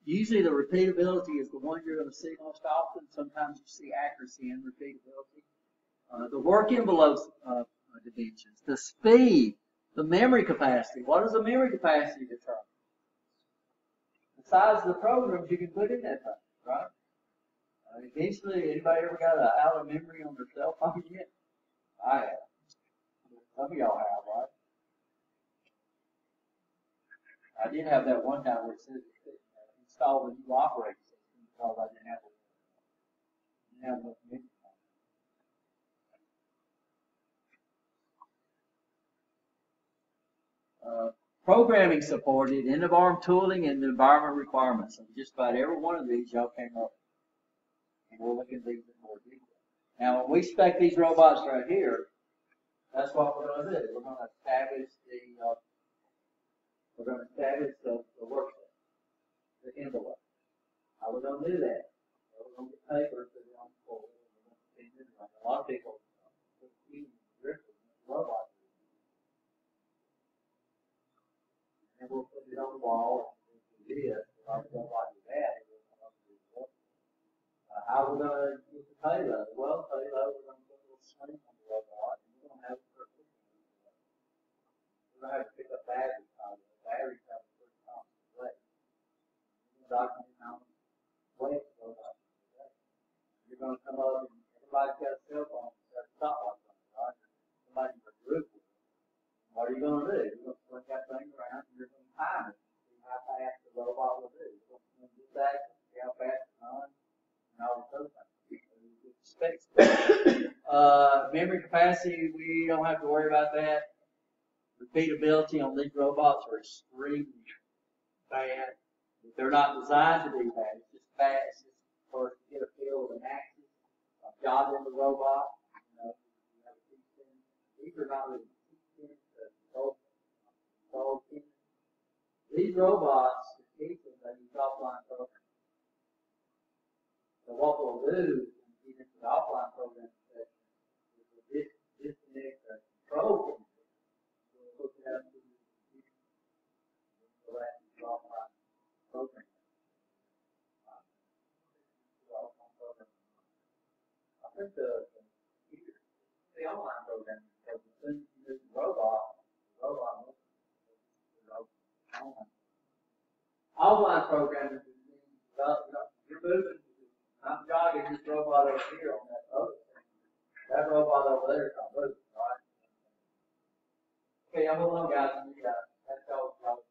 Usually the repeatability is the one you're going to see most often. Sometimes you see accuracy and repeatability. The work envelope dimensions, the speed, the memory capacity. What is the memory capacity determine? The size of the programs you can put in that thing, right? Eventually, anybody ever got out of memory on their cell phone yet? I have. Some of y'all have, right? I did have that one time where it said install a new operating system because I didn't have enough memory. Programming supported, end-of-arm tooling, and the environment requirements. And just about every one of these y'all came up. And we'll look at these in more detail. Now, when we spec these robots right here, that's what we're going to do. We're going to establish the work set, the envelope. How we're going to do that? Well, we're going to get paper so they don't pull. A lot of people put keys in the robot. And we'll put it on the wall and do this. I'll go like that. How we're going to use the payload? Well, the payload, we're going to put a little sling on the robot, and we're going to have it for a quick. We're going to have to pick up batteries. Batteries have a pretty constant weight. We're going to document how much weight the robot is. You're going to come up, and everybody's got a cell phone. That's a stopwatch on it, right? Somebody in the group with it. What are you going to do? You're going to swing that thing around, and you're going to time it. See how fast the robot will do. You're going to swing this action, see how fast it's on. Memory capacity, we don't have to worry about that. Repeatability on these robots are extremely bad. They're not designed to be bad. It's just bad. It's just for to get a feel of an axis, a job in the robot. You have a T10. These are not really T10s, but these robots, the T10s, they use offline programs. So what we'll do is get into the offline program section, is we'll disconnect the You're moving, I'm jogging, this robot over here on that other thing. That robot over there is not moving, right? Okay, I'm alone, guys, and you guys, that's y'all's homework.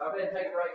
I've been taking a break,